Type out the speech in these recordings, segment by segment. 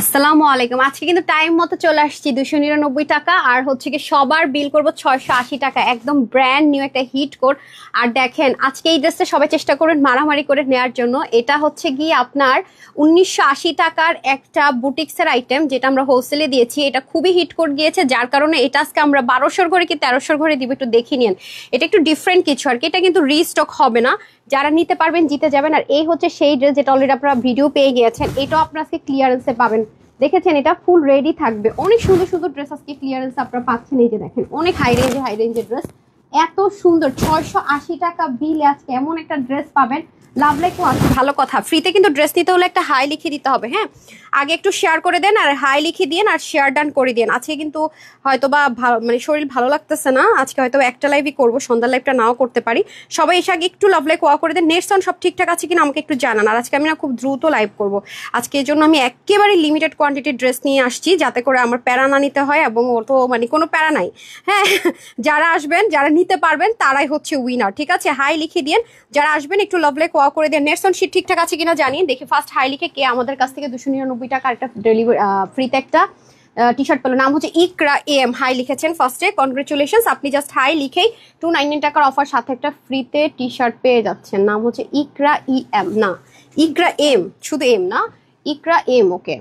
আসসালামু আলাইকুম। আজকে কিন্তু টাইম মতো চলে আসছি 299 টাকা, আর হচ্ছে কি সবার বিল করব 680 টাকা, একদম ব্র্যান্ড নিউ একটা হিট কোড। আর দেখেন আজকে এই ড্রেসটা সবাই চেষ্টা করুন মারামারি করে নেওয়ার জন্য। এটা হচ্ছে গিয়ে আপনার 1980 টাকার একটা বুটিক্সের আইটেম, যেটা আমরা হোলসেলে দিয়েছি। এটা খুবই হিট কোড গিয়েছে, যার কারণে এটা আজকে আমরা 1200 করে কি 1300 করে দিব, একটু দেখে নিন। এটা একটু ডিফারেন্ট কিছু আর কি, এটা কিন্তু রিস্টক হবে না। যারা নিতে পারবেন জিতে যাবেন। আর এই হচ্ছে সেই ড্রেস যেটা অলরেডি আপনারা ভিডিও পেয়ে গিয়েছেন, এটাও আপনারা আজকে ক্লিয়ারেন্সে পাবেন। দেখেছেন এটা ফুল রেডি থাকবে, অনেক সুন্দর সুন্দর ড্রেস আজকে ক্লিয়ারেন্স আপনারা পাচ্ছেন। এই যে দেখেন অনেক হাই রেঞ্জের ড্রেস, এত সুন্দর 680 টাকা বিলে আজকে এমন একটা ড্রেস পাবেন। লাভ লাইক ভালো কথা, ফ্রিতে কিন্তু ড্রেস নিতে হলে একটা হাই লিখে দিতে হবে। হ্যাঁ, আগে একটু শেয়ার করে দেন আর হাই লিখে দিন আর শেয়ার ডান করে দিন। আজকে কিন্তু হয়তো বা মানে শরীর ভালো লাগতেছে না, আজকে হয়তো একটা লাইভই করবো, সন্ধ্যার লাইভটা নাও করতে পারি। সবাই এসে আগে একটু লাভ লাইক ওয়া করে দেন। নেট সাউন্ড সব ঠিকঠাক আছে কিনা আমাকে একটু জানান। আর আজকে আমি না খুব দ্রুত লাইভ করবো আজকে, এই জন্য আমি একেবারে লিমিটেড কোয়ান্টিটির ড্রেস নিয়ে আসছি, যাতে করে আমার প্যারা না নিতে হয়। এবং ও তো মানে কোনো প্যারা নাই। হ্যাঁ, যারা আসবেন যারা নিতে পারবেন তারাই হচ্ছে উইনার। ঠিক আছে, হাই লিখে দিন যারা আসবেন, একটু লাভ লাইক ওয়া করে দেন। নেট সাউন্ড শিট ঠিকঠাক আছে কিনা জানিয়ে দেখি। ফার্স্ট হাই লিখে কে আমাদের কাছ থেকে 299 টাকা একটা ডেলিভারি ফ্রিতে একটা টি শার্ট পেলো। নাম হচ্ছে ইকরা এম, হাই লিখেছেন ফার্স্টে, কনগ্রেচুলেশনস। আপনি জাস্ট হাই লিখেই 299 টাকার অফার সাথে একটা ফ্রিতে টি শার্ট পেয়ে যাচ্ছেন। নাম হচ্ছে ইকরা এম, না ইকরা এম, শুধু এম না, ইকরা এম। ওকে,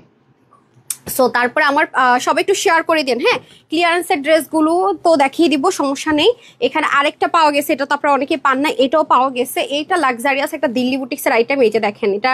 সো তারপরে আমার সবাই একটু শেয়ার করে দিন। হ্যাঁ, ক্লিয়ারেন্সের ড্রেসগুলো তো দেখিয়ে দিব, সমস্যা নেই। এখানে আরেকটা পাওয়া গেছে, এটা তো আপনারা অনেকেই পান না, এটাও পাওয়া গেছে। এইটা লাক্সারিয়াস একটা দিল্লি বুটিক্সের আইটেম। এই যে দেখেন, এটা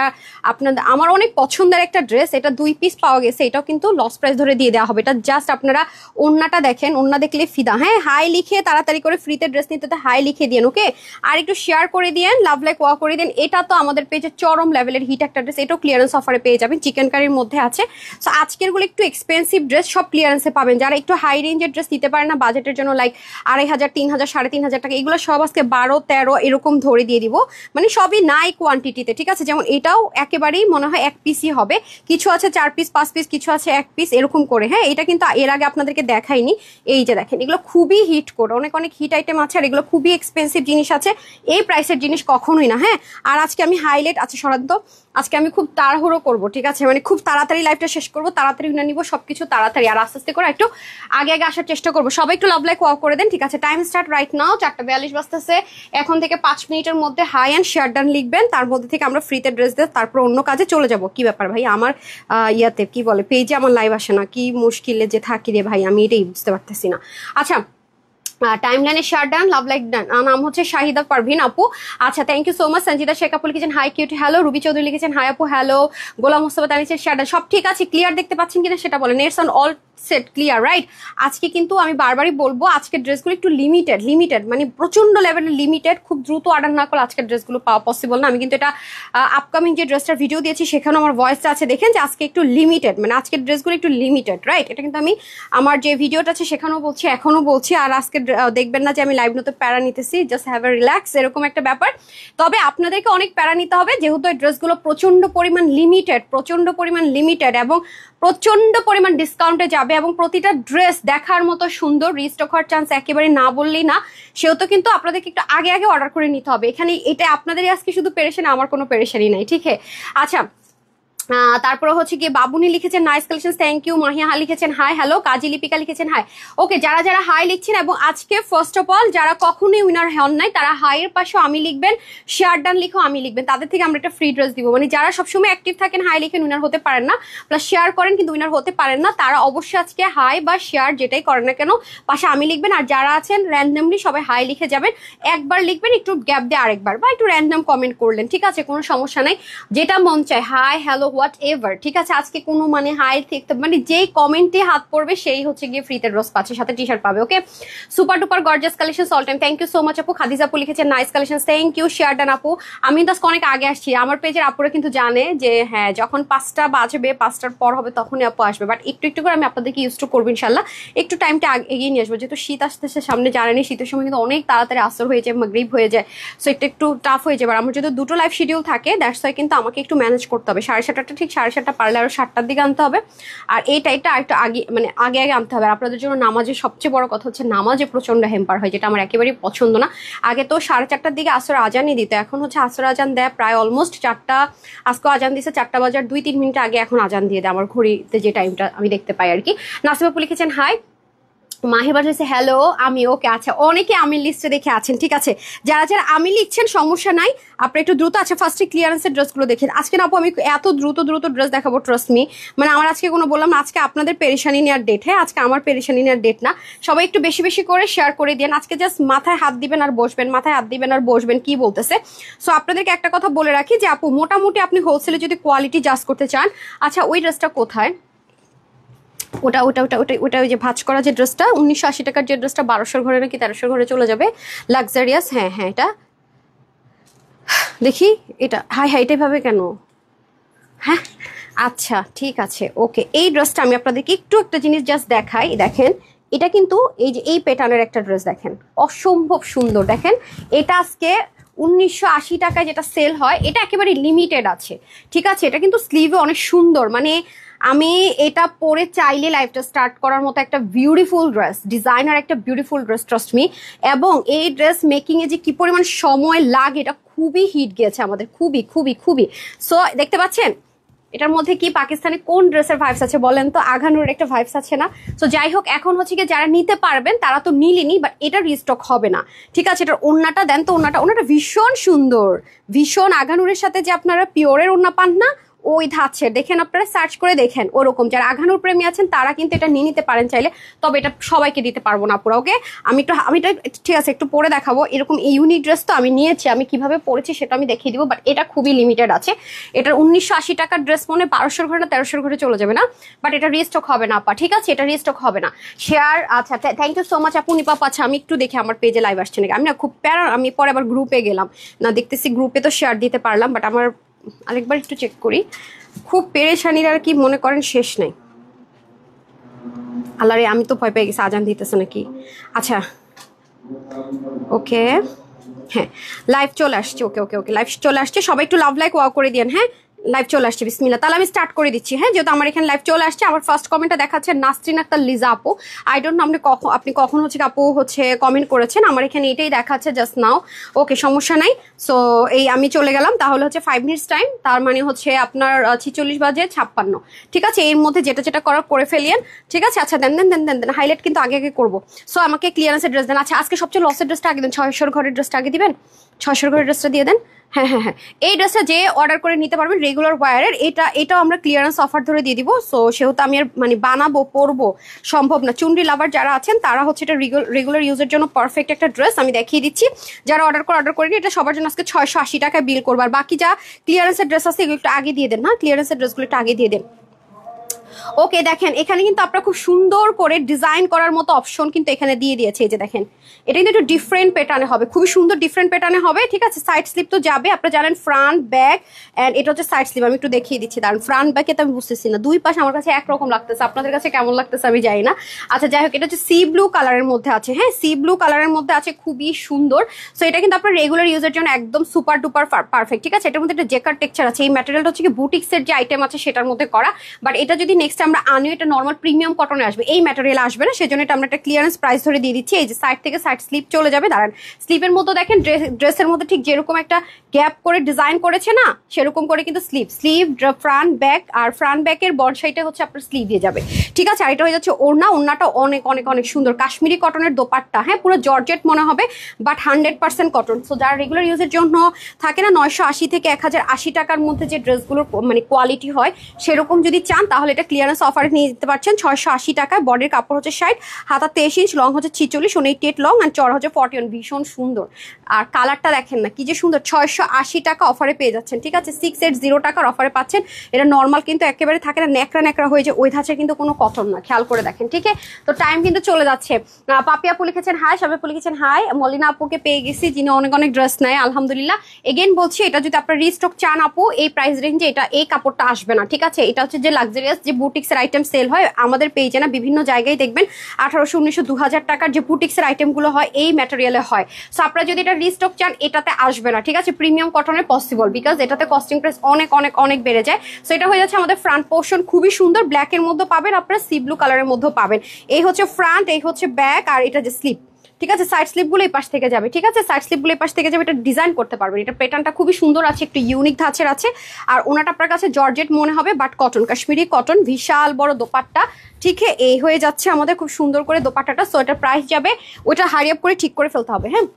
আপনাদের আমার অনেক পছন্দের একটা ড্রেস, এটা 2 পিস পাওয়া গেছে। এটাও কিন্তু লস প্রাইস ধরে দিয়ে দেওয়া হবে। এটা জাস্ট আপনারা ওন্নাটা দেখেন, ওন্না দেখলে ফিদা। হ্যাঁ, হাই লিখে তাড়াতাড়ি করে ফ্রিতে ড্রেস নিতে তো হাই লিখে দিন। ওকে, আর একটু শেয়ার করে দিন, লাভ লাইক ওয়া করে দিন। এটা তো আমাদের পেজে চরম লেভেলের হিট একটা ড্রেস, এটাও ক্লিয়ারেন্স অফারে পেয়ে যাবেন, চিকেন কারির মধ্যে আছে। সো আজকের গুলো একটু এক্সপেন্সিভ ড্রেস সব ক্লিয়ারেন্সে পাবেন। যারা একটু হাই রেঞ্জের ড্রেস নিতে পারে না বাজেটের জন্য, লাইক 2500, 3000, 3500 টাকা, এগুলো সব আজকে 12, 13 এরকম ধরে দিয়ে দিব। মানে সবই নাই কোয়ান্টিটিতে। ঠিক আছে, যেমন এটাও একেবারেই মনে হয় 1 পিসই হবে, কিছু আছে 4 পিস 5 পিস, কিছু আছে 1 পিস, এরকম করে। হ্যাঁ, এটা কিন্তু এর আগে আপনাদেরকে দেখাইনি। এই যে দেখেন, এগুলো খুবই হিট করে, অনেক অনেক হিট আইটেম আছে। আর এগুলো খুবই এক্সপেন্সিভ জিনিস আছে, এই প্রাইসের জিনিস কখনোই না। হ্যাঁ, আর আজকে আমি হাইলাইট আছে সরান্ত, আজকে আমি খুব তাড়াহুড়ো করবো। ঠিক আছে, মানে খুব তাড়াতাড়ি লাইভটা শেষ করবো, তাড়াতাড়ি না নিবো সবকিছু তাড়াতাড়ি, আর আস্তে আস্তে করে একটু আগে আগে আসার চেষ্টা করবো। সবাই একটু লাভ লাইক ওয়াক করে দেন। ঠিক আছে, টাইম স্টার্ট রাইট নাও, 4:42 বাজতেছে। এখন থেকে 5 মিনিটের মধ্যে হাই অ্যান্ড শেয়ার ডান লিখবেন, তার মধ্যে থেকে আমরা ফ্রিতে ড্রেস দেব, তারপর অন্য কাজে চলে যাব। কি ব্যাপার ভাই, আমার ইয়াতে কি বলে পেজে আমার লাইভ আসে না, কি মুশকিলে যে থাকি রে ভাই, আমি এটাই বুঝতে পারতেছি না। আচ্ছা, টাইম লাইনে share done, love like done. নাম হচ্ছে শাহিদা পারভিন আপু। আচ্ছা, thank you so much. Sanjita Sheikh আপু লিখেছেন hi cutie, hello. Ruby Chowdhury লিখেছেন হাই আপু, হ্যালো। গোলাম মোস্তফা লিখেছেন শেয়ার ডান। সব ঠিক আছে, ক্লিয়ার দেখতে পাচ্ছেন কিনা সেটা বলেন। নেটস on all set clear, right? আজকে কিন্তু আমি বারবারই বলবো, আজকের ড্রেসগুলো একটু লিমিটেড মানে প্রচন্ড লেভেলের লিমিটেড। খুব দ্রুত অর্ডার না করলে আজকের ড্রেসগুলো পাওয়া পসিবল না। আমি কিন্তু এটা আপকামিং যে ড্রেসটার ভিডিও দিয়েছি সেখানে আমার ভয়েসটা আছে, দেখেন যে আজকে একটু লিমিটেড, মানে আজকের ড্রেসগুলো একটু লিমিটেড, রাইট? এটা কিন্তু আমি আমার যে ভিডিওটা আছে সেখানেও বলছি, এখনো বলছি। আর আজকে দেখবেন না যে আমি লাইভ নতুন প্যারা নিতেছি, জাস্ট হ্যাভ এ রিল্যাক্স, এরকম একটা ব্যাপার। তবে আপনাদেরকে অনেক প্যারা নিতে হবে, যেহেতু এই ড্রেসগুলো প্রচন্ড পরিমাণ লিমিটেড এবং প্রচন্ড পরিমাণ ডিসকাউন্টে যাবে, এবং প্রতিটা ড্রেস দেখার মতো সুন্দর। রিস্টক হওয়ার চান্স একেবারে না বললেই না, সেহেতু কিন্তু আপনাদেরকে একটু আগে আগে অর্ডার করে নিতে হবে। এখানে এটা আপনাদেরই আজকে শুধু পেরেশানি, আমার কোনো পেরেশানি নাই। ঠিক আছে, আচ্ছা। তারপরে হচ্ছে কি বাবুনি লিখেছেন nice collection, thank you. Mahiya লিখেছেন হাই, হ্যালো। কাজী লিপিকা লিখেছেন হাই। ওকে, যারা যারা হাই লিখছেন, এবং আজকে ফার্স্ট অফ অল যারা কখনোই উইনার হন নাই, তারা হাই এর পাশেও আমি লিখবেন, শেয়ার ডান লিখো আমি লিখবেন, তাদের থেকে আমরা একটা ফ্রি ড্রেস দিব। মানে যারা সবসময় অ্যাক্টিভ থাকেন, হাই লিখেন, উইনার হতে পারেন না, প্লাস শেয়ার করেন কিন্তু উইনার হতে পারেন না, তারা অবশ্যই আজকে হাই বা শেয়ার যেটাই করেন না কেন পাশে আমি লিখবেন। আর যারা আছেন র্যান্ডমলি সবাই হাই লিখে যাবেন, একবার লিখবেন, একটু গ্যাপ দিয়ে আরেকবার, বা একটু র্যান্ডম কমেন্ট করলেন। ঠিক আছে, কোনো সমস্যা নাই, যেটা মন চায়, হাই, হ্যালো, হোয়াট এভার। ঠিক আছে, আজকে কোনো মানে হাই থেকে মানে যেই কমেন্টে হাত পড়বে সেই হচ্ছে গিয়ে ফ্রিতে ড্রেস পাচ্ছে, সাথে টি শার্ট পাবে। Okay, super duper gorgeous collection all time, thank you so much আপু। খাদিজা আপু লিখেছেন nice collection, thank you. Share done আপু, আমি তো অনেক আগে আসছি, আমার পেজের আপুরা কিন্তু জানে যে হ্যাঁ, যখন 5টা বাজবে, 5টার পর হবে তখনই আপু আসবে। বাট একটু একটু করে আমি আপনাদেরকে ইউজ টু করবো ইনশাল্লাহ, একটু টাইমটা এগিয়ে নিয়ে আসবো, যেহেতু শীত আসতেছে সামনে, জানেনি শীতের সময় কিন্তু অনেক তাড়াতাড়ি আসর হয়ে যায়, মাগরিব হয়ে যায়, সো একটু টাফ হয়ে যাবে। আমার যদি দুটো লাইভ শিডিউল থাকে, দ্যাটস ওয়াই কিন্তু আমাকে একটু ম্যানেজ করতে হবে। 7:30 7টা ঠিক 7:30 পারলে আরো 7টার দিকে আনতে হবে। আর এটা একটু আগে মানে আগে আনতে হবে। আপনাদের জন্য নামাজের সবচেয়ে বড় কথা হচ্ছে নামাজে প্রচন্ড হেম্পার হয়, যেটা আমার একেবারেই পছন্দ না। আগে তো 4:30টার দিকে আসর আজানই দিত, এখন হচ্ছে আসর আজান দেয় প্রায় অলমোস্ট 4টা, আজকে আজান দিছে 4টা বাজার 2-3 মিনিট আগে, এখন আজান দিয়ে দেয় আমার ঘড়িতে যে টাইমটা আমি দেখতে পাই আর কি। নাসিমা আপু লিখেছেন হাই, মাহিবা বলেছে হ্যালো আমি ওকে। আচ্ছা, অনেকে আমি লিস্টে দেখে আছেন, ঠিক আছে, যারা যারা আমি লিখছেন সমস্যা নাই, আপনি একটু দ্রুত। আচ্ছা, ফার্স্টে ক্লিয়ারেন্সের ড্রেসগুলো দেখেন। আজকে না আপু আমি এত দ্রুত ড্রেস দেখাবো, ট্রাস্ট মি, মানে আমার আজকে কোনো বললাম না, আজকে আপনাদের পেরেশানি নেওয়ার ডেট, হ্যাঁ আজকে আমার পেরেশানি নেওয়ার ডেট না। সবাই একটু বেশি বেশি করে শেয়ার করে দেন। আজকে জাস্ট মাথায় হাত দিবেন আর বসবেন, মাথায় হাত দিবেন আর বসবেন, কি বলতেছে। সো আপনাদেরকে একটা কথা বলে রাখি যে আপু মোটামুটি আপনি হোলসেলে যদি কোয়ালিটি জাস্ট করতে চান, আচ্ছা ওই ড্রেসটা কোথায়, ওটা ওটা ওটা ওটা ওটা ওই যে ভাঁজ করা যে ড্রেসটা 1980 টাকার যে ড্রেসটা 1200 ঘরে নাকি 1300 ঘরে চলে যাবে, লাক্সারিয়াস। হ্যাঁ হ্যাঁ, এটা দেখি, এটা হ্যাঁ এটাই ভাবে কেন, হ্যাঁ আচ্ছা ঠিক আছে ওকে। এই ড্রেসটা আমি আপনাদেরকে একটু একটা জিনিস জাস্ট দেখাই, দেখেন এটা কিন্তু এই যে এই প্যাটার্নের একটা ড্রেস দেখেন, অসম্ভব সুন্দর। দেখেন এটা আজকে 1980 টাকায় যেটা সেল হয়, এটা একেবারে লিমিটেড আছে, ঠিক আছে। এটা কিন্তু স্লিভে অনেক সুন্দর, মানে আমি এটা পরে চাইলে লাইফটা স্টার্ট করার মতো একটা বিউটিফুল ড্রেস, ডিজাইনার একটা বিউটিফুল ড্রেস, ট্রাস্ট মি। এবং এই ড্রেস মেকিংয়ে যে কি পরিমাণ সময় লাগে, এটা খুবই হিট গিয়েছে আমাদের, খুবই খুবই খুবই। সো দেখতে পাচ্ছেন এটার মধ্যে কি পাকিস্তানে কোন ড্রেসের ভাইবস আছে বলেন তো, আঘানুরের একটা ভাইবস আছে না। তো যাই হোক, এখন হচ্ছে কি যারা নিতে পারবেন তারা তো নিলেনি, বাট এটা রিস্টক হবে না, ঠিক আছে। এটার ওড়নাটা দেন তো, ওড়নাটা ভীষণ সুন্দর, ভীষণ আঘানুরের সাথে যে আপনারা পিওরের ওড়না পান না ওই ধাঁচের, দেখেন আপনারা সার্চ করে দেখেন, ওরকম যারা আঘানুর প্রেমী আছেন তারা কিন্তু এটা নিয়ে নিতে পারেন চাইলে। তবে এটা সবাইকে দিতে পারবো না পুরো, ওকে। আমি এটা ঠিক আছে একটু পরে দেখাবো। এরকম ইউনিক ড্রেস তো আমি নিয়েছি, আমি কিভাবে পরেছি সেটা আমি দেখিয়ে দিব, বাট এটা খুবই লিমিটেড আছে। এটার 1980 টাকার ড্রেস মনে 1200 ঘরে না 1300 ঘরে চলে যাবে না, বাট এটা রিস্টক হবে না আপা, ঠিক আছে, এটা রিস্টক হবে না। শেয়ার, আচ্ছা থ্যাংক ইউ সো মাচ আপু নিপাপ। আচ্ছা আমি একটু দেখি আমার পেজে লাইভ আসছে নাকি, আমি না খুব প্যারা, আমি পরে আবার গ্রুপে গেলাম না, দেখতেছি গ্রুপে তো শেয়ার দিতে পারলাম, বাট আমার আরেকবার একটু চেক করি। খুব পেরেশানির আর কি মনে করেন শেষ নাই। আল্লাহ রে, আমি তো ভয় পেয়ে গেছি, আজান দিতেছে নাকি। আচ্ছা ওকে, হ্যাঁ লাইভ চলে আসছে, ওকে ওকে ওকে লাইভ চলে আসছে। সবাই একটু লাভ লাইক ওয়াও করে দিন, হ্যাঁ লাইভ চলে আসছে, বিসমিল্লাহ। তাহলে আমি স্টার্ট করে দিচ্ছি, হ্যাঁ যেহেতু আমার এখানে লাইভ চলে আসছে। আমার ফার্স্ট কমেন্টটা দেখাচ্ছে নাসরিন আক্তার লিজা আপু, আই ডোন্ট নো আপনি কখন হচ্ছে আপু হচ্ছে কমেন্ট করেছেন, আমার এখানে এটাই দেখাচ্ছে জাস্ট নাও, ওকে সমস্যা নাই। সো এই আমি চলে গেলাম, তাহলে হচ্ছে 5 মিনিটস টাইম, তার মানে হচ্ছে আপনার 46:56, ঠিক আছে। এর মধ্যে যেটা যেটা করার করে ফেলিয়েন, ঠিক আছে। আচ্ছা দেন দেন দেন দেন দেন, হাইলাইট কিন্তু আগে আগে করবো। সো আমাকে ক্লিয়ারেন্সের ড্রেস দেন। আচ্ছা আজকে সবচেয়ে লসের ড্রেসটা আগে দেন, 600 ঘরের ড্রেসটা আগে দিবেন, 600 ঘরের ড্রেসটা দিয়ে দেন। হ্যাঁ হ্যাঁ হ্যাঁ, এই ড্রেসটা যে অর্ডার করে নিতে পারবেন রেগুলার ওয়ারের, এটাও আমরা ক্লিয়ারেন্স অফার ধরে দিয়ে দিব। সো সেহেতু আমি আর মানে বানাবো পরবো সম্ভব না। চুনরি লাভার যারা আছেন তারা হচ্ছে এটা রেগুলার ইউজের জন্য পারফেক্ট একটা ড্রেস, আমি দেখিয়ে দিচ্ছি। যারা অর্ডার করেনি এটা সবার জন্য আজকে 680 টাকায় বিল করবো। আর বাকি যা ক্লিয়ারেন্সের ড্রেস আছে এগুলো একটু আগে দিয়ে দেন, হ্যাঁ ক্লিয়ারেন্সের ড্রেসগুলো একটু আগে দিয়ে দেন। ওকে দেখেন এখানে কিন্তু আপনারা খুব সুন্দর করে ডিজাইন করার মতো অপশন কিন্তু এখানে দিয়ে দিয়েছে, এই যে দেখেন এটা কিন্তু একটু ডিফারেন্ট প্যাটার্নে হবে, খুবই সুন্দর ডিফারেন্ট প্যাটার্নে হবে, ঠিক আছে। সাইড স্লিপ তো যাবে, আপনারা জানেন ফ্রন্ট ব্যাক, এন্ড এটা হচ্ছে সাইড স্লিপ। আমি একটু দেখিয়ে দিচ্ছি দাঁড়ান, ফ্রন্ট ব্যাকে তো আমি বুঝতেছি না, দুই পাশে আমার কাছে একরকম লাগতেছে, আপনাদের কাছে কেমন লাগতেছে আমি জানি না। আচ্ছা যাই হোক, এটা হচ্ছে সি ব্লু কালারের মধ্যে আছে, হ্যাঁ সি ব্লু কালারের মধ্যে আছে, খুবই সুন্দর। সো এটা কিন্তু আপনার রেগুলার ইউজের জন্য একদম সুপার ডুপার পারফেক্ট, ঠিক আছে। এটার মধ্যে একটা জেকার টেক্সচার আছে, এই ম্যাটেরিয়ালটা হচ্ছে কি বুটিক্সের যে আইটেম আছে সেটার মধ্যে করা, বাট এটা যদি নেক্সট আমরা আনি এটা নর্মাল প্রিমিয়াম কটনে আসবে, এই ম্যাটেরিয়াল আসবে না, সেজন্য এটা আমরা একটা ক্লিয়ারেন্স প্রাইস ধরে দিয়ে দিচ্ছি। এই যে সাইড থেকে সাইড স্লিপ চলে যাবে, দাঁড়ান স্লিপের মতো দেখেন ড্রেসের মধ্যে ঠিক যেরকম একটা গ্যাপ করে ডিজাইন করেছে না, সেরকম করে কিন্তু স্লিভ ফ্রন্ট ব্যাক, আর ফ্রন্ট ব্যাকের বড সাইডে হচ্ছে আপনার স্লিভ দিয়ে যাবে, ঠিক আছে। আর এটা হয়ে যাচ্ছে ওড়নাটা অনেক অনেক অনেক সুন্দর কাশ্মীরি কটনের দোপাট্টা, হ্যাঁ পুরো জর্জেট মনে হবে, বাট 100% কটন। সো যারা রেগুলার ইউজের জন্য থাকে না 980 থেকে 1080 টাকার মধ্যে যে ড্রেসগুলোর মানে কোয়ালিটি হয় সেরকম যদি চান, তাহলে এটা ক্লিয়ারেন্স অফারে নিয়ে যেতে পারছেন 680 টাকায়। বডির কাপড় হচ্ছে 60, হাতা 23 ইঞ্চ, লং হচ্ছে 46, 188 লং, আর চড়া হচ্ছে 41, ভীষণ সুন্দর। আর কালারটা দেখেন না কি যে সুন্দর, 680 টাকা অফারে পেয়ে যাচ্ছেন, ঠিক আছে। 680 টাকার অফারে পাচ্ছেন। এটা নর্মাল কিন্তু একেবারে থাকে না, ন্যাকড়া হয়ে যায়, ওই ধাঁচের কিন্তু কোনো কটন না, খেয়াল করে দেখেন, ঠিক আছে। তো টাইম কিন্তু চলে যাচ্ছে। পাপি আপু লিখেছেন হাই, সবাই আপু লিখেছেন হাই। মলিনা আপুকে পেয়ে গেছি যিনি অনেক অনেক ড্রেস নেয়, আলহামদুলিল্লাহ। এগেন বলছি এটা যদি আপনার রিস্টক চান আপু, এই প্রাইস রেঞ্জে এটা এই কাপড়টা আসবে না, ঠিক আছে। এটা হচ্ছে যে লাক্সারিয়াস যে বুটিক্সের আইটেম সেল হয় আমাদের পেজে না, বিভিন্ন জায়গায় দেখবেন 1800, 1900, 2000 টাকার যে বুটিক্সের আইটেমগুলো হয় এই ম্যাটেরিয়ালে হয়। সো আপনারা যদি এটা রিস্টক চান এটাতে আসবে না, ঠিক আছে? প্রিমিয়াম কটনের পসিবল, বিকজ এটাতে কস্টিং প্রাইস অনেক অনেক অনেক বেড়ে যায়। সো এটা হয়ে যাচ্ছে আমাদের ফ্রন্ট পোর্শন, খুবই সুন্দর, ব্ল্যাকের মধ্যে পাবেন আপনারা, সি ব্লু কালারের মধ্যেও পাবেন। এই হচ্ছে ফ্রন্ট, এই হচ্ছে ব্যাক, আর এটা যে স্লিপ, ঠিক আছে? সাইড স্লিপগুলো এই পাশ থেকে যাবে, ঠিক আছে? সাইড স্লিপগুলো এই পাশ থেকে যাবে। এটা ডিজাইন করতে পারবেন, এটা প্যাটার্নটা খুবই সুন্দর আছে, একটু ইউনিক ধাঁচের আছে। আর ওনাটা আপনার কাছে জর্জেট মনে হবে, বাট কটন, কাশ্মীরি কটন, বিশাল বড় দোপাট্টা, ঠিক আছে? এই হয়ে যাচ্ছে আমাদের খুব সুন্দর করে দোপাট্টাটা। সো এটার প্রাইস যাবে, ওইটা হারি আপ করে ঠিক করে ফেলতে হবে। হ্যাঁ,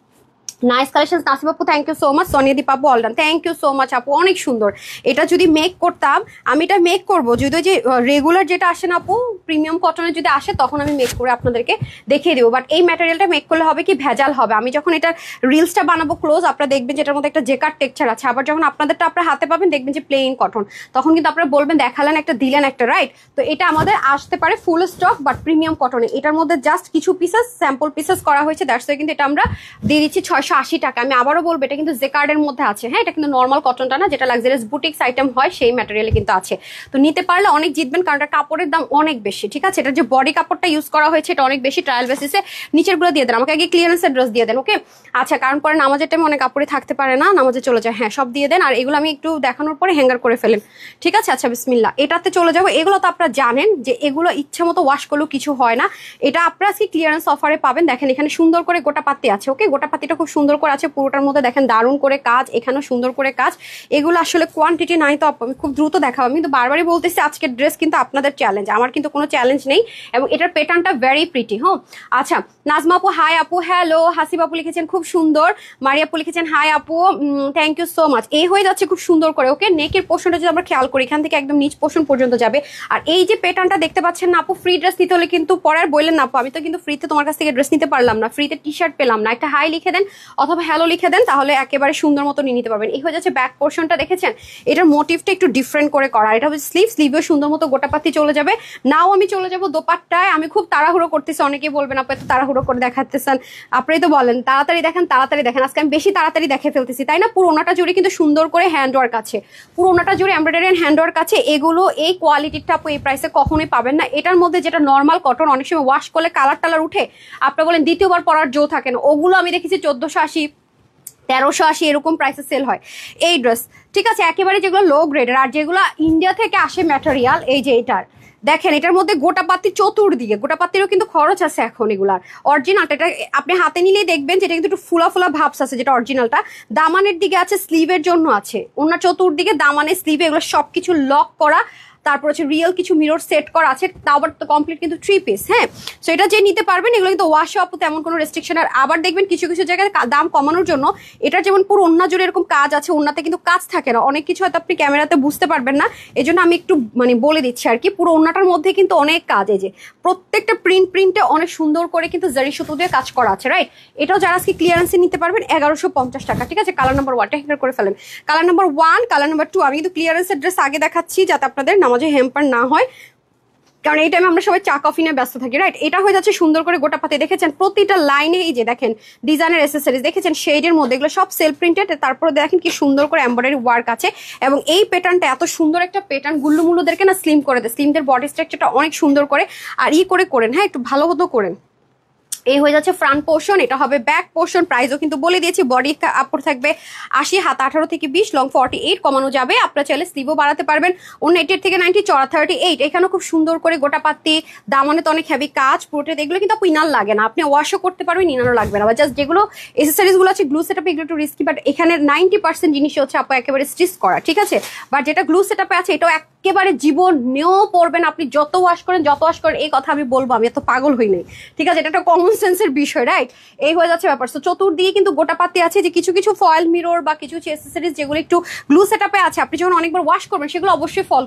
নাইস কালেকশন নাসিব আপু, thank you so much. Sonia Deep আপু all done, thank you so much আপু, অনেক সুন্দর। এটা যদি মেক করতাম, আমি এটা মেক করবো যদি যে রেগুলার যেটা আসে না আপু, প্রিমিয়াম কটনের যদি আসে তখন আমি মেক করে আপনাদেরকে দেখিয়ে দেবো। বাট এই ম্যাটেরিয়ালটা মেক করলে হবে কি, ভেজাল হবে। আমি যখন এটা রিলসটা বানাবো ক্লোজ, আপনারা দেখবেন যেটার মধ্যে একটা জেকার টেক্সচার আছে, আবার যখন আপনাদেরটা আপনার হাতে পাবেন দেখবেন যে প্লেন কটন, তখন কিন্তু আপনারা বলবেন দেখালেন একটা দিলেন একটা, রাইট? তো এটা আমাদের আসতে পারে ফুল স্টক বাট প্রিমিয়াম কটনে। এটার মধ্যে জাস্ট কিছু পিসেস স্যাম্পল পিসেস করা হয়েছে, দ্যাটস ওয়াই কিন্তু এটা আমরা দিয়ে দিচ্ছি 680 টাকা। আমি আবারও বলবো এটা কিন্তু জেকার্ডের মধ্যে আছে। হ্যাঁ, এটা কিন্তু নর্মাল কটনটা না, যেটা লাক্সারিয়াস বুটিক্স আইটেম হয় সেই ম্যাটেরিয়ালে কিন্তু আছে। তো নিতে পারলে অনেক জিতবেন, কারণ এটা কাপড়ের দাম অনেক বেশি, ঠিক আছে? এটা যে বডি কাপড়টা ইউজ করা হয়েছে এটা অনেক বেশি, ট্রায়াল বেসিসে। নিচের গুলো দিয়ে দেন, আমাকে আগে ক্লিয়ারেন্স অ্যাড্রেস দিয়ে দেন, ওকে? আচ্ছা, কারণ পরে নামাজের টাইমে অনেক কাপড়ে থাকতে পারে না, নামাজে চলে যায়। হ্যাঁ, সব দিয়ে দেন। আর এগুলো আমি একটু দেখানোর পরে হ্যাঙ্গার করে ফেলেন, ঠিক আছে? আচ্ছা, বিসমিল্লাহ। এটাতে চলে যাবো। এগুলো তো আপনারা জানেন যে এগুলো ইচ্ছে মতো ওয়াশ করলেও কিছু হয় না। এটা আপনারা আজকে ক্লিয়ারেন্স অফারে পাবেন। দেখেন এখানে সুন্দর করে গোটা পাতি আছে, ওকে? গোটা পাতিটা খুব সুন্দর করে আছে পুরোটার মধ্যে, দেখেন দারুণ করে কাজ, এখানেও সুন্দর করে কাজ। এগুলো আসলে কোয়ান্টিটি নাই, তো আমি খুব দ্রুত দেখাবো। আমি কিন্তু বারবারই বলতেছি আজকের ড্রেস কিন্তু আপনাদের চ্যালেঞ্জ, আমার কিন্তু কোনো চ্যালেঞ্জ নেই। এবং এটার প্যাটার্নটা ভেরি প্রিটি। হ্যাঁ, আচ্ছা, নাজমা আপু হাই আপু, হ্যালো। হাসিব আপু লিখেছেন খুব সুন্দর, মারিয়া আপু লিখেছেন হাই আপু, থ্যাংক ইউ সো মাচ। এই হয়ে যাচ্ছে খুব সুন্দর করে, ওকে? নেকের পোর্শনটা যদি আমরা খেয়াল করি, এখান থেকে একদম নিচ পোর্শন পর্যন্ত যাবে। আর এই যে প্যাটার্নটা দেখতে পাচ্ছেন না আপু, ফ্রি ড্রেস নিতে হলে কিন্তু পরে বললেন না আপু আমি তো কিন্তু ফ্রিতে তোমার কাছ থেকে ড্রেস নিতে পারলাম না, ফ্রিতে টি শার্ট পেলাম না, একটা হাই লিখে দেন অথবা হ্যালো লিখে দেন, তাহলে একেবারে সুন্দর মতো নিয়ে নিতে পারবেন। এই হয়ে যাচ্ছে ব্যাক পোর্শনটা, দেখেছেন? এটার মোটিভটা একটু ডিফারেন্ট করে করা। এটা হচ্ছে স্লিভেও সুন্দর মতো গোটাপাতি চলে যাবে। নাও আমি চলে যাবো দোপাট্টায়। আমি খুব তাড়াহুড়ো করতেছি, অনেকেই বলবেন আপু এত তাড়াহুড়ো করে দেখাতেছেন, আপনি তো বলেন তাড়াতাড়ি দেখেন তাড়াতাড়ি দেখেন। আজকে আমি বেশি তাড়াতাড়ি দেখে ফেলতেছি, তাই না? পুরো ওনাটা জুড়ে কিন্তু সুন্দর করে হ্যান্ড ওয়ার্ক আছে, পুরো ওনাটা জুড়ে এমব্রয়ডারি এন্ড হ্যান্ড ওয়ার্ক আছে। এগুলো এই কোয়ালিটিটা আপু এই প্রাইসে কখনোই পাবেন না। এটার মধ্যে যেটা নর্মাল কটন, অনেক সময় ওয়াশ করলে কালার টালার উঠে, আপনি বলেন দ্বিতীয়বার পরার জো থাকে না, ওগুলো আমি দেখেছি 1480, 1380 এরকম প্রাইসে সেল হয় এই ড্রেস, ঠিক আছে? একেবারে যেগুলো লো গ্রেডের, আর যেগুলো ইন্ডিয়া থেকে আসে ম্যাটেরিয়াল, এই যে এটার দেখেন, এটার মধ্যে গোটাপাতি চতুর্দিকে, গোটাপাতিরও কিন্তু খরচ আছে এখন এগুলার। অরিজিনালটা এটা আপনি হাতে নিলেই দেখবেন যেটা কিন্তু একটু ফুলা ফুলা ভাবস আছে, যেটা অরিজিনালটা। দামানের দিকে আছে, স্লিভের জন্য আছে, ওনার চতুর্দিকে দামানের স্লিভে এগুলো সবকিছু লক করা। তারপর হচ্ছে রিয়েল কিছু মিরর সেট করা আছে, তাও আবার তো কমপ্লিট কিন্তু 3 পিস। হ্যাঁ, সো এটা যে নিতে পারবেন, এগুলো কিন্তু ওয়াশ আপ তেমন কোনো রেস্ট্রিকশন। আর আবার দেখবেন কিছু কিছু জায়গায় দাম কমানোর জন্য এটার যেমন পুরো ওন্না জুড়ে এরকম কাজ আছে, ওন্নাতে কিন্তু কাজ থাকে না, অনেক কিছু হয়তো আপনি ক্যামেরাতে বুঝতে পারবেন না, এই জন্য আমি একটু মানে বলে দিচ্ছি আর কি। পুরো ওন্নাটার মধ্যে কিন্তু অনেক কাজ, এই যে প্রত্যেকটা প্রিন্টে অনেক সুন্দর করে কিন্তু জারি সুতো দিয়ে কাজ করা আছে, রাইট? এটাও যারা আজকে ক্লিয়ারেন্সে নিতে পারবেন 1150 টাকা, ঠিক আছে? কালার নাম্বার 1টা হেকার করে ফেলেন, কালার নাম্বার 1, কালার নাম্বার 2। আমি কিন্তু ক্লিয়ারেন্সের ড্রেস আগে দেখাচ্ছি যাতে আপনাদের নামাজে হ্যাম্পার না হয়, কারণ এই টাইমে আমরা সবাই চা কফি নিয়ে ব্যস্ত থাকি, রাইট? এটা হয়ে যাচ্ছে সুন্দর করে গোটা পাতে, দেখেছেন প্রতিটা লাইনে এই যে দেখেন ডিজাইনের অ্যাসেসরিজ, দেখেছেন শেডের মধ্যে, এগুলো সব সেলফ প্রিন্টেড। তারপরে দেখেন কি সুন্দর করে এমব্রয়ডারি ওয়ার্ক আছে। এবং এই প্যাটার্নটা এত সুন্দর একটা প্যাটার্ন, গুল্লুমুল্লুদেরকে না স্লিম করে দেয়, স্লিমদের বডি স্ট্রাকচারটা অনেক সুন্দর করে আর করেন। হ্যাঁ, একটু ভালো মতো করেন। এই হয়ে যাচ্ছে ফ্রন্ট পোর্শন, এটা হবে ব্যাক পোর্শন। প্রাইসও কিন্তু বলে দিয়েছি, বডি কাপড় থাকবে 80, হাত 18 থেকে 20, লং 48, কমানো যাবে। আপনারা চাইলে স্লিভও বাড়াতে পারবেন। 89 থেকে 90, চড়া 38। এখানেও খুব সুন্দর করে গোটা পাত্তি, দামনে তো অনেক হেভি কাজ পুরোটা। এগুলো কিন্তু আপনি ইনার লাগে না, আপনি ওয়াশও করতে পারবেন, ইনারও লাগবে না। বা জাস্ট যেগুলো এসেসরিজ গুলো আছে গ্লু সেটআপে, এগুলো একটু রিস্কি, বাট এখানে 90% জিনিস হচ্ছে আপু একেবারে স্টিচ করা, ঠিক আছে? বাট যেটা গ্লু সেটআপে আছে এটাও একেবারে জীবনেও পড়বেন, আপনি যত ওয়াশ করেন এই কথা আমি বলবো, আমি এত পাগল হই নাই, ঠিক আছে? এটা একটা কমন সেন্সের বিষয়, রাইট? এই হয়ে যাচ্ছে ব্যাপার। তো চতুর্দিকে কিন্তু গোটা পাতি আছে, যে কিছু কিছু ফয়েল মিরর বা কিছু কিছু অ্যাকসেসরিজ যেগুলো একটু গ্লু সেটআপে আছে, আপনি যখন অনেকবার ওয়াশ করবেন সেগুলো অবশ্যই ফল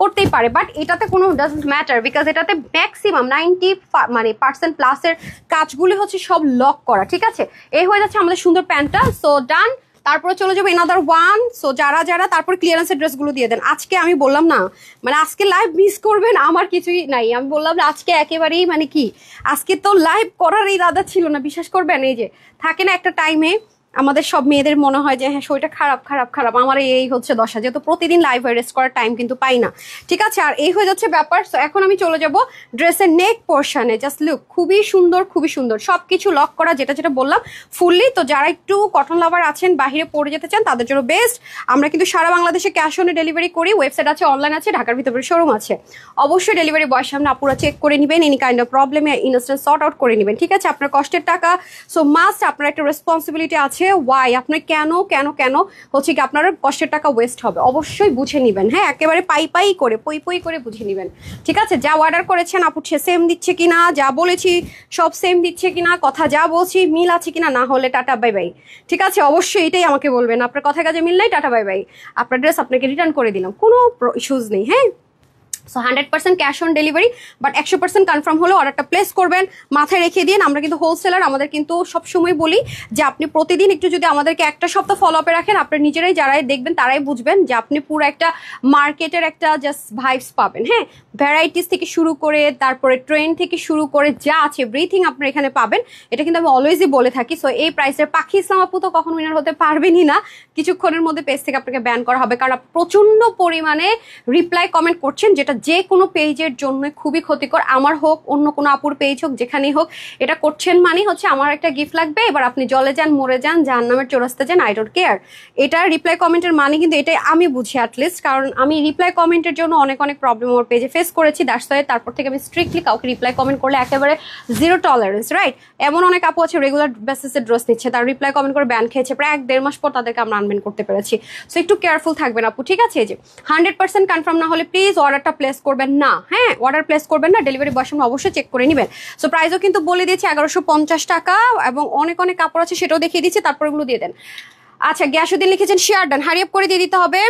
করতেই পারে, বাট এটাতে কোনো ডাজন্ট ম্যাটার, বিকজ এটাতে ম্যাক্সিমাম 90% প্লাসের কাজগুলি হচ্ছে সব লক করা, ঠিক আছে? এই হয়ে যাচ্ছে আমাদের সুন্দর প্যান্টটা। সো ডান, তারপরে চলে যাবো এনাদার 1। সো যারা তারপর ক্লিয়ারেন্সের ড্রেসগুলো দিয়ে দেন। আজকে আমি বললাম না, মানে আজকে লাইভ মিস করবেন আমার কিছুই নাই, আমি বললাম না আজকে একেবারেই মানে কি, আজকে তো লাইভ করার ইরাদা ছিল না, বিশ্বাস করবেন। এই যে থাকে না একটা টাইমে আমাদের সব মেয়েদের মনে হয় যে হ্যাঁ শরীরটা খারাপ খারাপ খারাপ, আমার এই হচ্ছে দশা, যেহেতু প্রতিদিন লাইভ রেস্ট করার টাইম কিন্তু পাই না। ঠিক আছে, আর এই হয়ে যাচ্ছে ব্যাপার। সো এখন আমি চলে যাব ড্রেসের নেক পোর্শনে। জাস্ট লুক, খুবই সুন্দর খুবই সুন্দর, সবকিছু লক করা, যেটা যেটা বললাম ফুললি। তো যারা একটু কটন লাভার আছেন, বাহিরে পড়ে যেতে চান, তাদের জন্য বেস্ট। আমরা কিন্তু সারা বাংলাদেশে ক্যাশ অনে ডেলিভারি করি, ওয়েবসাইট আছে, অনলাইন আছে, ঢাকার ভিতরে শোরুম আছে। অবশ্যই ডেলিভারি বয়ের সামনে আপুরা চেক করে নেবেন, এনি কাইন্ড অফ প্রবলেমে ইনস্ট্যান্ট সর্ট আউট করে নেবেন। ঠিক আছে, আপনার কষ্টের টাকা, সো মাস্ট আপনার একটা রেসপন্সিবিলিটি আছে। ওয়াই আপনার কেন কেন কেন হচ্ছে কি আপনার কষ্টের টাকা ওয়েস্ট হবে, অবশ্যই বুঝে নেবেন। হ্যাঁ, একেবারে পাই পাই করে পই পই করে বুঝে নেবেন। ঠিক আছে, যা অর্ডার করেছেন আপু সেম দিচ্ছে কিনা, যা বলেছি সব সেম দিচ্ছে কিনা, কথা যা বলছি মিল আছে কিনা, না হলে টাটা বাই বাই। ঠিক আছে, অবশ্যই এটাই আমাকে বলবেন, আপনার কথা কাজে মিল নাই, টাটা বাই বাই, আপনার ড্রেস আপনাকে রিটার্ন করে দিলাম, কোনো ইস্যুজ নেই। হ্যাঁ, so 100% cash on delivery, but 100% confirm হলে অর্ডারটা প্লেস করবেন। মাথায় রেখে দিন, আমরা কিন্তু হোলসেলার, আমাদের কিন্তু সবসময় বলি যে আপনি প্রতিদিন একটু যদি আমাদেরকে একটা সপ্তাহ ফলো আপে রাখেন, আপনার নিজেরাই যারাই দেখবেন তারাই বুঝবেন যে আপনি পুরো একটা মার্কেটের একটা জাস্ট ভাইবস পাবেন। হ্যাঁ, ভ্যারাইটিস থেকে শুরু করে, তারপরে ট্রেন্ড থেকে শুরু করে যা আছে এভরিথিং আপনার এখানে পাবেন। এটা কিন্তু আমি অলওয়েজই বলে থাকি। সো এই প্রাইসের পাখি ইসলাম আপু তো কখনো উইনার হতে পারবেনই না, কিছুক্ষণের মধ্যে পেজ থেকে আপনাকে ব্যান করা হবে, কারণ প্রচন্ড পরিমাণে রিপ্লাই কমেন্ট করছেন, যেটা যে কোনো পেজের জন্য খুবই ক্ষতিকর। আমার হোক, অন্য কোনো আপুর পেজ হোক, যেখানেই হোক, এটা করছেন মানে হচ্ছে আমার একটা গিফট লাগবে, এবার আপনি জলে যান, মরে যান, জাহান্নামের চৌরাস্তা যান, আই ডোন্ট কেয়ার। এটা রিপ্লাই কমেন্টের মানে কিন্তু এটাই আমি বুঝি অ্যাটলিস্ট, কারণ আমি রিপ্লাই কমেন্টের জন্য অনেক অনেক প্রবলেম আমার পেজে ফেস করেছি। দ্যাটস ওয়াই তারপর থেকে আমি স্ট্রিক্টলি কাউকে রিপ্লাই কমেন্ট করলে একেবারে জিরো টলারেন্স, রাইট? এমন অনেক আপু আছে রেগুলার বেসিসে ড্রেস নিচ্ছে, তার রিপ্লাই কমেন্ট করে ব্যান খেয়েছে, প্রায় 1-1.5 মাস পর তাদেরকে আমরা আনব্যান করতে পেরেছি। সো একটু কেয়ারফুল থাকবেন আপু। ঠিক আছে, এই যে 100% কনফার্ম না হলে প্লিজ অর্ডারটা প্লেস করবেন না। হ্যাঁ, অর্ডার প্লেস করবেন না, ডেলিভারি বয়ের সামনে অবশ্যই চেক করে নেবেন। সো প্রাইসও কিন্তু বলে দিয়েছি 1150 টাকা, এবং অনেক অনেক কাপড় আছে সেটাও দেখিয়ে দিচ্ছি, তারপর এগুলো দিয়ে দেন। আচ্ছা, গ্যাসুদ্দিন লিখেছেন শেয়ার ডান, হারিয়ে করে দিয়ে দিতে হবে।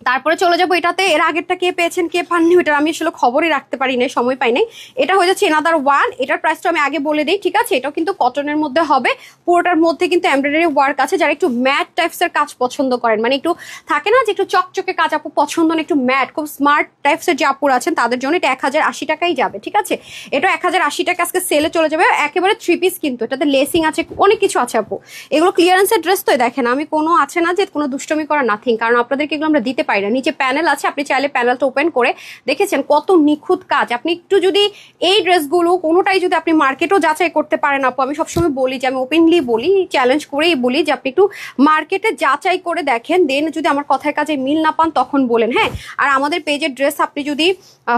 তারপরে চলে যাবো এটাতে, এর আগেরটা কে পেয়েছেন কে পাননি ওইটার আমি আসলে খবরই রাখতে পারি নাই, সময় পাই নাই। এটা হয়ে যাচ্ছে এনাদার ওয়ান, এটার প্রাইসটা আমি আগে বলে দিই। ঠিক আছে, এটাও কিন্তু কটনের মধ্যে হবে, পুরোটার মধ্যে কিন্তু এমব্রয়ডারি ওয়ার্ক আছে। যারা একটু ম্যাট টাইপস এর কাজ পছন্দ করেন, মানে একটু থাকে না যে একটু চকচকে কাজ আপু পছন্দ না, একটু ম্যাট খুব স্মার্ট টাইপস এর যে আপুর আছেন তাদের জন্য এটা 1080 টাকাই যাবে। ঠিক আছে, এটা 1080 টাকা আজকে সেলে চলে যাবে, একেবারে 3 পিস কিন্তু, এটাতে লেসিং আছে, অনেক কিছু আছে আপু। এগুলো ক্লিয়ারেন্সের ড্রেস তো, দেখেন আমি কোনো আছে না যে কোনো দুষ্টমি করা নাথিং, কারণ আপনাদেরকে এগুলো আমরা দিতে পারি না। নিচে প্যানেল আছে, আপনি চাইলে প্যানেলটা ওপেন করে দেখেছেন কত নিখুঁত কাজ। আপনি একটু যদি এই ড্রেসগুলো কোনোটাই যদি আপনি মার্কেটও যাচাই করতে পারেন আপু, আমি সবসময় বলি যে আমি ওপেনলি বলি, চ্যালেঞ্জ করেই বলি যে আপনি একটু মার্কেটে যাচাই করে দেখেন, দেন যদি আমার কথায় কাজে মিল না পান তখন বলেন। হ্যাঁ, আর আমাদের পেজের ড্রেস আপনি যদি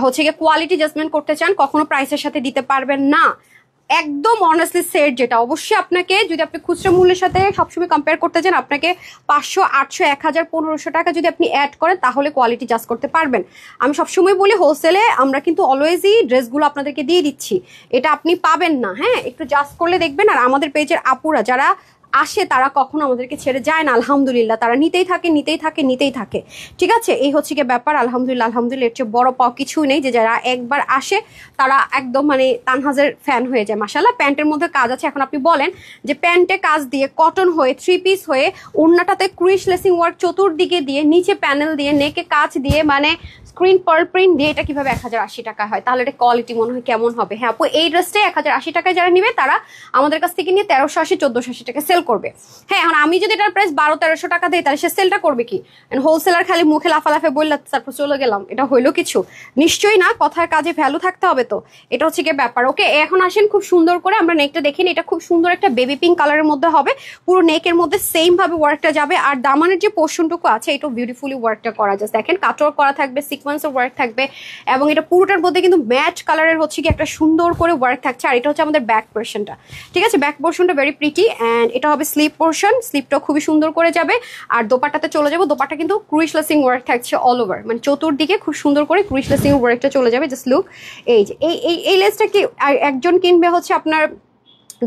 হচ্ছে গিয়ে কোয়ালিটি জাজমেন্ট করতে চান, কখনো প্রাইসের সাথে দিতে পারবেন না। একদম অনেস্টলি সেট, যেটা অবশ্যই আপনাকে যদি আপনি খুচরা মূল্যের সাথে সবসময় কম্পেয়ার করতে চান, আপনাকে 500, 800, 1000, 1500 টাকা যদি আপনি অ্যাড করেন তাহলে কোয়ালিটি জাজ করতে পারবেন। আমি সবসময় বলি হোলসেলে আমরা কিন্তু অলওয়েজই ড্রেসগুলো আপনাদেরকে দিয়ে দিচ্ছি, এটা আপনি পাবেন না। হ্যাঁ, একটু জাজ করলে দেখবেন। আর আমাদের পেজের আপুরা যারা আসে তারা কখনো আমাদেরকে ছেড়ে যায় না, আলহামদুলিল্লাহ, তারা নিতেই থাকে নিতেই থাকে নিতেই থাকে। ঠিক আছে, এই হচ্ছে কি ব্যাপার। আলহামদুলিল্লাহ আলহামদুলিল্লাহ, এর চেয়ে বড় পাওয়া কিছুই নেই যে যারা একবার আসে তারা একদম মানে তানহাজের ফ্যান হয়ে যায়। মাশাআল্লাহ, প্যান্টের মধ্যে কাজ আছে। এখন আপনি বলেন যে প্যান্টে কাজ দিয়ে কটন হয়ে 3 পিস হয়ে, ওড়নাটাতে ক্রিশ লেসিং ওয়ার্ক চতুর্দিকে দিয়ে, নিচে প্যানেল দিয়ে, নেকে কাজ দিয়ে, মানে স্ক্রিন পার্ল প্রিন্ট দিয়ে, এটা কিভাবে 1080 টাকা হয়? তাহলে এটা কোয়ালিটি মনে হয় কেমন হবে? হ্যাঁ আপু, এই ড্রেসটাই 1080 টাকায় যারা নিবে তারা আমাদের কাছ থেকে নিয়ে 1380, 1480 টাকা সেল করবে। হ্যাঁ, এখন আমি যদি এটার প্রাইস 1200-1300 টাকা দিই তাহলে সে সেলটা করবে কি? হোলসেলার খালি মুখে লাফালাফে বললে তারপর চলে গেলাম, এটা হইলো কিছু? নিশ্চয়ই না, কথার কাজে ভ্যালু থাকতে হবে। তো এটা হচ্ছে কি ব্যাপার। ওকে, এখন আসেন খুব সুন্দর করে আমরা নেকটা দেখে নিই। এটা খুব সুন্দর একটা বেবি পিঙ্ক কালারের মধ্যে হবে, পুরো নেকের মধ্যে সেম ভাবে ওয়ার্কটা যাবে। আর দামানের যে পোর্শনটুকু আছে এটা বিউটিফুলি ওয়ার্কটা করা যায়, দেখেন কাটওয়ার্ক করা থাকবে, সিকোয়েন্সের ওয়ার্ক থাকবে, এবং এটা পুরোটার মধ্যে কিন্তু ম্যাট কালারের হচ্ছে কি একটা সুন্দর করে ওয়ার্ক থাকছে। আর এটা হচ্ছে আমাদের ব্যাক পোর্শনটা। ঠিক আছে, ব্যাক পোর্শনটা ভেরি প্রিটি, অ্যান্ড এটা হবে স্লিপ পোর্শন, স্লিপটাও খুবই সুন্দর করে যাবে। আর দোপাট্টাতে চলে যাবো, দোপাট্টা কিন্তু ক্রুশ লেসিং ওয়ার্ক থাকছে অল ওভার, মানে চতুর্দিকে খুব সুন্দর করে ক্রুশ লেসিং ওয়ার্কটা চলে যাবে। জাস্ট লুক, এই যে এই লেসটা কি একজন কিনবে হচ্ছে আপনার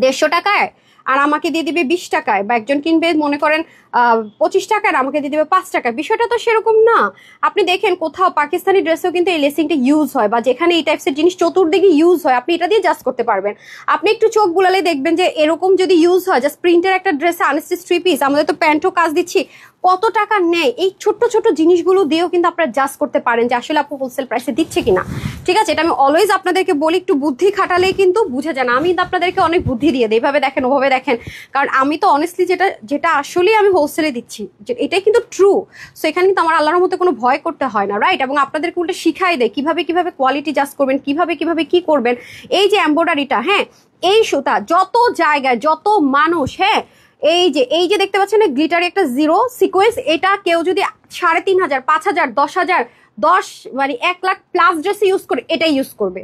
150 টাকায় আর আমাকে দিয়ে দিবে 20 টাকায়, বা একজন কিনবে মনে করেন 25 টাকার আমাকে দিয়ে দিবে 5 টাকায়। বিষয়টা তো সেরকম না। আপনি দেখেন কোথাও পাকিস্তানি ড্রেসেও কিন্তু এই লেসিংটা ইউজ হয়, বা যেখানে এই টাইপসের জিনিস চতুর্দিকে ইউজ হয় আপনি এটা দিয়ে জাস্ট করতে পারবেন। আপনি একটু চোখ বুলালে দেখবেন যে এরকম যদি ইউজ হয়, জাস্ট প্রিন্টের একটা ড্রেসে আনস্টিচ 3 পিস, আমাদের তো প্যান্টও কাজ দিচ্ছি, কত টাকা নেয়। এই ছোট্ট ছোট জিনিসগুলো দিয়েও কিন্তু আপনারা জাস্ট করতে পারেন যে আসলে আপু হোলসেল প্রাইসে দিচ্ছে কিনা। ঠিক আছে, এটা আমি অলওয়েজ আপনাদেরকে বলি, একটু বুদ্ধি খাটালেই কিন্তু বুঝে যান। আমি কিন্তু আপনাদেরকে অনেক বুদ্ধি দিয়ে দিই, এইভাবে দেখেন ওভাবে দেখেন, কারণ আমি তো অনেস্টলি যেটা যেটা আসলেই আমি হোলসেলে দিচ্ছি এটাই কিন্তু ট্রু। সো এখানে কিন্তু আমার আল্লাহর মধ্যে কোনো ভয় করতে হয় না, রাইট? এবং আপনাদেরকে উল্টে শিখাই দেয় কিভাবে কিভাবে কোয়ালিটি জাস্ট করবেন, কিভাবে কিভাবে কি করবেন। এই যে এমব্রয়ডারিটা, হ্যাঁ, এই সুতা যত জায়গায় যত মানুষ, হ্যাঁ, এই যে দেখতে পাচ্ছেন গ্লিটারি একটা জিরো সিকোয়েন্স, এটা কেউ যদি 3,500, 5,000, 10,000, 1 লাখ প্লাস ড্রেস ইউজ করে, এটাই ইউজ করবে।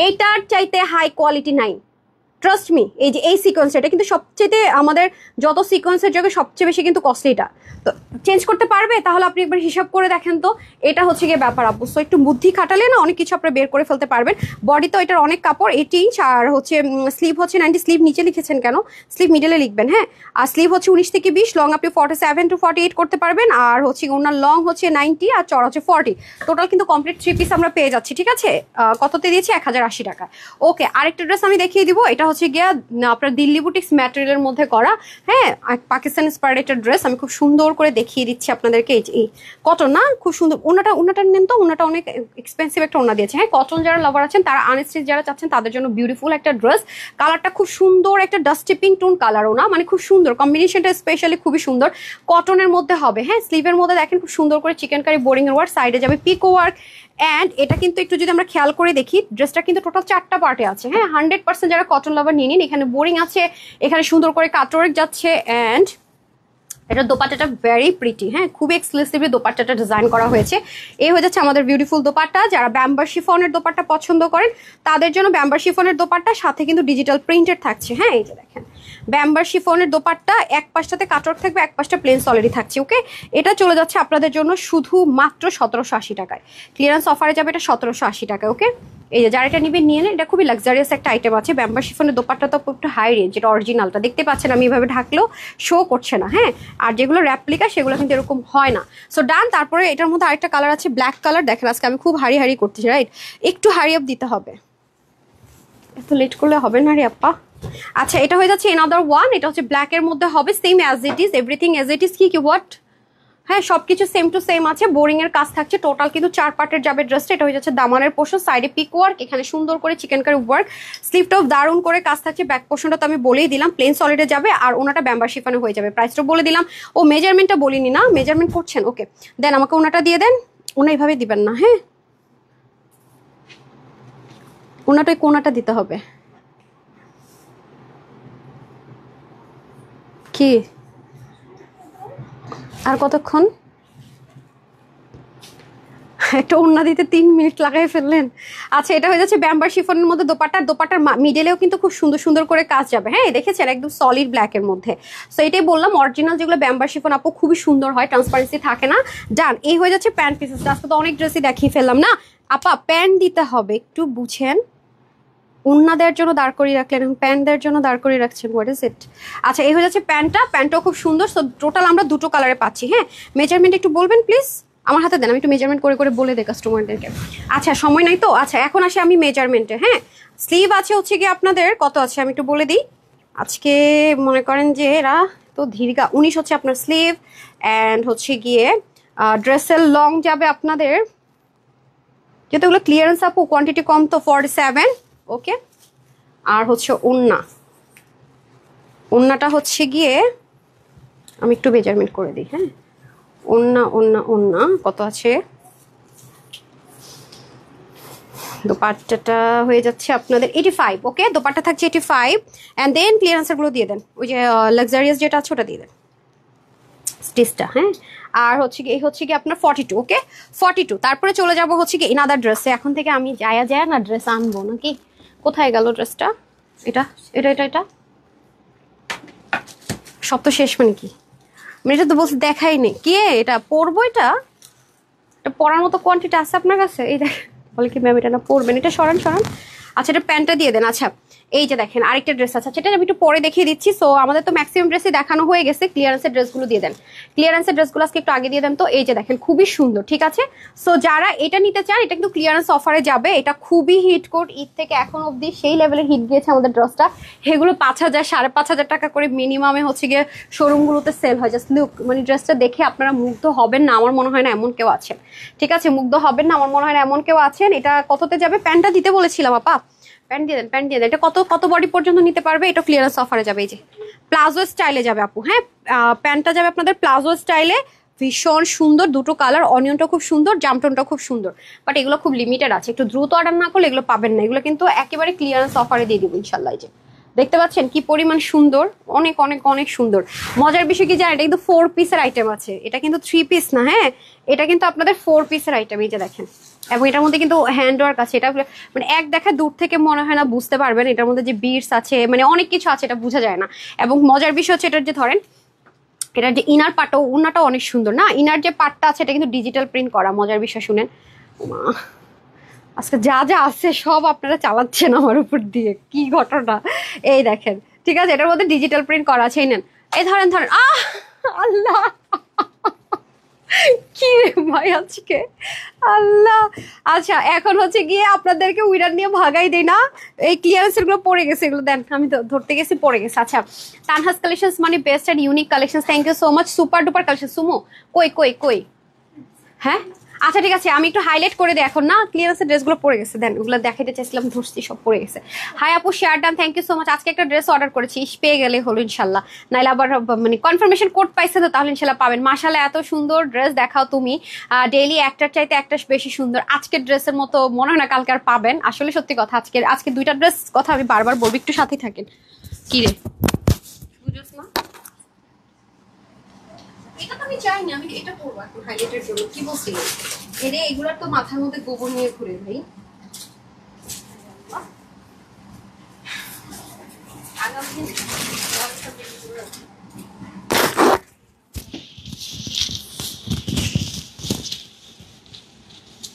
এইটার চাইতে হাই কোয়ালিটি নাই, ট্রাস্ট মি। এই যে এই সিকোয়েন্সটা, এটা কিন্তু সবচেয়ে আমাদের যত সিকোয়েন্সের জায়গায় সবচেয়ে বেশি কিন্তু কস্টলিটা। তো চেঞ্জ করতে পারবে? তাহলে আপনি একবার হিসাব করে দেখেন তো। এটা হচ্ছে গিয়ে ব্যাপার আপু। সো একটু বুদ্ধি খাটালে না অনেক কিছু আপনি বের করে ফেলতে পারবেন। বডি তো এটার অনেক কাপড়, 80 ইঞ্চ, আর হচ্ছে স্লিভ হচ্ছে 90। স্লিভ নিচে লিখেছেন কেন? স্লিভ মিডলে লিখবেন, হ্যাঁ। আর স্লিভ হচ্ছে 19 থেকে 20, লং আপনি 47 to 48 করতে পারবেন। আর হচ্ছে ওনার লং হচ্ছে 90 আর চড়া হচ্ছে 40। টোটাল কিন্তু কমপ্লিট 3 পিস আমরা পেয়ে যাচ্ছি, ঠিক আছে? কততে দিয়েছি? 1080 টাকা। ওকে, আরেকটা ড্রেস আমি দেখিয়ে দিব। এটা হচ্ছে গিয়া আপনার দিল্লি বুটিক্স ম্যাটেরিয়ালের মধ্যে করা, হ্যাঁ, পাকিস্তান ইন্সপায়ার্ড একটা ড্রেস। আমি খুব সুন্দর করে দেখিয়ে দিচ্ছি আপনাদেরকে। এই কটন না, খুব সুন্দর। ওনাটা নেন তো, ওনাটা অনেক এক্সপেন্সিভ একটা ওনা দিয়েছে, হ্যাঁ। কটন যারা লাভার আছেন, তারা আনস্টিচ যারা চাচ্ছেন, তাদের জন্য বিউটিফুল একটা ড্রেস। কালারটা খুব সুন্দর, একটা ডাস্টি পিঙ্ক টোন কালার ওনা, মানে খুব সুন্দর কম্বিনেশনটা, স্পেশালি খুবই সুন্দর। কটনের মধ্যে হবে, হ্যাঁ। স্লিভের মধ্যে দেখেন খুব সুন্দর করে চিকেন কারি বোরিং এর ওয়ার্ক, সাইডে যাবে পিকো ওয়ার্ক। অ্যান্ড এটা কিন্তু একটু যদি আমরা খেয়াল করে দেখি, ড্রেসটা কিন্তু টোটাল 4টা পার্টে আছে, হ্যাঁ। 100% যারা কটন লাভার নিয়ে নিন। এখানে বোরিং আছে, এখানে সুন্দর করে কাটওয়ার্ক যাচ্ছে। অ্যান্ড এটা দোপাট্টাটা ভেরি প্রিটি, হ্যাঁ, খুব এক্সক্লুসিভলি দোপাট্টাটা ডিজাইন করা হয়েছে। এই হয়ে যাচ্ছে আমাদের বিউটিফুল দোপাট্টা। যারা ব্যাম্বার শিফনের দোপাট্টা পছন্দ করেন, তাদের জন্য ব্যাম্বার শিফনের দোপাট্টা, সাথে কিন্তু ডিজিটাল প্রিন্টেড থাকছে, হ্যাঁ। এই যে দেখেন ব্যাম্বার শিফনের দোপাট্টা, এক পাশটাতে কাটওয়ার্ক থাকবে, এক পাশটা প্লেন সলিডই থাকছে, ওকে। এটা চলে যাচ্ছে আপনাদের জন্য শুধু মাত্র 1780 টাকায়। ক্লিয়ারেন্স অফারে যাবে এটা 1780 টাকায়, ওকে। এই যে যারা এটা নিবে নিয়ে নেন, এটা খুবই লাক্সারিয়াস একটা আইটেম আছে। ব্যাম্বার শিফনের দোপাট্টা তো একটু হাই রেঞ্জ, যেটা অরিজিনালটা দেখতে পাচ্ছেন আমি এভাবে ঢাকলেও শো করছে না, হ্যাঁ। আর যেগুলো র্যাপ্লিকা সেগুলো কিন্তু এরকম হয় না। সো ডান। তারপরে এটার মধ্যে আরেকটা কালার আছে, ব্ল্যাক কালার। দেখেন আজকে আমি খুব হারি করতেছি, রাইট? একটু হারি আপ দিতে হবে, এত লেট করলে হবে না রে আপা। আচ্ছা, এটা হয়ে যাচ্ছে এনাদার ওয়ান। এটা হচ্ছে ব্ল্যাক এর মধ্যে হবে, same as it is, everything as it is. কি হোয়াট, হ্যাঁ, সবকিছু সেম টু সেম আছে। বোরিং এর কাজ থাকছে। টোটাল কিন্তু 4 পার্টের যাবে ড্রেসটা। এটা হয়ে যাচ্ছে দামানের পোর্শন, সাইডে পিক ওয়ার্ক, এখানে সুন্দর করে চিকেন কারি ওয়ার্ক, স্লিভটাও দারুণ করে কাজ থাকছে। ব্যাক পোর্শনটা তো আমি বলেই দিলাম, প্লেন সলিডে যাবে। আর ওনাটা ব্যাম্বার শিফনে হয়ে যাবে। প্রাইসটা বলে দিলাম। ও মেজারমেন্টটা বলিনি না, মেজারমেন্ট করছেন, ওকে। দেন আমাকে ওনাটা দিয়ে দেন। ওনা এইভাবে দিবেন না, হ্যাঁ, ওনাটাই কোনাটা দিতে হবে। কি আর কতক্ষণ? একটা ওড়না দিতে 3 মিনিট লাগাই ফেললেন। আচ্ছা, এটা হয়ে যাচ্ছে ব্যাম্বার শিফনের মধ্যে দোপাট্টার মিডলেও কিন্তু খুব সুন্দর সুন্দর করে কাজ যাবে, হ্যাঁ। দেখেছেন একদম সলিড ব্ল্যাকের মধ্যে। সো এটাই বললাম, অরিজিনাল যেগুলো ব্যাম্বার শিফন আপু খুবই সুন্দর হয়, ট্রান্সপারেন্সি থাকে না। ডান। এই হয়ে যাচ্ছে প্যান্ট পিসেস। আজকে তো অনেক ড্রেসই দেখিয়ে ফেললাম না আপা, প্যান্ট দিতে হবে, একটু বুঝেন। ওড়না দেওয়ার জন্য দাঁড় করিয়ে রাখলেন, প্যান্ট দেওয়ার জন্য দাঁড় করিয়ে রাখছেন, হোয়াট ইজ ইট? আচ্ছা, এই হয়ে যাচ্ছে প্যান্টটাও খুব সুন্দর। সো টোটাল আমরা 2টো কালারে পাচ্ছি, হ্যাঁ। মেজারমেন্ট একটু বলবেন প্লিজ, আমার হাতে দেন, আমি একটু মেজারমেন্ট করে করে বলে দিই কাস্টমারদেরকে। আচ্ছা, সময় নাই তো। আচ্ছা, এখন আসি আমি মেজারমেন্টে, হ্যাঁ। স্লিভ আছে হচ্ছে গিয়ে আপনাদের কত আছে আমি একটু বলে দিই। আজকে মনে করেন যে এরা তো দীর্ঘা 19 হচ্ছে আপনার স্লিভ। অ্যান্ড হচ্ছে গিয়ে ড্রেসের লং যাবে আপনাদের, যেহেতু এগুলো ক্লিয়ারেন্স আপু, কোয়ান্টিটি কম, তো 47, ওকে। আর হচ্ছে ওন্নাটা হচ্ছে গিয়ে আমি একটু মেজারমেন্ট করে দিই, হ্যাঁ। ওন্না কত আছে? দোপাট্টাটা হয়ে যাচ্ছে আপনাদের 85, ওকে। দোপাট্টা থাকছে 85। অ্যান্ড দেন ক্লিয়ারেন্সের গুলো দিয়ে দেন, ওই যে লাক্সারিয়াস যেটা আছে ওটা দিয়ে দেন, স্টিচটা, হ্যাঁ। আর হচ্ছে কি আপনার 42, ওকে। 42। তারপরে চলে যাব হচ্ছে কি ইনাদার ড্রেসে। এখন থেকে আমি যায় না ড্রেস আনবো নাকি? কোথায় গেল ড্রেসটা? এটা সব তো শেষ, মানে কি এটা তো বলছে দেখাই নেই। কে এটা পরবো? এটা পরার মতো কোয়ান্টিটি আছে আপনার কাছে? এই দেখ, বলে কি ম্যাম এটা না পরবেন, এটা সরান। আচ্ছা, এটা প্যান্টটা দিয়ে দেন। আচ্ছা, এই যে দেখেন আরেকটা ড্রেস আছে, সেটা আমি একটু পরে দেখিয়ে দিচ্ছি। সো আমাদের তো ম্যাক্সিমাম ড্রেসই দেখানো হয়ে গেছে, ক্লিয়ারেন্সের ড্রেসগুলো দিয়ে দেন, ক্লিয়ারেন্সের ড্রেসগুলো আজকে একটু আগে দিয়ে দেন। তো এই যে দেখেন খুবই সুন্দর, ঠিক আছে। সো যারা এটা নিতে চান, এটা কিন্তু ক্লিয়ারেন্স অফারে যাবে, এটা খুবই হিট কোড, ঈদ থেকে এখন অবধি সেই লেভেলের হিট গিয়েছে আমাদের ড্রেসটা। এগুলো 5,000 5,500 টাকা করে মিনিমামে হচ্ছে গিয়ে শোরুমগুলোতে সেল হয়। জাস্ট লুক, মানে ড্রেসটা দেখে আপনারা মুগ্ধ হবেন না, আমার মনে হয় না এমন কেউ আছেন, ঠিক আছে, মুগ্ধ হবেন না আমার মনে হয় না এমন কেউ আছেন। এটা কততে যাবে? প্যান্টটা দিতে বলেছিলাম আপা, প্যান্ট দিয়ে দেন, প্যান্ট দিয়ে দেন। এটা কত কত বডি পর্যন্ত নিতে পারবে? এটা ক্লিয়ারেন্স অফারে যাবে, এই যে প্লাজো স্টাইলে যাবে আপু, হ্যাঁ প্যান্টটা যাবে আপনাদের প্লাজো স্টাইলে, ভীষণ সুন্দর, দুটো কালার, অনিয়নটা খুব সুন্দর, জামটনটা খুব সুন্দর, বাট এগুলো খুব লিমিটেড আছে, একটু দ্রুত অর্ডার না করলে এগুলো পাবেন না। এগুলো কিন্তু একেবারে ক্লিয়ারেন্স অফারে দিয়ে দিব ইনশাল্লাহ। এই যে দেখতে পাচ্ছেন কি পরিমাণ সুন্দর, অনেক অনেক অনেক সুন্দর। মজার বিষয় কি জানেন, এটা কিন্তু 4 পিসের আইটেম আছে, এটা কিন্তু 3 পিস না, হ্যাঁ এটা কিন্তু আপনাদের 4 পিসের আইটেম। এই যে দেখেন, এবং এটার মধ্যে কিন্তু হ্যান্ড ওয়ার্ক আছে, এটা মানে এক দেখা দূর থেকে মনে হয় না বুঝতে পারবেন এটার মধ্যে যে বিটস আছে, মানে অনেক কিছু আছে, এটা বোঝা যায় না। এবং মজার বিষয় হচ্ছে এটার যে ধরেন এটার যে ইনার পার্টও, ওনাটা অনেক সুন্দর না, ইনার যে পার্টটা আছে এটা কিন্তু ডিজিটাল প্রিন্ট করা। মজার বিষয় শুনেন, আজকে যা যা আছে সব আপনারা চালাচ্ছেন আমার উপর দিয়ে, কি ঘটনা। এই দেখেন, ঠিক আছে, এটার মধ্যে ডিজিটাল প্রিন্ট করা আছে, এই নেন, এই ধরেন ধরেন, আল্লাহ কি রে ভাই আজকে, আল্লাহ। আচ্ছা এখন হচ্ছে গিয়ে আপনাদেরকে উইনার নিয়ে ভাগাই দেই না, এই ক্লিয়ারেন্স গুলো পড়ে গেছে, এগুলো দেন, আমি তো ধরতে গেছি পড়ে গেছে। আচ্ছা, তানহাস কালেকশনস মানে best and unique collection, thank you so much, super duper collection. সুমো কই কই কই, হ্যাঁ আচ্ছা ঠিক আছে, আমি একটু হাইলাইট করে দিই এখন না, ক্লিয়ারেন্সের ড্রেসগুলো পড়ে গেছে, দেন ওগুলো দেখাইতে চাইছিলাম, ধরছি সব পড়ে গেছে। হাই আপু, share done, thank you so much. আজকে একটা ড্রেস অর্ডার করেছি, পেয়ে গেলে হলো ইনশাল্লাহ, নাইলে আবার মানে কনফার্মেশন কোড পাইছে তো, তাহলে ইনশাল্লাহ পাবেন। মাশাআল্লাহ এত সুন্দর ড্রেস দেখাও তুমি, ডেইলি একটার চাইতে একটা বেশি সুন্দর। আজকের ড্রেসের মতো মনে হয় না কালকে আর পাবেন, আসলে সত্যি কথা। আজকে দুইটা ড্রেস কথা আমি বারবার বলবো, একটু সাথে থাকেন। কি রে বুঝছ না, এটা তো আমি চাইনি, আমি এটা করবো এখন হাইলাইটের জন্য, কি বলছি এরে, এগুলার তো মাথার মধ্যে গোবর নিয়ে ঘুরে ভাই।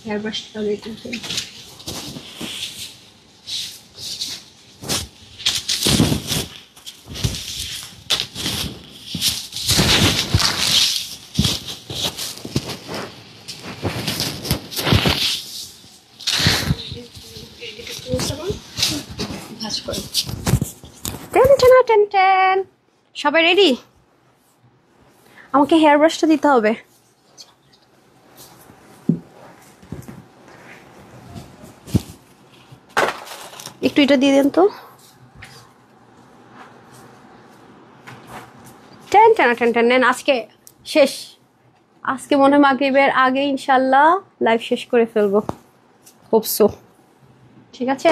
হেয়ার ব্রাশটা রেখে সবাই রেডি? আমাকে হেয়ার ব্রাশটা দিতে হবে, একটু এটা দিয়ে দেন তো। টেন টেন টেন টেন নেন, আজকে শেষ, আজকে মনে হয় মাগরিবের আগে ইনশাল্লাহ লাইভ শেষ করে ফেলবো, হোপসো, ঠিক আছে।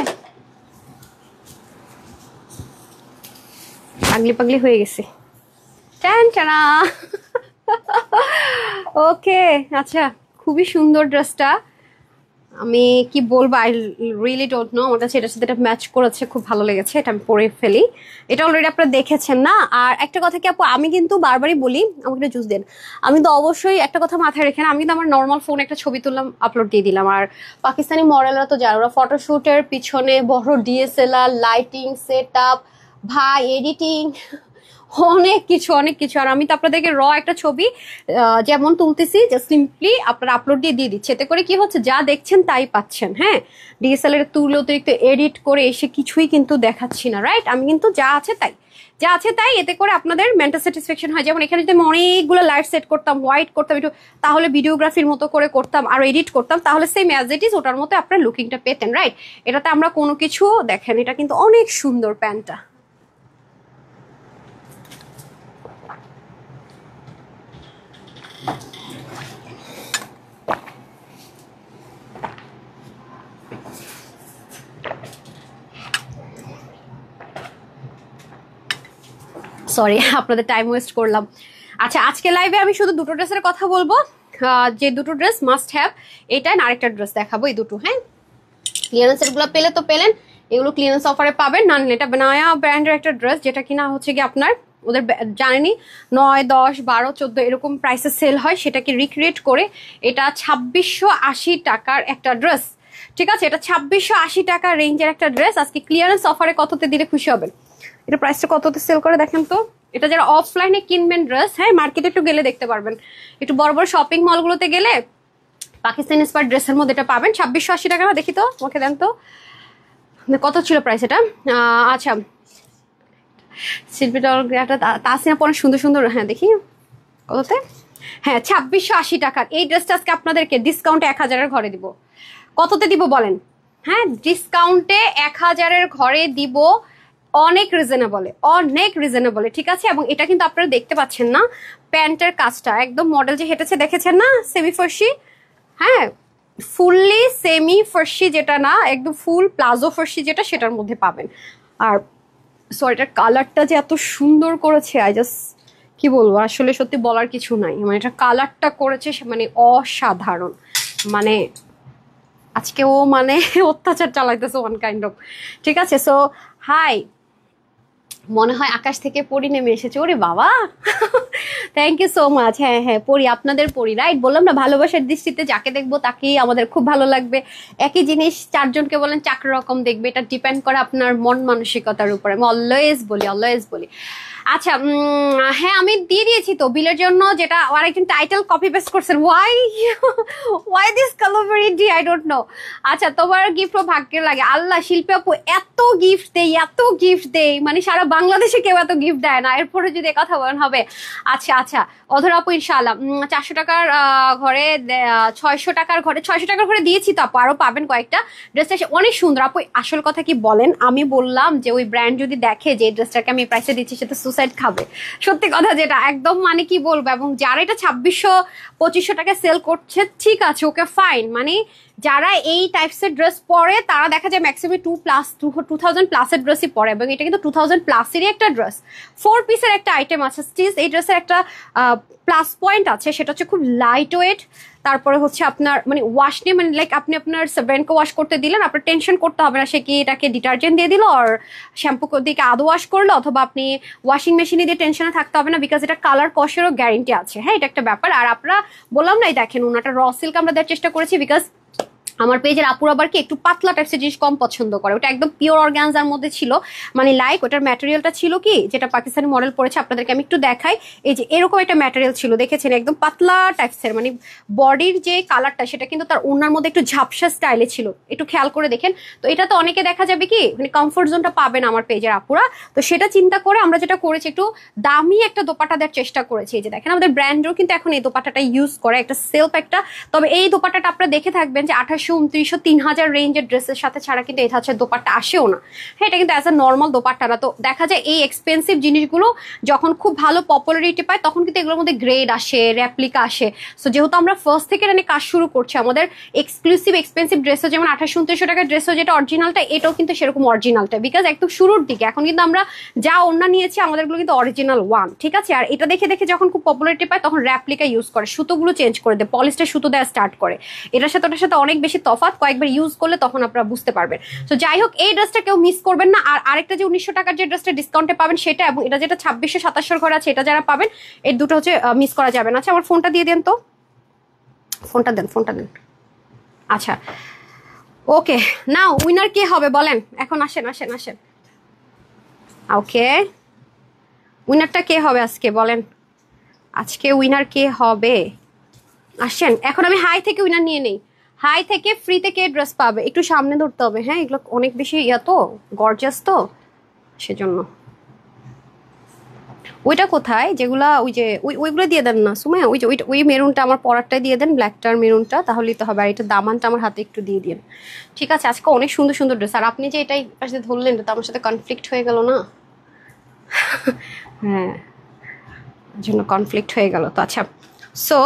পাগলি পাগলি হয়ে গেছে, টান টানা। ওকে আচ্ছা, খুবই সুন্দর ড্রেসটা, আমি কি বলবো, আই রিয়েলি ডোন্ট নো, আমার কাছে এটার সাথে এটা ম্যাচ করেছে, খুব ভালো লেগেছে, এটা আমি পরে ফেলি। এটা অলরেডি আপনারা দেখেছেন না। আর একটা কথা কি আপু, আমি কিন্তু বারবারই বলি আমাকে একটা জুস দেন, আমি তো অবশ্যই একটা কথা মাথায় রেখে না, আমি কিন্তু আমার নর্মাল ফোনে একটা ছবি তুললাম, আপলোড দিয়ে দিলাম। আর পাকিস্তানি মডেলরা তো যারা, ওরা ফটোশুটের পিছনে বড় ডিএসএলআর, লাইটিং, সেট আপ, ভাই এডিটিং, অনেক কিছু অনেক কিছু। আর আমি তো আপনাদেরকে একটা ছবি যেমন তুলতেছি, জাস্ট সিম্পলি আপনারা আপলোড দিয়ে দিচ্ছে, এতে করে কি হচ্ছে, যা দেখছেন তাই পাচ্ছেন। হ্যাঁ, ডিএসএলআর তুলে অতিরিক্ত এডিট করে এসে কিছুই কিন্তু দেখাচ্ছি না, রাইট? আমি কিন্তু যা আছে তাই, এতে করে আপনাদের মেন্টাল স্যাটিসফ্যাকশন হয়। যেমন এখানে যদি আমি অনেকগুলো লাইট সেট করতাম, হোয়াইট করতাম একটু, তাহলে ভিডিওগ্রাফির মতো করে করতাম আর এডিট করতাম, তাহলে সেম অ্যাজ ইট ইজ ওটার মতো আপনার লুকিংটা পেতেন, রাইট? এটাতে আমরা কোনো কিছু দেখেন, এটা কিন্তু অনেক সুন্দর প্যান্টটা। সরি আপনাদের টাইম ওয়েস্ট করলাম। আচ্ছা, আজকে লাইভে আমি শুধু দুটো ড্রেসের কথা বলবো, যে দুটো ড্রেস মাস্ট হ্যাভ, এটা না আরেকটা ড্রেস দেখাবো, এই দুটো। হ্যাঁ, ক্লিয়ারেন্সের গুলো পেলে তো পেলেন, এগুলো ক্লিয়ারেন্স অফারে পাবেন, না নিলে এটা নয়া ব্র্যান্ডের একটা ড্রেস, যেটা কিনা হচ্ছে কি আপনার ওদের জানেনি 9, 10, 12, 14 এরকম প্রাইসে সেল হয়, সেটাকে রিক্রিয়েট করে এটা 2680 টাকার একটা ড্রেস, ঠিক আছে, এটা 2680 টাকা রেঞ্জের একটা ড্রেস। আজকে ক্লিয়ারেন্স অফারে কততে দিলে খুশি হবেন? এটা প্রাইসটা কততে সেল করে দেখেন তো। এটা যারা অফলাইনে কিনবেন ড্রেস, হ্যাঁ মার্কেটে একটু গেলে দেখতে পারবেন, একটু বড় বড় শপিং মলগুলোতে গেলে পাকিস্তানি স্পার ড্রেসের মধ্যে এটা পাবেন 2680 টাকা। দেখি তো, আমাকে দেন তো কত ছিল প্রাইস এটা। আচ্ছা, শিল্পী তাসিনা পরে সুন্দর সুন্দর, হ্যাঁ দেখি কততে, হ্যাঁ 2680 টাকার এই ড্রেসটা আজকে আপনাদেরকে ডিসকাউন্টে 1000-এর ঘরে দিব। কততে দিব বলেন? হ্যাঁ ডিসকাউন্টে 1000-এর ঘরে দিব, অনেক রিজনেবলে, অনেক রিজনেবলে, ঠিক আছে। এবং এটা কিন্তু আপনারা দেখতে পাচ্ছেন না, প্যান্টের কাজটা একদম মডেল যে হেঁটেছে দেখেছেন না, সেমি ফার্সি, হ্যাঁ ফুললি সেমি ফার্সি যেটা না, একদম ফুল প্লাজো ফার্সি যেটা, সেটার মধ্যে পাবেন। আর সরি, এটার কালারটা যে এত সুন্দর করেছে, আই জাস্ট কি বলবো, আসলে সত্যি বলার কিছু নাই। মানে এটা কালারটা করেছে মানে অসাধারণ, মানে আজকেও মানে অত্যাচার চালাইতেছে ওয়ান কাইন্ড অফ, ঠিক আছে। সো হাই, মনে হয় আকাশ থেকে পরি নেমে এসেছে, ওরে বাবা থ্যাংক ইউ সো মাচ। হ্যাঁ হ্যাঁ পরি, আপনাদের পরি, রাইট বললাম না, ভালোবাসার দৃষ্টিতে যাকে দেখবো তাকেই আমাদের খুব ভালো লাগবে। একই জিনিস চারজনকে বলেন 4 রকম দেখবে, এটা ডিপেন্ড করে আপনার মন মানসিকতার উপরে, আমি অলওয়েজ বলি, অলওয়েজ বলি। আচ্ছা হ্যাঁ আমি দিয়ে দিয়েছি তো বিলের জন্য, যেটা আরেকজন টাইটেল কপি পেস্ট করছেন, ওয়াই দিস কালোভারিটি, আই ডোন্ট নো। আচ্ছা তোমার গিফটও ভাগ্যের লাগে, আল্লাহ শিল্পী আপু এত গিফট দেই, এত গিফট দেই, মানে সারা বাংলাদেশে কেউ এত গিফট দেয় না, এরপরে যদি কথা বলেন হবে। আচ্ছা আচ্ছা অধর আপু ইনশাআল্লাহ 400 টাকার ঘরে 600 টাকার ঘরে, 600 টাকার ঘরে দিয়েছি তো আপু, আরো পাবেন কয়েকটা। ড্রেসটা অনেক সুন্দর আপু। আসল কথা কি বলেন, আমি বললাম যে ওই ব্র্যান্ড যদি দেখে যে ড্রেসটাকে আমি প্রাইসে দিচ্ছি, সেটা সুসাইড খাবে, সত্যি কথা যেটা একদম, মানে কি বলবো। এবং যারা এটা 2600-2500 টাকায় সেল করছে, ঠিক আছে ওকে ফাইন, মানে যারা এই টাইপসের ড্রেস পরে তারা দেখা যায় ম্যাক্সিমাম 2000 প্লাসের ড্রেসই পরে, এবং এটা কিন্তু 2000 প্লাসেরই একটা ড্রেস, 4 পিসের একটা আইটেম আছে। স্টিচ এই ড্রেসের একটা প্লাস পয়েন্ট আছে, সেটা হচ্ছে খুব লাইট ওয়েট। তারপরে হচ্ছে আপনার মানে ওয়াশ নিয়ে, মানে লাইক আপনি আপনার সার্ভেন্টকে ওয়াশ করতে দিলেন, আপনার টেনশন করতে হবে না সে কি এটাকে ডিটারজেন্ট দিয়ে দিল আর শ্যাম্পু দিয়ে আদৌ ওয়াশ করলো, অথবা আপনি ওয়াশিং মেশিনে দিয়ে টেনশনে থাকতে হবে না, বিকজ এটা কালার কষেরও গ্যারেন্টি আছে। হ্যাঁ এটা একটা ব্যাপার। আর আপনারা বললাম নাই, দেখেন ওনাটা র সিল্ক আমরা দেওয়ার চেষ্টা করেছি, বিকজ আমার পেজের আপুর আবার কি একটু পাতলা টাইপসের জিনিস কম পছন্দ করে, ওটা একদম পিওর অর্গানজার মধ্যে ছিল, মানে লাইক ওটার ম্যাটেরিয়ালটা ছিল কি, যেটা পাকিস্তানি মডেল পড়েছে আপনাদেরকে আমি একটু দেখাই, এই যে এরকম একটা ম্যাটেরিয়াল ছিল, দেখেছেন একদম পাতলা টাইপসের, মানে বডির যে কালারটা সেটা কিন্তু তার ওনার মধ্যে একটু ঝাপসা স্টাইলে ছিল, একটু খেয়াল করে দেখেন। তো এটা তো অনেকে দেখা যাবে কি মানে কমফোর্ট জোনটা পাবেন আমার পেজের আপুরা, তো সেটা চিন্তা করে আমরা যেটা করেছি, একটু দামি একটা দোপাট্টা দেওয়ার চেষ্টা করেছি। এই যে দেখেন আমাদের ব্র্যান্ডও কিন্তু এখন এই দোপাট্টাটা ইউজ করে, একটা সেলফ একটা, তবে এই দোপাট্টাটা আপনারা দেখে থাকবেন যে 2800, 2900, 3000 রেঞ্জের ড্রেসের সাথে ছাড়া কিন্তু এই হচ্ছে দোপাট্টা আসেও না। হ্যাঁ এটা কিন্তু অ্যাজ আ নর্মাল দোপাট্টা না। তো দেখা যায় এই এক্সপেন্সিভ জিনিসগুলো যখন খুব ভালো পপুলারিটি পায়, তখন কিন্তু এগুলোর মধ্যে গ্রেড আসে, রেপ্লিকা আসে। সো যেহেতু আমরা ফার্স্ট থেকে কাজ শুরু করছি, আমাদের এক্সক্লুসিভ এক্সপেন্সিভ ড্রেসও যেমন 2800-2900 টাকার ড্রেসও যেটা অরিজিনালটা, এটাও কিন্তু সেরকম অরিজিনালটা, বিকজ একদম শুরুর দিকে, এখন কিন্তু আমরা যা অন্য নিয়েছি আমাদেরগুলো কিন্তু অরিজিনাল ওয়ান, ঠিক আছে। আর এটা দেখে দেখে যখন খুব পপুলারিটি পায়, তখন রেপ্লিকা ইউজ করে, সুতোগুলো চেঞ্জ করে দেয়, পলিস্টার সুতো দেওয়া স্টার্ট করে। এটার সাথে ওটার সাথে অনেক বেশি তফাৎ, কয়েকবার ইউজ করলে তখন আপনারা বুঝতে পারবেন। তো যাই হোক, এই ড্রেসটা কেউ মিস করবেন না। আর আরেকটা যে 1900 টাকার যে ড্রেসটা ডিসকাউন্টে পাবেন সেটা, এবং এটা যেটা 2600-2700 ঘরে আছে, এটা যারা পাবেন, এই দুটো হচ্ছে মিস করা যাবে না। আচ্ছা আমার ফোনটা দিয়ে দেন তো, ফোনটা দেন, ফোনটা দেন। আচ্ছা ওকে, নাও উইনার কে হবে বলেন এখন, আসেন আসেন আসেন। ওকে উইনারটা কে হবে আজকে বলেন, আজকে উইনার কে হবে, আসেন। এখন আমি হাই থেকে উইনার নিয়ে নেই, হাই থেকে ফ্রিতে কে ড্রেস পাবে, একটু সামনে ধরতে হবে। হ্যাঁ এগুলো অনেক বেশি ইয়া তো গর্জাস, তো সেজন্য। ওইটা কোথায় যেগুলা, ওই যে ওইগুলো দিয়ে দেন না সুমাইয়া, ওই যে ওই মেরুনটা আমার পরারটাই দিয়ে দেন, ব্ল্যাকটার মেরুনটা, তাহলেই তো হবে। আর এটা দামানটা আমার হাতে একটু দিয়ে দিন, ঠিক আছে। আজকে অনেক সুন্দর সুন্দর ড্রেস, আর আপনি যে এটাই পাশে ধরলেন, তো আমার সাথে কনফ্লিক্ট হয়ে গেল না হ্যাঁ জন্য কনফ্লিক্ট হয়ে গেল। তো আচ্ছা, সো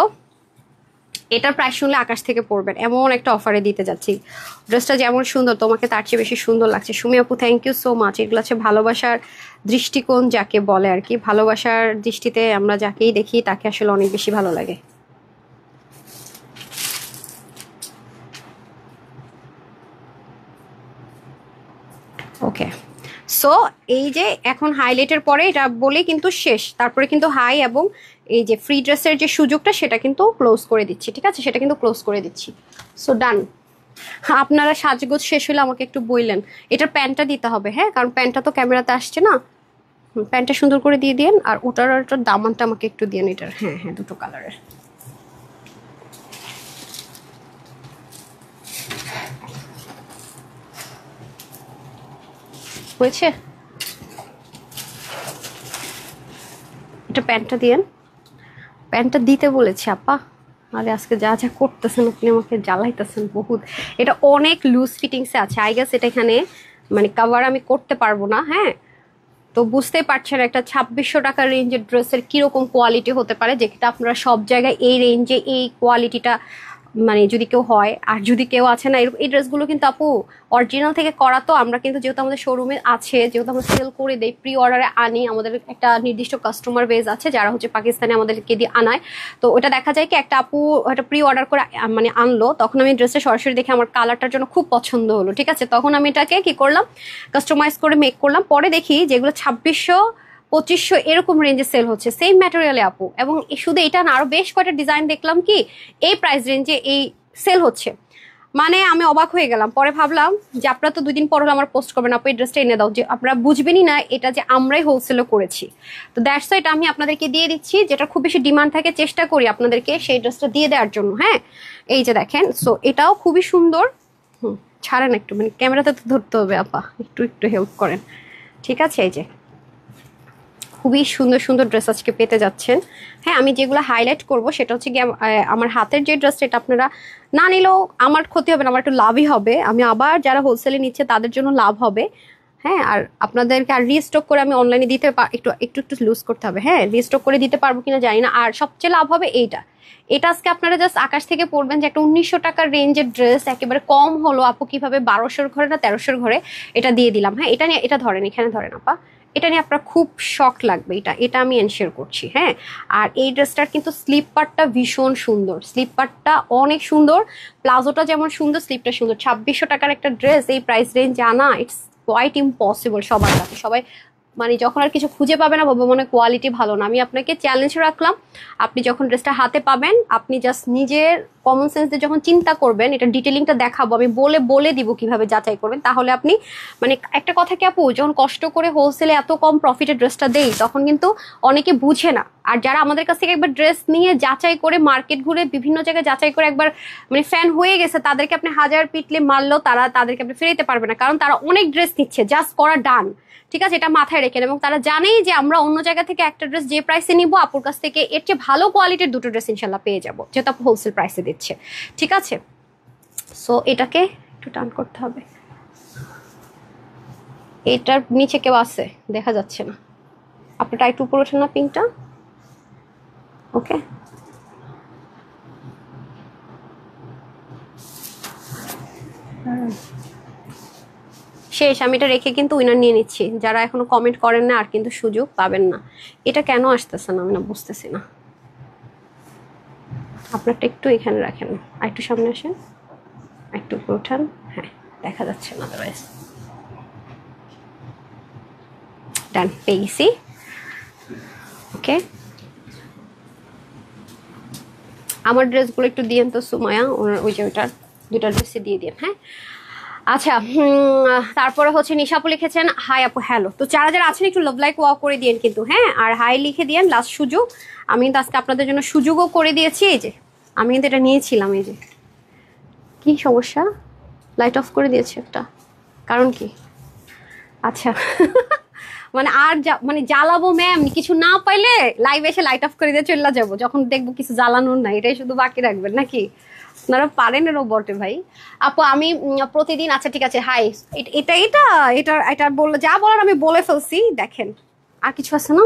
এটার প্রাইস শুনলে আকাশ থেকে পড়বেন, এমন একটা অফারে দিতে যাচ্ছি। ড্রেসটা যেমন সুন্দর, তোমাকে তার চেয়ে বেশি সুন্দর লাগছে। সুমি আপু থ্যাংক ইউ সো মাচ। এগুলো হচ্ছে ভালোবাসার দৃষ্টিকোণ যাকে বলে আর কি, ভালোবাসার দৃষ্টিতে আমরা যাকেই দেখি তাকে আসলে অনেক বেশি ভালো লাগে। ওকে সো এই যে এখন হাইলাইটের পরে এটা বলে কিন্তু শেষ, তারপরে কিন্তু হাই এবং এই যে ফ্রি ড্রেসের যে সুযোগটা সেটা কিন্তু ক্লোজ করে দিচ্ছি, ঠিক আছে, সেটা কিন্তু ক্লোজ করে দিচ্ছি। সো ডান। আপনারা সাজগোজ শেষ হলে আমাকে একটু বললেন। এটার প্যান্টটা দিতে হবে, হ্যাঁ, কারণ প্যান্টটা তো ক্যামেরাতে আসছে না। প্যান্টটা সুন্দর করে দিয়ে দিন, আর ওটার দামানটা আমাকে একটু দিন এটার। হ্যাঁ হ্যাঁ, দুটো কালারের। হয়েছে? এটা প্যান্টটা দিয়েন। প্যান্টটা দিতে বলেছি আপা। আরে আজকে যা যা করতেছেন আপনি, আমাকে জ্বালাইতেছেন বহুত। এটা অনেক লুজ ফিটিংসে আছে, আই গেস এটা এখানে মানে কাভার আমি করতে পারবো না। হ্যাঁ, তো বুঝতেই পারছেন একটা 2600 টাকার রেঞ্জের ড্রেসের কিরকম কোয়ালিটি হতে পারে, যেটা আপনারা সব জায়গায় এই রেঞ্জে এই কোয়ালিটিটা মানে যদি কেউ হয়। আর যদি কেউ আছে না, এই ড্রেসগুলো কিন্তু আপু অরিজিনাল থেকে করা। তো আমরা কিন্তু যেহেতু আমাদের শোরুমে আছে, যেহেতু আমরা সেল করে দেই, প্রি অর্ডারে আনি, আমাদের একটা নির্দিষ্ট কাস্টমার বেজ আছে যারা হচ্ছে পাকিস্তানে আমাদেরকে দিয়ে আনায়। তো ওটা দেখা যায় কি একটা আপু একটা প্রি অর্ডার করে মানে আনলো, তখন আমি ড্রেসটা সরাসরি দেখে আমার কালারটার জন্য খুব পছন্দ হলো, ঠিক আছে, তখন আমি এটাকে কি করলাম, কাস্টমাইজ করে মেক করলাম। পরে দেখি যেগুলো 2600 2500 এরকম রেঞ্জে সেল হচ্ছে সেম ম্যাটেরিয়ালে আপু। এবং শুধু এটা না, আরো বেশ কয়েকটা ডিজাইন দেখলাম কি এই প্রাইস রেঞ্জে এই সেল হচ্ছে। মানে আমি অবাক হয়ে গেলাম। পরে ভাবলাম যে আপনারা তো 2 দিন পর হলে আমার পোস্ট করবেন, আপু এই ড্রেসটা এনে দাও, যে আপনারা বুঝবেনই না এটা যে আমরাই হোলসেলও করেছি। তো দ্যাটস এটা আমি আপনাদেরকে দিয়ে দিচ্ছি, যেটা খুব বেশি ডিমান্ড থাকে, চেষ্টা করি আপনাদেরকে সেই ড্রেসটা দিয়ে দেওয়ার জন্য। হ্যাঁ, এই যে দেখেন, সো এটাও খুবই সুন্দর। ছাড়েন একটু, মানে ক্যামেরাতে তো ধরতে হবে আপা, একটু একটু হেল্প করেন, ঠিক আছে। এই যে খুবই সুন্দর সুন্দর ড্রেস আজকে পেতে যাচ্ছেন। হ্যাঁ, আমি যেগুলো হাইলাইট করব সেটা হচ্ছে গিয়ে আমার হাতের যে ড্রেসটা, এটা আপনারা না নিলেও আমার ক্ষতি হবে না, আমার একটু লাভই হবে। আমি আবার যারা হোলসেলে নিচ্ছে তাদের জন্য লাভ হবে। হ্যাঁ, আর আপনাদেরকে আর রিস্টক করে আমি অনলাইনে দিতে একটু একটু একটু লুজ করতে হবে। হ্যাঁ, রিস্টক করে দিতে পারবো কিনা জানি না। আর সবচেয়ে লাভ হবে এইটা, এটা আজকে আপনারা জাস্ট আকাশ থেকে পড়বেন যে একটা 1900 টাকার রেঞ্জের ড্রেস একেবারে কম হলো আপু, কিভাবে 1200-র ঘরে না 1300-র ঘরে এটা দিয়ে দিলাম। হ্যাঁ, এটা নিয়ে, এটা ধরেন, এখানে ধরেন আপা, এটা নিয়ে আপনার খুব শক লাগবে, এটা আমি এনশিওর করছি। হ্যাঁ, আর এই ড্রেসটার কিন্তু স্লিপ পার্টটা ভীষণ সুন্দর, স্লিপ পার্টটা অনেক সুন্দর, প্লাজোটা যেমন সুন্দর, স্লিপটা সুন্দর। 2600 টাকার একটা ড্রেস এই প্রাইস রেঞ্জ আনা, ইটস কোয়াইট ইম্পসিবল সবার কাছে। সবাই মানে যখন আর কিছু খুঁজে পাবে না, বাবা মনে কোয়ালিটি ভালো না। আমি আপনাকে চ্যালেঞ্জ রাখলাম, আপনি যখন ড্রেসটা হাতে পাবেন, আপনি জাস্ট নিজের কমন সেন্স দিয়ে যখন চিন্তা করবেন, এটা ডিটেলিংটা দেখাবো, আমি বলে বলে দিব কিভাবে যাচাই করবেন, তাহলে আপনি মানে একটা কথা কি আপু, যখন কষ্ট করে হোলসেলে এত কম প্রফিটে ড্রেসটা দেই, তখন কিন্তু অনেকে বুঝে না। আর যারা আমাদের কাছ থেকে একবার ড্রেস নিয়ে যাচাই করে, মার্কেট ঘুরে বিভিন্ন জায়গায় যাচাই করে একবার মানে ফ্যান হয়ে গেছে, তাদেরকে আপনি 1000 পিটলে মারলেও তাদেরকে আপনি ফেরাইতে পারবেন না, কারণ তারা অনেক ড্রেস নিচ্ছে জাস্ট করা ডান, ঠিক আছে, এটা মাথায় রেখেন। এবং তারা জানেই যে আমরা অন্য জায়গা থেকে একটা ড্রেস যে প্রাইসে নিব, আপুর কাছ থেকে এর চেয়ে ভালো কোয়ালিটির দুটো ড্রেস ইনশাল্লাহ পেয়ে যাবো, যেহেতু আপু হোলসেল প্রাইসে দিচ্ছে, ঠিক আছে। সো এটাকে একটু টান করতে হবে। এটার নিচে কেউ আছে দেখা যাচ্ছে না, আপনারটা একটু উপরে ওঠেন না পিঙ্কটা, ওকে। শেষ, আমি এটা রেখে কিন্তু উইনার নিয়ে নিচ্ছি। যারা এখনো কমেন্ট করেন না আর কিন্তু সুযোগ পাবেন না। এটা কেন আসতেছে না আমি না বুঝতেছি না। আপনারটা একটু এখানে রাখেন, আর একটু সামনে আসেন, একটু উপরে ওঠান। হ্যাঁ, দেখা যাচ্ছে না আদারওয়াইজ। ডান, পেয়ে গেছি, ওকে। আমার ড্রেসগুলো একটু দিয়েন তো সুমায়া, ওই যে ওইটার দুটা ড্রেসে দিয়ে দিন। হ্যাঁ, আচ্ছা, তারপরে হচ্ছে নিশাপু লিখেছেন হাই আপু হ্যালো। তো যারা যারা আছেন একটু লাভ লাইক ওয়াও করে দিয়েন কিন্তু, হ্যাঁ, আর হাই লিখে দিয়েন, লাস্ট সুযোগ। আমি কিন্তু আজকে আপনাদের জন্য সুযোগও করে দিয়েছি। এই যে আমি কিন্তু এটা নিয়েছিলাম। এই যে কি সমস্যা, লাইট অফ করে দিয়েছে একটা, কারণ কি? আচ্ছা মানে আর মানে জ্বালাবো ম্যাম, কিছু না পাইলে লাইভ এসে লাইট অফ করে দিয়ে চলে যাবো, যখন দেখবো কিছু জ্বালানোর না, এটাই শুধু বাকি রাখবেন নাকি? আপনারা পারেন এরও বটে ভাই। আপু আমি প্রতিদিন, আচ্ছা ঠিক আছে, হাই, এটা এটা এটা এটা বললো, যা বলার আমি বলে ফেলছি। দেখেন আর কিছু আছে না?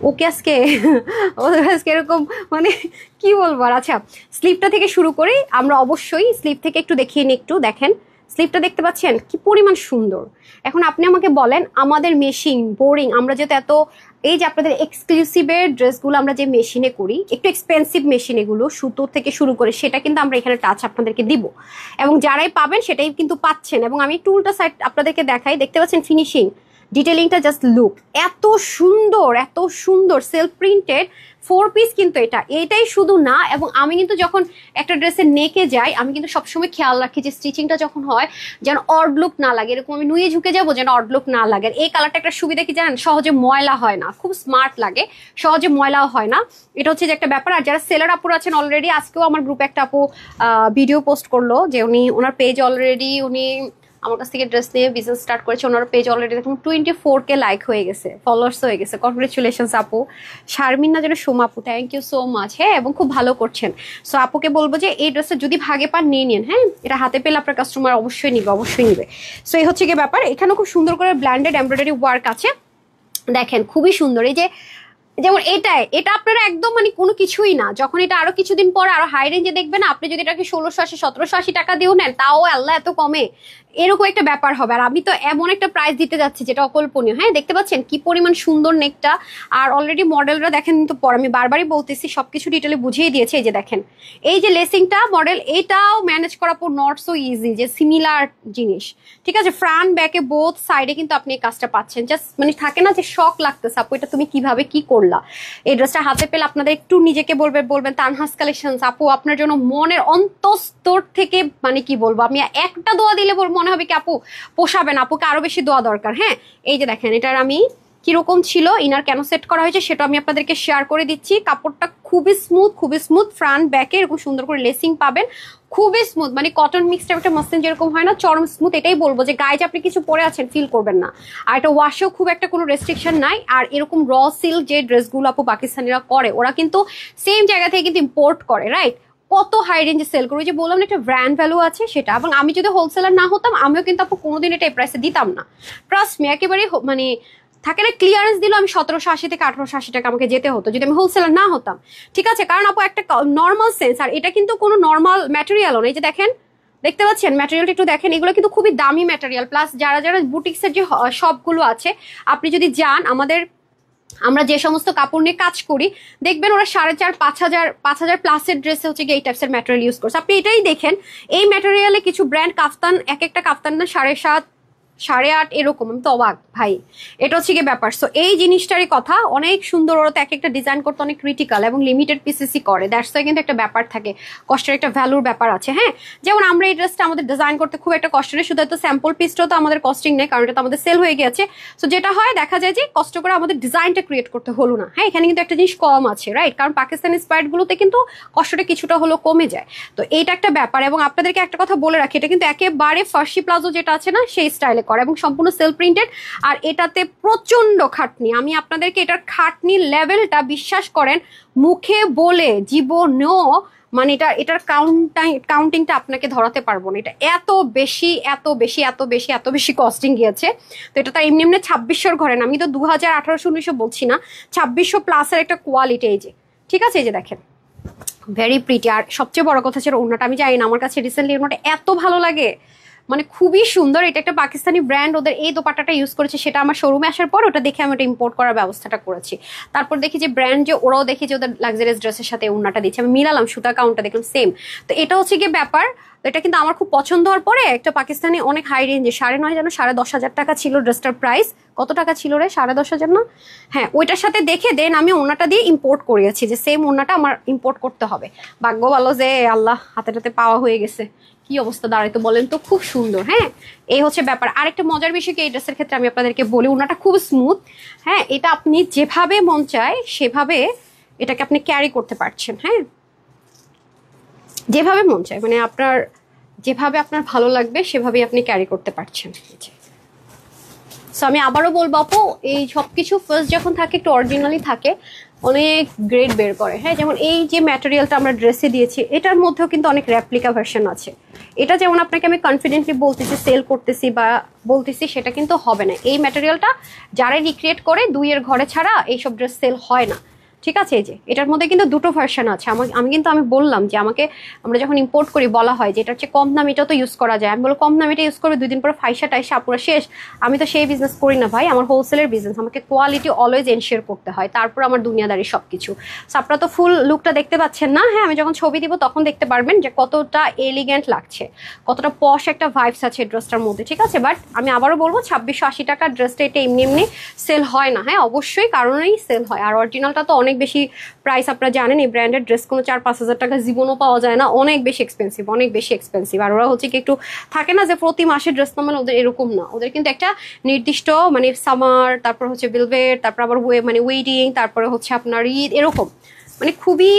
ওকে আজকে ওদের আজকে এরকম মানে কি বলবো আর। আচ্ছা, স্লিপটা থেকে শুরু করি আমরা, অবশ্যই স্লিপ থেকে একটু দেখিয়ে নিই। একটু দেখেন স্লিপটা, দেখতে পাচ্ছেন কি পরিমাণ সুন্দর। এখন আপনি আমাকে বলেন, আমাদের মেশিন বোরিং, আমরা যেহেতু এত, এই যে আপনাদের এক্সক্লুসিভের ড্রেসগুলো আমরা যে মেশিনে করি, একটু এক্সপেন্সিভ মেশিন, এগুলো সুতো থেকে শুরু করে, সেটা কিন্তু আমরা এখানে টাচ আপনাদেরকে দিব, এবং যারাই পাবেন সেটাই কিন্তু পাচ্ছেন। এবং আমি একটু উল্টা সাইড আপনাদেরকে দেখাই, দেখতে পাচ্ছেন ফিনিশিং, ডিটেলিংটা জাস্ট লুক, এত সুন্দর এত সুন্দর সেলফ প্রিন্টেড 4 পিস কিন্তু এটাই শুধু না। এবং আমি কিন্তু যখন একটা ড্রেসের নেকে যাই আমি কিন্তু সবসময় খেয়াল রাখি যে স্টিচিংটা যখন হয় যেন অড লুক না লাগে, এরকম আমি নুয়ে ঝুঁকে যাবো যেন অড লুক না লাগে। এই কালারটা একটা সুবিধা কি জানেন, সহজে ময়লা হয় না, খুব স্মার্ট লাগে, সহজে ময়লাও হয় না, এটা হচ্ছে যে একটা ব্যাপার। আর যারা সেলার আপুর আছেন অলরেডি, আজকেও আমার গ্রুপে একটা আপু ভিডিও পোস্ট করলো যে ওনার পেজ অলরেডি উনি আমার কাছ থেকে ড্রেস নিয়ে বিজনেস স্টার্ট করেছে, ওনার পেজ অলরেডি দেখুন 24K লাইক হয়ে গেছে, ফলোয়ার্স হয়ে গেছে। কংগ্রেচুলেশনস আপু, শারমিন না যেন সোমা আপু, থ্যাংক ইউ সো মাচ। হ্যাঁ, এবং খুব ভালো করছেন। সো আপুকে বলবো যে এই ড্রেসটা যদি ভাগে পান নিয়ে নিন। হ্যাঁ, এটা হাতে পেলে আপনার কাস্টমার অবশ্যই নিবে। সো এই হচ্ছে কি ব্যাপার। এখানেও খুব সুন্দর করে ব্ল্যান্ডেড এমব্রয়ডারি ওয়ার্ক আছে, দেখেন খুবই সুন্দর। এই যে যেমন এটা আপনারা একদম মানে কোনো কিছুই না, যখন এটা আরো কিছুদিন পর আরো হাই রেঞ্জে দেখবেন, আপনি যদি এটাকে 1680 1780 টাকা দিয়েও নেন তাও আল্লাহ এত কমে, এরকম একটা ব্যাপার হবে। আর আমি তো এমন একটা প্রাইস দিতে যাচ্ছি যেটা অকল্পনীয়। হ্যাঁ, দেখতে পাচ্ছেন কি পরিমাণ সুন্দর নেকটা, আর অলরেডি মডেলরা দেখেন তো পর, আমি বারবারই বলতেছি সবকিছু ডিটেলে বুঝিয়ে দিয়েছে। এই যে দেখেন এই যে লেসিংটা মডেল, এটাও ম্যানেজ করা পর নট সো ইজি, যে সিমিলার জিনিস, ঠিক আছে। ফ্রন্ট ব্যাকে বোথ সাইডে কিন্তু আপনি এই কাজটা পাচ্ছেন, জাস্ট মানে থাকে না যে শখ লাগতেছে আপু এটা তুমি কিভাবে কি করলা। এই ড্রেসটা হাতে পেলে আপনাদের একটু নিজেকে বলবেন তানহাস কালেকশনস আপু আপনার জন্য মনের অন্তঃস্তর থেকে মানে কি বলবো, আমি একটা দোয়া দিলে মনে হবে কি আপু পোষাবেন, আপুকে আরো বেশি দোয়া দরকার। হ্যাঁ, এই যে দেখেন এটার আমি কিরকম ছিল, ইনার কেন সেট করা হয়েছে সেটা আমি আপনাদেরকে শেয়ার করে দিচ্ছি। কাপড়টা খুবই স্মুথ, ফ্রন্ট ব্যাকে এরকম সুন্দর করে লেসিং পাবেন, খুবই স্মুথ, মানে কটন মিক্সড একটা মসলিন যেরকম হয় না চরম স্মুথ। এটাই বলবো যে গায়ে যে আপনি কিছু পরে আছেন ফিল করবেন না। আর এটা ওয়াশেও খুব একটা কোনো রেস্ট্রিকশন নাই। আর এরকম র সিল্ক যে ড্রেসগুলো আপু পাকিস্তানিরা করে, ওরা কিন্তু সেম জায়গা থেকে কিন্তু ইম্পোর্ট করে, রাইট। কত হাই রেঞ্জে সেল করে, যে বললাম একটা ব্র্যান্ড ভ্যালু আছে সেটা। এবং আমি যদি হোলসেলার না হতাম আমিও কিন্তু আপু কোনোদিন এটা এই প্রাইসে দিতাম না, ট্রাস্ট মি। একেবারে মানে থাকে না ক্লিয়ারেন্স দিল, আমি 1780 থেকে 1880 টাকা আমাকে যেতে হতো যদি আমি হোলসেলার না হতাম, ঠিক আছে। কারণ আপু একটা নর্মাল সেন্স, আর এটা কিন্তু কোনো নর্মাল ম্যাটেরিয়ালও নেই। যে দেখেন দেখতে পাচ্ছেন ম্যাটেরিয়ালটা একটু দেখেন, এগুলো কিন্তু খুবই দামি ম্যাটেরিয়াল। প্লাস যারা বুটিক্সের যে শপগুলো আছে আপনি যদি যান, আমরা যে সমস্ত কাপড় নিয়ে কাজ করি দেখবেন ওরা 4,500 প্লাসের ড্রেসে হচ্ছে এই টাইপসের ম্যাটেরিয়াল ইউজ করছে। আপনি এটাই দেখেন এই ম্যাটেরিয়ালে কিছু ব্র্যান্ড কাফতান, এক একটা কাফতান না 7.5 8.5 এরকম, আমি তো অবাক ভাই। এটা হচ্ছে গিয়ে ব্যাপার। সো এই জিনিসটারই কথা, অনেক সুন্দর, ওরা তো এক একটা ডিজাইন করতে অনেক ক্রিটিক্যাল এবং লিমিটেড পিসেসই করে, দ্যাটস ওয়াই কিন্তু একটা ব্যাপার থাকে, কষ্টের একটা ভ্যালুর ব্যাপার আছে। হ্যাঁ, যেমন আমরা এই ড্রেসটা আমাদের ডিজাইন করতে খুব একটা কষ্ট নেই, শুধু হয়তো স্যাম্পল পিসটাও তো আমাদের কস্টিং নেই, কারণ এটা তো আমাদের সেল হয়ে গেছে। সো যেটা হয় দেখা যায় যে কষ্ট করে আমাদের ডিজাইনটা ক্রিয়েট করতে হলো না। হ্যাঁ, এখানে কিন্তু একটা জিনিস কম আছে, রাইট, কারণ পাকিস্তানি ইন্সপায়ার্ড গুলোতে কিন্তু কষ্টটা কিছুটা হলো কমে যায়। তো এইটা একটা ব্যাপার। এবং আপনাদেরকে একটা কথা বলে রাখি, এটা কিন্তু একেবারে ফার্সি প্লাজো যেটা আছে না সেই স্টাইলে করে এবং সম্পূর্ণ সেলফ প্রিন্টেড। আর এটাতে প্রচন্ড খাটনি, আমি আপনাদেরকে এটার খাটনির লেভেলটা বিশ্বাস করেন মুখে বলে জীবনেও মানে এটার কাউন্টিংটা আপনাকে ধরাতে পারবো না। এটা এত বেশি কস্টিং গিয়েছে। তো এটা তো এমনি 2600 ঘরে না, আমি তো 2000 1800 1900 বলছি না, 2600 প্লাসের একটা কোয়ালিটি। এই যে ঠিক আছে, এই যে দেখেন ভেরি প্রিটি। আর সবচেয়ে বড় কথা ছিল ওনাটা, আমি জানি না আমার কাছে রিসেন্টলি ওনাটা এত ভালো লাগে, মানে খুবই সুন্দর। এটা একটা পাকিস্তানি ব্র্যান্ড, ওদের এই দোপাট্টাটা ইউজ করেছে, সেটা আমার শোরুমে আসার পর ওটা দেখে আমি ওটা ইম্পোর্ট করার ব্যবস্থাটা করেছি। তারপর দেখি যে ব্র্যান্ড যে ওরাও দেখি যে ওদের লাক্সারিয়াস ড্রেসের সাথে ওনাটা দিচ্ছে, আমি মিলালাম সুতা কাউন্টটা দেখলাম সেম। তো এটা হচ্ছে গিয়ে ব্যাপার। তো এটা কিন্তু আমার খুব পছন্দ হওয়ার পরে একটা পাকিস্তানি অনেক হাই রেঞ্জে 9.5 যেন 10,500 টাকা ছিল ড্রেসটার প্রাইস। কত টাকা ছিল রে, 10,500 না? হ্যাঁ, ওইটার সাথে দেখে দেন আমি ওনাটা দিয়ে ইম্পোর্ট করিয়েছি, যে সেম ওনাটা আমার ইম্পোর্ট করতে হবে। ভাগ্য ভালো যে আল্লাহ হাতে পাওয়া হয়ে গেছে। কি অবস্থা দাঁড়াইতো বলেন তো, খুব সুন্দর। হ্যাঁ, এই হচ্ছে ব্যাপার। আরেকটা মজার বিষয় কি, এই ড্রেসের ক্ষেত্রে আমি আপনাদেরকে বলি, ওনাটা খুব স্মুথ। হ্যাঁ, এটা আপনি যেভাবে মন চায় সেভাবে এটাকে আপনি ক্যারি করতে পারছেন। হ্যাঁ, যেভাবে মন চায়, মানে যেভাবে আপনার ভালো লাগবে সেভাবেই আপনি ক্যারি করতে পারছেন। সো আমি আবারও বলবো আপু, এই সবকিছু ফার্স্ট যখন থাকে একটু অরিজিনালি থাকে, অনেক গ্রেড বের করে। হ্যাঁ, যেমন এই যে ম্যাটেরিয়ালটা আমরা ড্রেসে দিয়েছি এটার মধ্যেও কিন্তু অনেক রেপ্লিকা ভার্সন আছে। এটা যেমন আপনাকে আমি কনফিডেন্টলি বলতেছি সেল করতেছি বা বলতেছি, সেটা কিন্তু হবে না। এই ম্যাটেরিয়ালটা যারা রিক্রিয়েট করে 2 এর ঘরে ছাড়া এইসব ড্রেস সেল হয় না। ঠিক আছে, এই যে এটার মধ্যে কিন্তু দুটো ভার্সন আছে। আমি বললাম যে আমাকে আমরা যখন ইম্পোর্ট করি বলা হয় যে এটা হচ্ছে কম দাম, এটাও তো ইউজ করা যায়। আমি বলো কম দাম এটা ইউজ করবে, 2 দিন পরে ফাইসা টাইসা পুরো শেষ। আমি তো সেই বিজনেস করি না ভাই, আমার হোলসেলের বিজনেস, আমাকে কোয়ালিটি অলওয়েজ এনশিওর করতে হয়, তারপর আমার দুনিয়াদারি সবকিছু। আপনারা তো ফুল লুকটা দেখতে পাচ্ছেন না? হ্যাঁ, আমি যখন ছবি দিব তখন দেখতে পারবেন যে কতটা এলিগেন্ট লাগছে, কতটা পশ একটা ভাইবস আছে ড্রেসটার মধ্যে, ঠিক আছে। বাট আমি আবারও বলবো 2680 টাকার ড্রেসটা এটা এমনি এমনি সেল হয় না। হ্যাঁ, অবশ্যই কারণেই সেল হয়। আর অরিজিনালটা তো অনেক বেশি প্রাইস, আপনারা জানেন এই ব্র্যান্ডের ড্রেস কোনো 4-5 হাজার টাকা জীবনও পাওয়া যায় না, অনেক বেশি এক্সপেন্সিভ, অনেক বেশি এক্সপেন্সিভ। আর ওরা হচ্ছে কি একটু থাকে না যে প্রতি মাসে ড্রেস নামান, ওদের এরকম না, ওদের কিন্তু একটা নির্দিষ্ট মানে সামার, তারপর হচ্ছে ভেলভেট, তারপর আবার মানে ওয়েডিং, তারপরে হচ্ছে আপনার ঈদ, এরকম মানে খুবই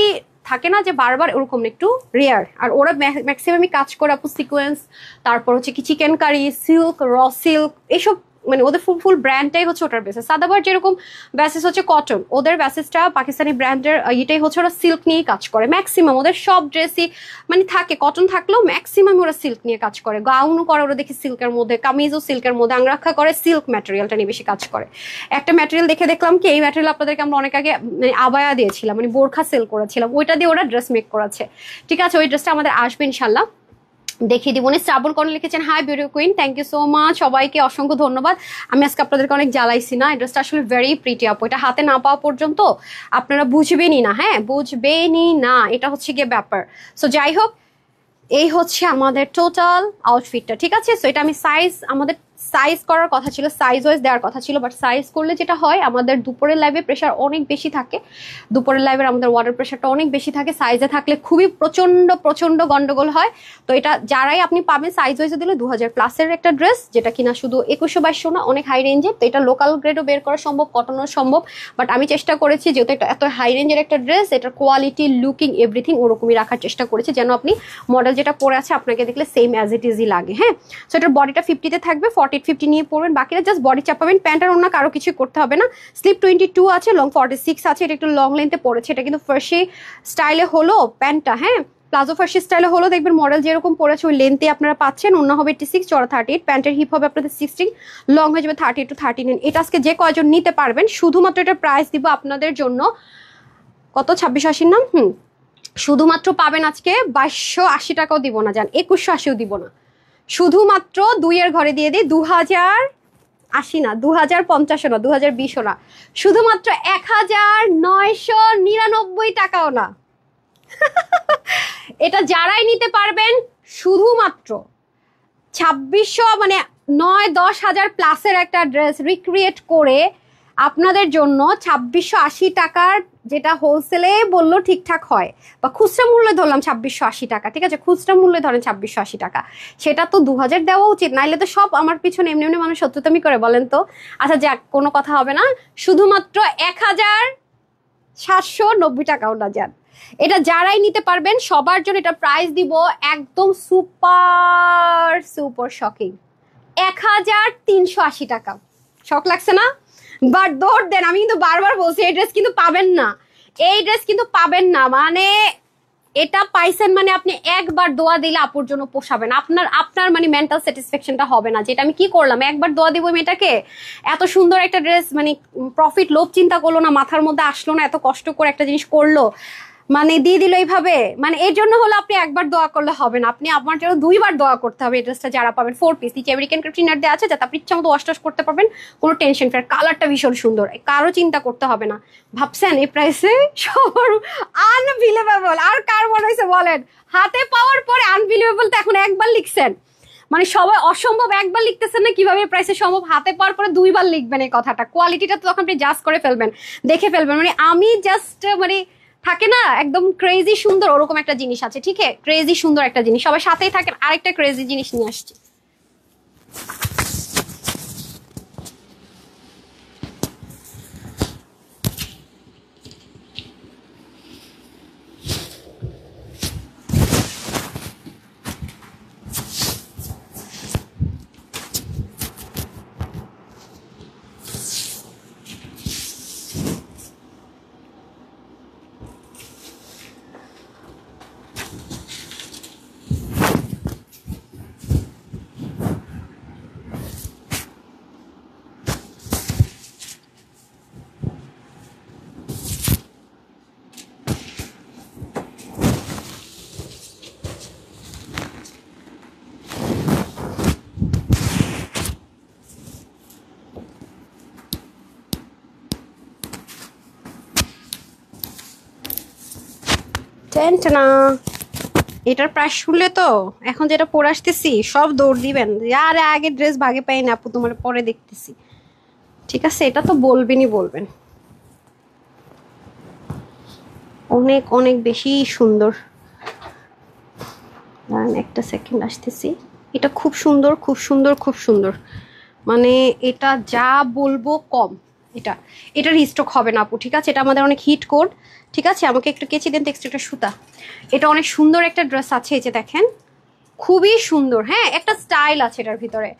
থাকে না যে বারবার, ওরকম একটু রেয়ার। আর ওরা ম্যাক্সিমামই কাজ করে আপু সিকোয়েন্স, তারপর হচ্ছে কি chicken curry, silk, raw silk, এসব মানে ওদের ফুল ব্র্যান্ডটাই হচ্ছে ওটার বেসিস। সাদাবার যেরকম বেসিস হচ্ছে কটন, ওদের বেসিসটা পাকিস্তানি ব্র্যান্ডের এটাই হচ্ছে, ওরা সিল্ক নিয়ে কাজ করে ম্যাক্সিমাম। ওদের সব ড্রেসই মানে থাকে কটন থাকলেও ম্যাক্সিমাম ওরা সিল্ক নিয়ে কাজ করে। গাউনও করে ওরা দেখি সিল্কের মধ্যে, কামিজও সিল্কের মধ্যে, আংরাক্ষা করে সিল্ক ম্যাটেরিয়ালটা নিয়ে বেশি কাজ করে। একটা ম্যাটেরিয়াল দেখলাম কি, এই ম্যাটেরিয়াল আপনাদেরকে আমরা অনেক আগে মানে আবায়া দিয়েছিলাম, মানে বোরখা সেল করেছিলাম, ওইটা দিয়ে ওরা ড্রেস মেক করেছে, ঠিক আছে। ওই ড্রেসটা আমাদের আসবে ইনশাল্লাহ, দেখিয়ে দিব। শ্রাবণ কর্ণ লিখেছেন hi beauty queen, thank you so much, সবাইকে অসংখ্য ধন্যবাদ। আমি আজকে আপনাদেরকে অনেক জ্বালাইছি না, এই ড্রেসটা আসলে ভেরি প্রিটি আপু, এটা হাতে না পাওয়া পর্যন্ত আপনারা বুঝবেনই না, হ্যাঁ বুঝবেনই না, এটা হচ্ছে গিয়ে ব্যাপার। সো যাই হোক, এই হচ্ছে আমাদের টোটাল আউটফিটটা, ঠিক আছে। সো এটা আমি আমাদের সাইজ করার কথা ছিল, সাইজ ওয়াইজ দেওয়ার কথা ছিল, বাট সাইজ করলে যেটা হয় আমাদের দুপুরের লাইভে প্রেশার অনেক বেশি থাকে, দুপুরের লাইভের আমাদের ওয়াটার প্রেশারটা অনেক বেশি থাকে, সাইজে থাকলে খুবই প্রচন্ড গন্ডগোল হয়। তো এটা যারাই আপনি পাবেন সাইজ ওয়াইজে দিলে 2000+ এর একটা ড্রেস, যেটা কিনা শুধু 2100-2200 না, অনেক হাই রেঞ্জের। তো এটা লোকাল গ্রেডও বের করা সম্ভব, কটনও সম্ভব, বাট আমি চেষ্টা করেছি যেহেতু এটা এত হাই রেঞ্জের একটা ড্রেস, এটার কোয়ালিটি, লুকিং, এভরিথিং ওরকমই রাখার চেষ্টা করেছি, যেন আপনি মডেল যেটা পরে আছে আপনাকে দেখলে সেম অ্যাজ ইট ইজই লাগে। হ্যাঁ, সো এটার বডিটা 50-তে থাকবে, 40-50 নিয়ে পড়বেন, বাকিটা জাস্ট বডি চাপাবেন, প্যান্টার অন্য কারো কিছু করতে হবে না। স্লিপ 22 আছে, লং 46 আছে, এটা একটু লং লেন্থে পড়েছে, এটা কিন্তু ফার্সি স্টাইলে হলো প্যান্টটা, হ্যাঁ প্লাজো ফার্সি স্টাইলে হলো, দেখবেন মডেল যেরকম পড়েছে ওই লেন্থে আপনারা পাচ্ছেন। অন্য হবে 86, চড়া 38, প্যান্টের হিপ হবে আপনাদের 16, লং হয়ে যাবে 30-39। এটা আজকে যে কয়জন নিতে পারবেন, শুধুমাত্র এটার প্রাইস দিব আপনাদের জন্য কত, 2680 নাম, শুধুমাত্র পাবেন আজকে 2280 টাকাও দিব না, জান 2180ও দিব না, শুধুমাত্র 2-এর ঘরে দিয়ে দিই 2080 না, 2050 না, 2020 না, শুধুমাত্র 1999 টাকাও না। এটা যারাই নিতে পারবেন শুধুমাত্র 2600 মানে 9-10 হাজার প্লাসের একটা ড্রেস রিক্রিয়েট করে আপনাদের জন্য 2680 টাকার, যেটা হোলসেলে বললো ঠিকঠাক হয়, বা খুচরা মূল্যে ধরলাম 2680 টাকা, ঠিক আছে, খুচরা মূল্যে ধরেন 2680 টাকা, সেটা তো 2000 দেওয়া উচিত, নাইলে তো সব আমার পিছনে এমনি এমনি মানুষ সত্যতামি করে বলেন তো। আচ্ছা যাক, কোনো কথা হবে না, শুধুমাত্র 1790 টাকাও না, যান এটা যারাই নিতে পারবেন সবার জন্য এটা প্রাইস দিব একদম সুপার শকিং 1380 টাকা। শক লাগছে না? বাট দৌড় দেন, আমি কিন্তু বারবার বলছি এই ড্রেস কিন্তু পাবেন না, এই ড্রেস কিন্তু পাবেন না, মানে এটা পাইছেন মানে আপনি একবার দোয়া দিলে আপুর জন্য পোষাবেন, আপনার মানে মেন্টাল স্যাটিসফ্যাকশনটা হবে না, যেটা আমি কি করলাম একবার দোয়া দিব মেয়েটাকে, এত সুন্দর একটা ড্রেস, মানে প্রফিট লোভ চিন্তা করলো না, মাথার মধ্যে আসলো না, এত কষ্ট করে একটা জিনিস করলো, মানে দিয়ে দিল এইভাবে, মানে এর জন্য হলো আপনি একবার দোয়া করলে হবে না, আপনি আপনার জন্য 2বার দোয়া করতে হবে। এই ড্রেসটা যারা পাবেন 4 পিস নিচে আমেরিকান ক্রিনার দেওয়া আছে, যাতে আপনি ইচ্ছা মতো ওয়াশ করতে পারবেন, কোনো টেনশন ফ্রি, কালারটা ভীষণ সুন্দর, কারো চিন্তা করতে হবে না। ভাবছেন এই প্রাইসে সবার আনবিলিভেবল, আর কার মনে হয়েছে বলেন, হাতে পাওয়ার পরে আনবিলিভেবল তো এখন একবার লিখছেন, মানে সবাই অসম্ভব একবার লিখতেছেন না, কিভাবে প্রাইসে সম্ভব, হাতে পাওয়ার পরে 2বার লিখবেন এই কথাটা, কোয়ালিটিটা তো তখন আপনি জাস্ট করে ফেলবেন, দেখে ফেলবেন, মানে আমি জাস্ট মানে থাকে না একদম ক্রেজি সুন্দর, ওরকম একটা জিনিস আছে, ঠিক আছে, ক্রেজি সুন্দর একটা জিনিস, সবাই সাথেই থাকেন, আরেকটা ক্রেজি জিনিস নিয়ে আসছি। সেন্ট না, এটার প্রাইস শুনলে তো এখন যেটা পরে আসতেছি সব দৌড় দিবেন, আরে আগে ড্রেস ভাগে পাই না আপু, তোমার পরে দেখতেছি। ঠিক আছে, এটা তো বলবেনই বলবেন, অনেক অনেক বেশি সুন্দর। একটা সেকেন্ড আসতেছি, এটা খুব সুন্দর খুব সুন্দর খুব সুন্দর, মানে এটা যা বলবো কম। এটার রিস্টক হবে না আপু, ঠিক আছে? এটা আমাদের অনেক হিট কোড, ঠিক আছে? আমাকে একটু কেচি দেন তো, একটা সুতা। এটা অনেক সুন্দর একটা ড্রেস আছে, এই যে দেখেন, খুবই সুন্দর। হ্যাঁ, একটা স্টাইল আছে এটার ভিতরে,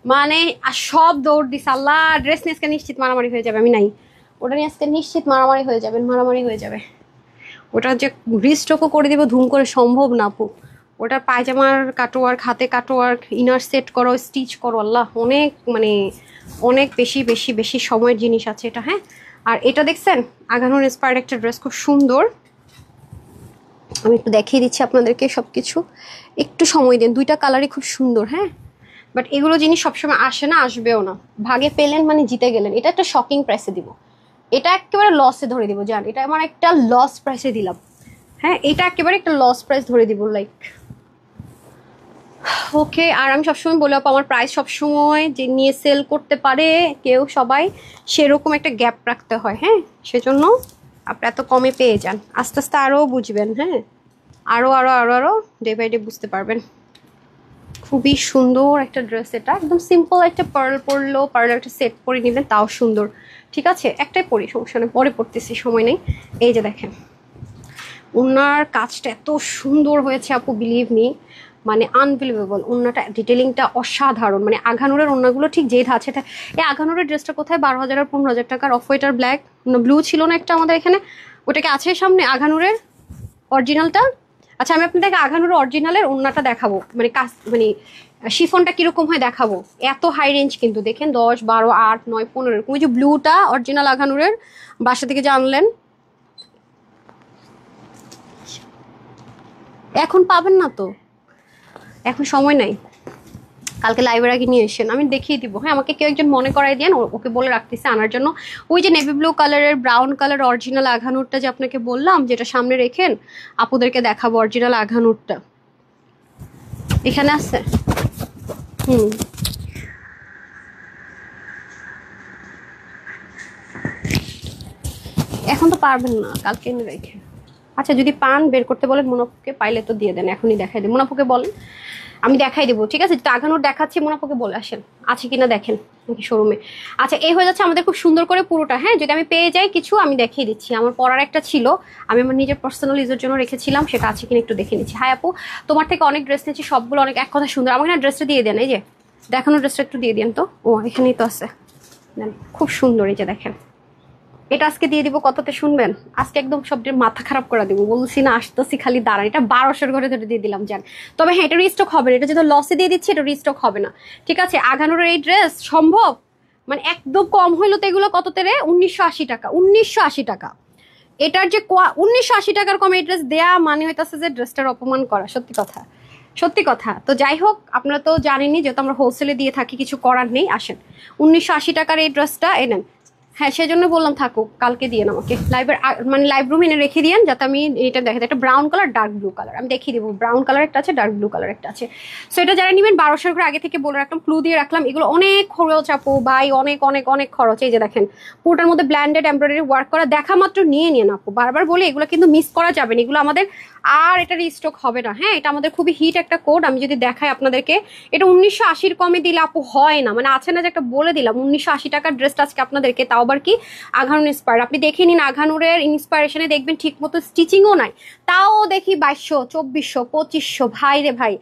মানে আর সব দৌড় দিস। আল্লাহ, ড্রেস নিয়ে আজকে নিশ্চিত মারামারি হয়ে যাবে, আমি নাই, ওটা নিয়ে আজকে নিশ্চিত মারামারি হয়ে যাবে, মারামারি হয়ে যাবে। ওটা যে রিস্টকও করে দিব ধুম করে, সম্ভব না আপু। ওটার পায়জামার কাটোয়ার, হাতে কাটোয়ার, ইনার সেট করো, স্টিচ করো, আল্লাহ, অনেক মানে অনেক বেশি বেশি বেশি সময়ের জিনিস আছে এটা। হ্যাঁ, আর এটা দেখছেন আগানোর ইন্সপায়ার্ড একটা ড্রেস, খুব সুন্দর। আমি একটু দেখিয়ে দিচ্ছি আপনাদেরকে সব কিছু, একটু সময় দিন। দুইটা কালারই খুব সুন্দর। হ্যাঁ, বাট এগুলো জিনিস সবসময় আসে না, আসবেও না। ভাগে পেলেন মানে জিতে গেলেন। এটা একটা শকিং প্রাইসে দিব, এটা একেবারে লসে ধরে দিব, জান, এটা আমার একটা লস প্রাইসে দিলাম। হ্যাঁ, এটা একেবারে একটা লস প্রাইস ধরে দিব, লাইক ওকে। আর আমি সবসময় বলে আপু, আমার প্রাইস সবসময় যে নিয়ে সেল করতে পারে কেউ, সবাই সেরকম একটা গ্যাপ রাখতে হয়। হ্যাঁ, সেজন্য আপনি এত কমে পেয়ে যান, আস্তে আস্তে আরও বুঝবেন। হ্যাঁ, আরও আরও আরও আরও ডে বাই ডে বুঝতে পারবেন। খুবই সুন্দর একটা ড্রেস, এটা একদম সিম্পল একটা পার্ল পরলো, পার্ল একটা সেট পরে নেবেন, তাও সুন্দর। ঠিক আছে, একটাই পরি, সমস্যা নেই, পরে পড়তেছি, সময় নেই। এই যে দেখেন, ওনার কাজটা এত সুন্দর হয়েছে আপু, বিলিভ মি, মানে আনবিলিভেবল। ওনাটা ডিটেলিংটা অসাধারণ, মানে আঘানুরের ওনাগুলো ঠিক যে ধাঁচে। এই আঘানুরের ড্রেসটা কোথায় 12,000 আর 15,000 টাকার, অফ হোয়াইট আর ব্ল্যাক, ব্লু ছিল না একটা আমাদের এখানে, ওটাকে আছে সামনে আঘানুরের অরিজিনালটা। আচ্ছা, আমি আপনাদেরকে আঘানুরের অরিজিনালের ওনাটা দেখাবো, মানে কাজ, মানে শিফনটা কিরকম হয় দেখাবো। এত হাই রেঞ্জ কিন্তু, দেখেন 10, 12, 8, 9, 15 এরকম। ওই যে ব্লুটা অরিজিনাল আঘানুরের, বাসা থেকে যে আনলেন, এখন পাবেন না তো, এখন সময় নাই, কালকে লাইভের আগে নিয়ে এসেন, আমি দেখিয়ে দিব। হ্যাঁ, আমাকে কেউ একজন মনে করাই দেন, ওকে বলে রাখতেছে আনার জন্য। ওই যে নেভি ব্লু কালারের, ব্রাউন কালার অরিজিনাল আঘানুরটা যে আপনাকে বললাম, যেটা সামনে রেখেন, আপুদেরকে দেখাবো অরিজিনাল আঘানুরটা, এখানে আছে। এখন তো পারবেন না, কালকে এনে রেখে। আচ্ছা, যদি পান বের করতে বলেন মুনাফুকে, পাইলে তো দিয়ে দেন, এখনই দেখাই দেন। মুনাফুকে বলেন, আমি দেখাই দেবো, ঠিক আছে? আঘানোর দেখাচ্ছি, মুনাফুকে বলে আসেন আছে কিনা দেখেন নাকি শোরুমে। আচ্ছা, এই হয়ে যাচ্ছে আমাদের খুব সুন্দর করে পুরোটা। হ্যাঁ, যদি আমি পেয়ে যাই কিছু, আমি দেখিয়ে দিচ্ছি। আমার পরার একটা ছিল, আমি আমার নিজের পার্সোনাল ইউজের জন্য রেখেছিলাম, সেটা আছে কিনা একটু দেখে নিচ্ছি। হাই আপু, তোমার থেকে অনেক ড্রেস নিয়েছি, সবগুলো অনেক এক কথা সুন্দর। আমাকে না ড্রেসটা দিয়ে দেন, এই যে দেখানোর ড্রেসটা একটু দিয়ে দেন তো। ও, এখানেই তো আছে, দেন, খুব সুন্দর। এই যে দেখেন, এটা আজকে দিয়ে দিব কততে শুনবেন? আজকে একদম সবটির মাথা খারাপ করে দিব, বলছি না আসতেছি খালি দাঁড়ান। এটা 1200 ঘরে ধরে দিয়ে দিলাম, জান। তবে হ্যাঁ, এটা রিস্টক হবে না, এটা যেহেতু লসে দিয়ে দিচ্ছি, এটা রিস্টক হবে না, ঠিক আছে? আঘানোর এই ড্রেস সম্ভব, মানে একদম কম হইলো তো এগুলো কততে রে? 1980 টাকা, 1980 টাকা। এটার যে 1980 টাকার কম এই ড্রেস দেয়া মানে হইতাছে যে ড্রেসটার অপমান করা, সত্যি কথা, সত্যি কথা। তো যাই হোক, আপনারা তো জানেনই, যেহেতু আমরা হোলসেলে দিয়ে থাকি, কিছু করার নেই। আসেন, 1980 টাকার এই ড্রেসটা এনেন। হ্যাঁ, সেজন্য বললাম থাকুক, কালকে দিয়ে আমাকে লাইভের, মানে লাইভ রুম এনে রেখে দিয়েন, যাতে আমি এটা দেখে। একটা brown colour, dark blue colour, আমি দেখিয়ে দেবো। ব্রাউন কালার একটা আছে, ডার্ক ব্লু কালার একটা আছে। সো এটা যারা নেবেন 1200 করে আগে থেকে বলে রাখলাম, ক্লু দিয়ে রাখলাম। এগুলো অনেক খরচ আপু ভাই, অনেক অনেক অনেক খরচ। এই যে দেখেন, পুরোটার মধ্যে ব্ল্যান্ডেড এমব্রয়ডারি ওয়ার্ক করা, দেখা মাত্র নিয়ে নিন আপু, বারবার বলে এগুলো কিন্তু মিস করা যাবে না, এগুলো আমাদের আর এটা রিস্টক হবে না। হ্যাঁ, এটা আমাদের খুবই হিট একটা কোড। আমি যদি দেখাই আপনাদেরকে, এটা 1980 কমে দিলে আপু হয় না, মানে আছে না যে একটা বলে দিলাম 1980 টাকার ড্রেসটা আজকে আপনাদেরকে, তাও আবার কি আঘানুর ইন্সপায়ার। আপনি দেখে নিন, আঘানুরের ইন্সপায়ারেশনে দেখবেন ঠিক মতো স্টিচিংও নাই, তাও দেখি 2200, 2400, 2500। ভাই রে ভাই,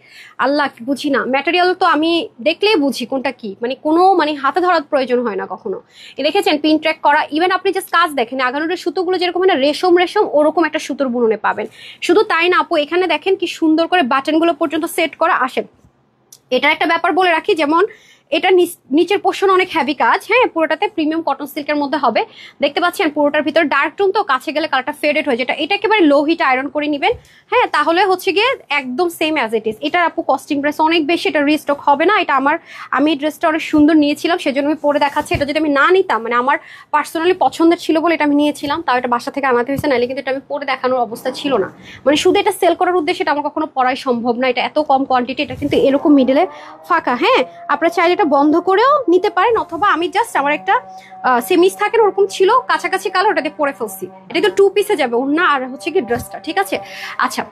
আল্লাহ, বুঝি না ম্যাটেরিয়াল তো, আমি দেখলেই বুঝি কোনটা কি, মানে কোনো মানে হাতে ধরার প্রয়োজন হয় না কখনো। দেখেছেন পিন ট্র্যাক করা, ইভেন আপনি জাস্ট কাজ দেখেন, আঘানুরের সুতোগুলো যেরকম হয় না রেশম রেশম, ওরকম একটা সুতোর বুননে পাবেন। শুধু তাই না আপু, এখানে দেখেন কি সুন্দর করে বাটনগুলো পর্যন্ত সেট করা। আসেন, এটার একটা ব্যাপার বলে রাখি, যেমন এটা নিচের পোর্শন অনেক হেভি কাজ, হ্যাঁ পুরোটাতে প্রিমিয়াম কটন সিল্কের মধ্যে হবে। দেখতে পাচ্ছেন পুরোটার ভিতর ডার্ক টোন, তো কাছে গেলে কালারটা ফেডেড হয়ে যায়। এটা একেবারে লো হিট আয়রন করে নেবেন, হ্যাঁ তাহলে হচ্ছে গিয়ে একদম সেম অ্যাজ ইট ইজ। এটা আপু কস্টিং প্রাইস অনেক বেশি, এটা রিস্টক হবে না। এটা আমি ড্রেসটা অনেক সুন্দর নিয়েছিলাম, সেজন্য আমি পরে দেখাচ্ছি। এটা যদি আমি না নিতাম, মানে আমার পার্সোনালি পছন্দের ছিল বলে এটা আমি নিয়েছিলাম, তাও এটা বাসা থেকে আনাতে হয়েছে, নাহলে কিন্তু এটা আমি পরে দেখানোর অবস্থা ছিল না। মানে শুধু এটা সেল করার উদ্দেশ্যে এটা আমার কখনো পরাই সম্ভব না। এটা এত কম কোয়ান্টিটি, এটা কিন্তু এরকম মিডলে ফাঁকা। হ্যাঁ আপনারা চাইলে এটা বন্ধ করেও নিতে পারেন, অথবা আমি জাস্ট আমার একটা সেমিস থাকে ওরকম ছিল কাছাকাছি কালার, ওটাতে পরে ফেলছি। এটা তো 2 পিসে যাবে, ওড়না আর হচ্ছে কি ড্রেসটা, ঠিক আছে। আচ্ছা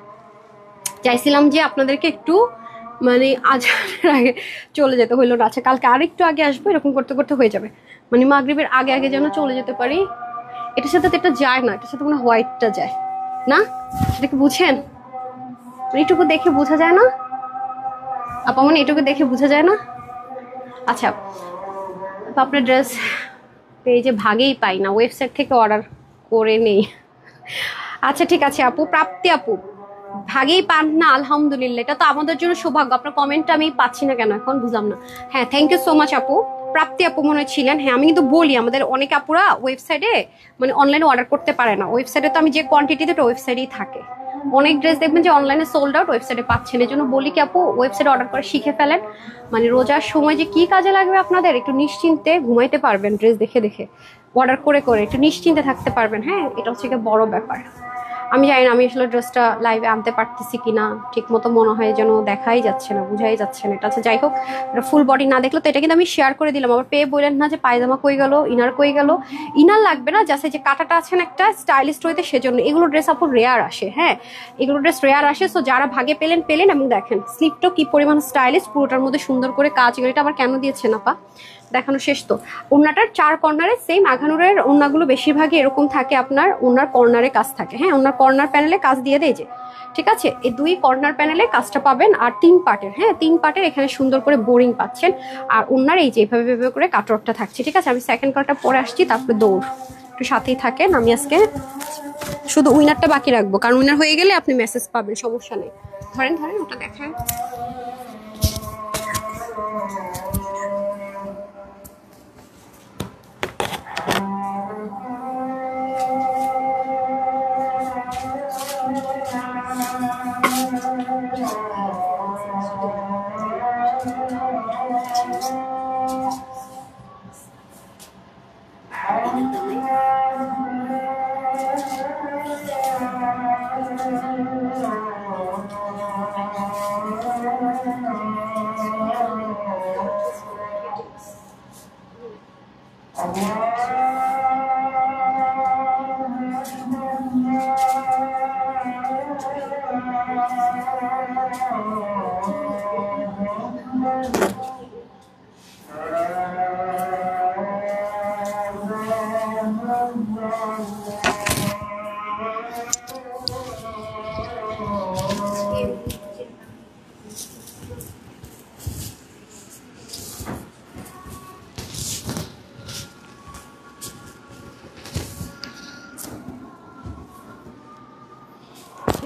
চাইছিলাম যে আপনাদেরকে একটু মানে আজানের আগে চলে যেতে হইলো না। আচ্ছা কালকে আরেকটু আগে আসবো, এরকম করতে করতে হয়ে যাবে, মানে মাগরিবের আগে আগে যেন চলে যেতে পারি। এটার সাথে তো এটা যায় না, এটার সাথে মনে হোয়াইটটা যায় না, সেটা কি বুঝেন? এইটুকু দেখে বোঝা যায় না আপা, মানে এটুকু দেখে বোঝা যায় না। আচ্ছা আপনার ড্রেস পেজে ভাগেই পাই না, ওয়েবসাইট থেকে অর্ডার করে নেই। আচ্ছা ঠিক আছে আপু, প্রাপ্তি আপু ভাগেই পান না, আলহামদুলিল্লাহ, এটা তো আমাদের জন্য সৌভাগ্য। আপনার কমেন্টটা আমি পাচ্ছি না কেন এখন, বুঝলাম না। হ্যাঁ থ্যাংক ইউ সো মাচ আপু, প্রাপ্তি আপু মনে ছিলেন। হ্যাঁ আমি কিন্তু বলি আমাদের অনেক আপুরা ওয়েবসাইটে মানে অনলাইনে অর্ডার করতে পারে না। ওয়েবসাইটে তো আমি যে কোয়ান্টিটিতে ওয়েবসাইটেই থাকে, অনেক ড্রেস দেখবেন যে অনলাইনে সোল্ড আউট, ওয়েবসাইটে পাচ্ছেন। এই জন্য বলি কি আপু ওয়েবসাইটে অর্ডার করে শিখে ফেলেন, মানে রোজার সময় যে কি কাজে লাগবে আপনাদের, একটু নিশ্চিন্তে ঘুমাইতে পারবেন ড্রেস দেখে দেখে, অর্ডার করে করে একটু নিশ্চিন্তে থাকতে পারবেন। হ্যাঁ এটা হচ্ছে বড় ব্যাপার। আমি জানি না আমি আসলে ড্রেসটা লাইভে আনতে পারতেছি কিনা, ঠিক মতো মনে হয় যেন দেখাই যাচ্ছে না, বুঝাই যাচ্ছে না। এটা আছে, যাই হোক এটা ফুল বডি না দেখলে তো এটা কিন্তু আমি শেয়ার করে দিলাম। আবার পেয়ে বললেন না যে পায়জামা কই গেল, ইনার কই গেল। ইনার লাগবে না, জাস্ট যে কাটাটা আছেন একটা স্টাইলিস্ট হইতে, সেজন্য এগুলো ড্রেস আপু রেয়ার আসে। হ্যাঁ এগুলো ড্রেস রেয়ার আসে, সো যারা ভাগে পেলেন পেলেন। এবং দেখেন স্লিপটাও কি পরিমাণ স্টাইলিশ, পুরোটার মধ্যে সুন্দর করে কাজ। এটা আবার কেন দিয়েছেন আপা, দেখানো শেষ তো। ওড়নাটার 4 কর্নারে সেম আঘানুরের ওড়নাগুলো বেশিরভাগই এরকম থাকে, আপনার ওড়নার কর্নারে কাজ থাকে। হ্যাঁ ওড়নার কর্নার প্যানেলে কাজ দিয়ে দেয় যে, ঠিক আছে। এই 2 কর্নার প্যানেলে কাজটা পাবেন, আর 3 পার্টের, হ্যাঁ 3 পার্টের এখানে সুন্দর করে বোরিং পাচ্ছেন। আর ওড়নার এই যে এভাবে করে কাটওয়ার্কটা থাকছে, ঠিক আছে। আমি সেকেন্ড কালারটা পরে আসছি, তারপরে দৌড় একটু সাথেই থাকেন। আমি আজকে শুধু উইনারটা বাকি রাখবো, কারণ উইনার হয়ে গেলে আপনি মেসেজ পাবেন, সমস্যা নেই। ধরেন ধরেন ওটা দেখান।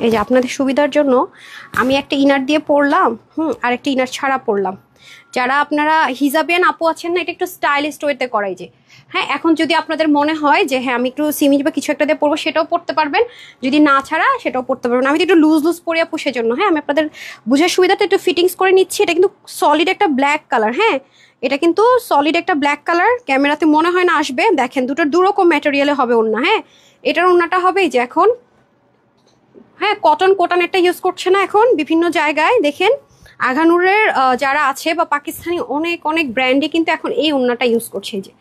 এই যে আপনাদের সুবিধার জন্য আমি একটা ইনার দিয়ে পরলাম, আর একটা ইনার ছাড়া পরলাম। যারা আপনারা হিজাবিয়ান আপু আছেন না, এটা একটু স্টাইলিস্ট ওয়েতে করাই যে। হ্যাঁ এখন যদি আপনাদের মনে হয় যে হ্যাঁ আমি একটু সিমিজ বা কিছু একটা দিয়ে পরবো, সেটাও পড়তে পারবেন। যদি না ছাড়া সেটাও পড়তে পারবেন। আমি তো একটু লুজ লুজ পরে আপু, সেজন্য হ্যাঁ আমি আপনাদের বুঝার সুবিধাটা একটু ফিটিংস করে নিচ্ছি। এটা কিন্তু সলিড একটা ব্ল্যাক কালার, হ্যাঁ এটা কিন্তু সলিড একটা ব্ল্যাক কালার। ক্যামেরাতে মনে হয় না আসবে, দেখেন দুটোর দুরকম ম্যাটেরিয়ালে হবে ওড়না। হ্যাঁ এটার ওড়নাটা হবে এই যে এখন, হ্যাঁ কটন একটা ইউজ করছে না এখন বিভিন্ন জায়গায়। দেখেন আঘানুরের যারা আছে বা পাকিস্তানি অনেক অনেক ব্র্যান্ডে কিন্তু এখন এই ওড়নাটা ইউজ করছে, এই যে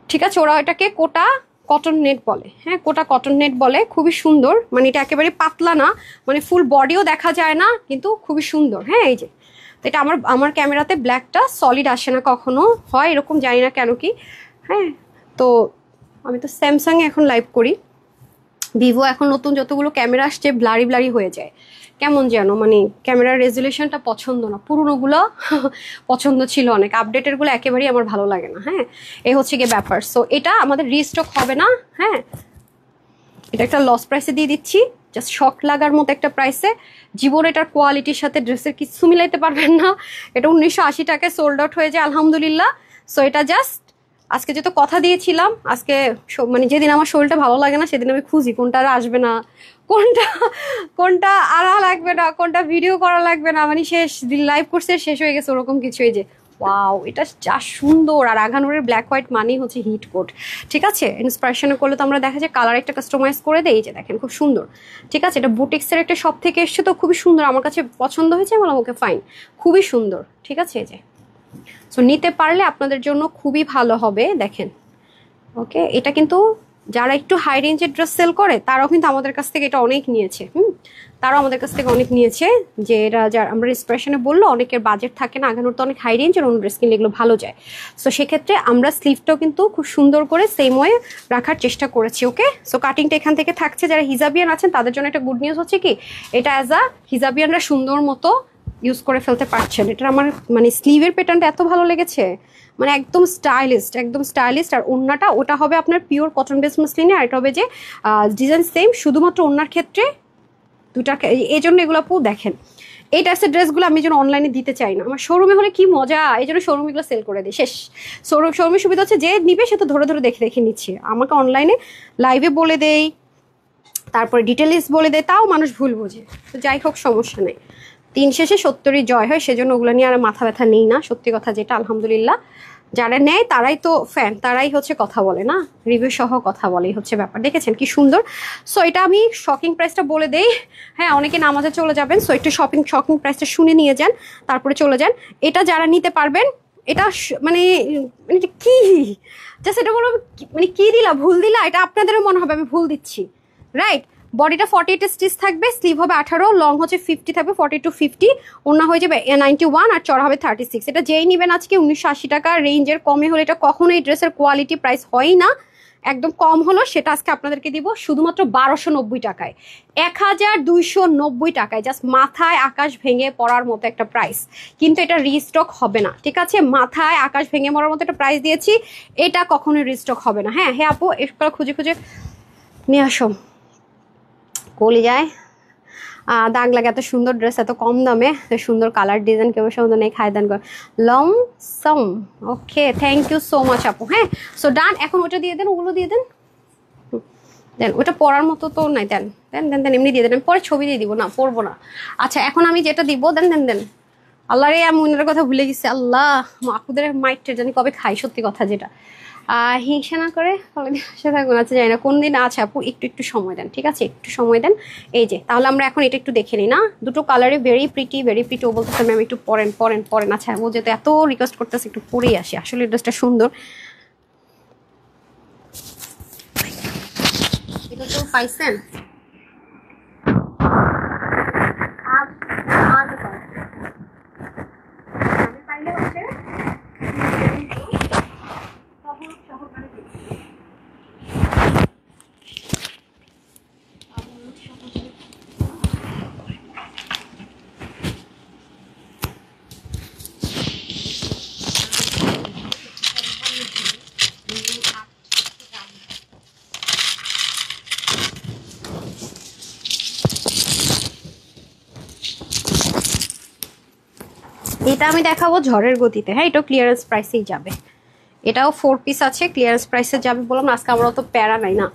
ঠিক আছে। ওরা এটাকে কোটা কটন নেট বলে, হ্যাঁ কোটা কটন নেট বলে। খুবই সুন্দর, মানে এটা একেবারে পাতলা না, মানে ফুল বডিও দেখা যায় না, কিন্তু খুবই সুন্দর। হ্যাঁ এই যে তো এটা আমার ক্যামেরাতে ব্ল্যাকটা সলিড আসে না, কখনো হয় এরকম, জানি না কেন কি। হ্যাঁ তো আমি তো স্যামসাংয়ে এখন লাইভ করি। ভিভো এখন নতুন যতগুলো ক্যামেরা আসছে ব্লারি ব্লারি হয়ে যায়, কেমন যেন মানে ক্যামেরার রেজুলেশনটা পছন্দ না। পুরোনোগুলো পছন্দ ছিল অনেক, আপডেটেরগুলো একেবারেই আমার ভালো লাগে না। হ্যাঁ এই হচ্ছে গিয়ে ব্যাপার। সো এটা আমাদের রিস্টক হবে না। হ্যাঁ এটা একটা লস প্রাইসে দিয়ে দিচ্ছি, জাস্ট শক লাগার মতো একটা প্রাইসে। জীবন এটার কোয়ালিটির সাথে ড্রেসের কিছু মিলাইতে পারবেন না। এটা 1980 টাকায় সোল্ড আউট হয়ে যায় আলহামদুলিল্লাহ। সো এটা জাস্ট আজকে যেহেতু কথা দিয়েছিলাম, আজকে মানে যেদিন আমার শরীরটা ভালো লাগে না সেদিন আমি খুঁজি কোনটা আর আসবে না, কোনটা কোনটা আড়া লাগবে না, কোনটা ভিডিও করা লাগবে না, মানে শেষ লাইভ কোর্সে শেষ হয়ে গেছে ওরকম কিছু। এই যে ওয়াও, এটা যা সুন্দর। আর আঘানুরের ব্ল্যাক হোয়াইট মানেই হচ্ছে হিট কোট, ঠিক আছে। ইন্সপিরেশনে করলে তো আমরা দেখা যায় কালার একটা কাস্টমাইজ করে দেই। যে দেখেন খুব সুন্দর, ঠিক আছে। এটা বুটিক্সের একটা শপ থেকে এসছে, তো খুবই সুন্দর, আমার কাছে পছন্দ হয়েছে, বললাম ওকে ফাইন, খুবই সুন্দর, ঠিক আছে। এই যে সো নিতে পারলে আপনাদের জন্য খুবই ভালো হবে। দেখেন ওকে, এটা কিন্তু যারা একটু হাই রেঞ্জের ড্রেস সেল করে তারাও কিন্তু আমাদের কাছ থেকে এটা অনেক নিয়েছে। তারাও আমাদের কাছ থেকে অনেক নিয়েছে, যে এরা যারা আমরা ইন্সপিরেশনে বললো অনেকের বাজেট থাকে না, আগানোর তো অনেক হাই রেঞ্জের অন্য ড্রেস কিনলে এগুলো ভালো যায়। সো সেক্ষেত্রে আমরা স্লিভটাও কিন্তু খুব সুন্দর করে সেম ওয়ে রাখার চেষ্টা করেছি। ওকে, সো কাটিংটা এখান থেকে থাকছে। যারা হিজাবিয়ান আছেন তাদের জন্য একটা গুড নিউজ হচ্ছে কি, এটা অ্যাজ আ হিজাবিয়ানরা সুন্দর মতো ইউজ করে ফেলতে পারছেন। এটা আমার মানে স্লিভের প্যাটার্নটা এত ভালো লেগেছে, মানে একদম স্টাইলিস্ট, একদম স্টাইলিস্ট। আর ওড়নাটা ওটা হবে আপনার পিওর কটন বেস মাসলিনে, আর এটা হবে যে ডিজাইন সেম, শুধুমাত্র ওড়নার ক্ষেত্রে দুটা। এই জন্য এগুলো আপু দেখেন, এই টাইপসের ড্রেসগুলো আমি যেন অনলাইনে দিতে চাই না, আমার শোরুমে হলে কি মজা, এই জন্য শোরুম এগুলো সেল করে দিই শেষ। শোরুমের সুবিধা হচ্ছে যে নিবে সে তো ধরে ধরে দেখে দেখে নিচ্ছে, আমাকে অনলাইনে লাইভে বলে দেই, তারপরে ডিটেলস বলে দেয়, তাও মানুষ ভুল বোঝে। তো যাই হোক সমস্যা নেই, দিন শেষে সত্যরই জয় হয়, সেজন্য ওগুলো নিয়ে আর মাথা ব্যথা নেই না। সত্যি কথা যেটা, আলহামদুলিল্লাহ যারা নেয় তারাই তো ফ্যান, তারাই হচ্ছে কথা বলে না, রিভিউ সহ কথা বলেই হচ্ছে ব্যাপার। দেখেছেন কি সুন্দর। সো এটা আমি শকিং প্রাইসটা বলে দেই। হ্যাঁ, অনেকে নামাজে চলে যাবেন, সো একটু শকিং প্রাইসটা শুনে নিয়ে যান, তারপরে চলে যান। এটা যারা নিতে পারবেন, এটা মানে মানে কি জাস্ট এটা বলো মানে কি দিলা, ভুল দিলা, এটা আপনাদেরও মনে হবে আমি ভুল দিচ্ছি, রাইট। বডিটা 48 স্টিচ থাকবে, স্লিভ হবে 18, লং হচ্ছে 50 থাকবে, 40 to 50, ওড়না হয়ে যাবে 91, আর চড়া হবে 36। এটা যেই নেবেন আজকে 1980 টাকা রেঞ্জের কমে হলে, এটা কখনো এই ড্রেসের কোয়ালিটি প্রাইস হয় না, একদম কম হলো সেটা আজকে আপনাদেরকে দিব শুধুমাত্র 1290 টাকায়, 1290 টাকায়। জাস্ট মাথায় আকাশ ভেঙে পড়ার মতো একটা প্রাইস, কিন্তু এটা রিস্টক হবে না, ঠিক আছে। মাথায় আকাশ ভেঙে পড়ার মতো একটা প্রাইস দিয়েছি, এটা কখনোই রিস্টক হবে না। হ্যাঁ হ্যাঁ আপু, এরপর খুঁজে খুঁজে নিয়ে আসো, কলি যায় দাগ লাগে। এত সুন্দর ড্রেস এত কম দামে, সুন্দর কালার ডিজাইন, কেউ সুন্দর নেই, খায় দান কর লং সম। ওকে, থ্যাংক ইউ সো মাচ আপু। হ্যাঁ, সো ডান। এখন ওটা দিয়ে দেন, ওগুলো দিয়ে দেন, দেন ওটা পরার মতো তো নাই, দেন দেন দেন দেন, এমনি দিয়ে দেন, আমি পরে ছবি দিয়ে দিব, না পরবো না। আচ্ছা, এখন আমি যেটা দিব, দেন দেন দেন। আল্লাহ রে, আমি উনার কথা ভুলে গেছি, আল্লাহ আপুদের মাইটটা জানি কবে খাই, সত্যি কথা যেটা। হিংসা না করে থাকুন। আচ্ছা, জানি না কোন দিন আছে আপু, একটু একটু সময় দেন, ঠিক আছে, একটু সময় দেন। এই যে তাহলে আমরা এখন এটা একটু দেখে নিই না, দুটো কালারে ভেরি প্রিটি, ভেরি প্রিটি। ও বলতেছে ম্যাম একটু পরেন পরেন পরেন। আচ্ছা, ও যেহেতু এত রিকোয়েস্ট করতেছে একটু পরেই আসি, আসলে ড্রেসটা সুন্দর। এটা তো পাইছেন পাইলে হচ্ছে এটা আমি দেখাবো ঝড়ের গতিতে। হ্যাঁ, এটাও ক্লিয়ারেন্স প্রাইসেই যাবে, এটাও 4 পিস আছে, ক্লিয়ারেন্স প্রাইসে যাবে। বললাম আজকে আমরা অত প্যারা নাই না,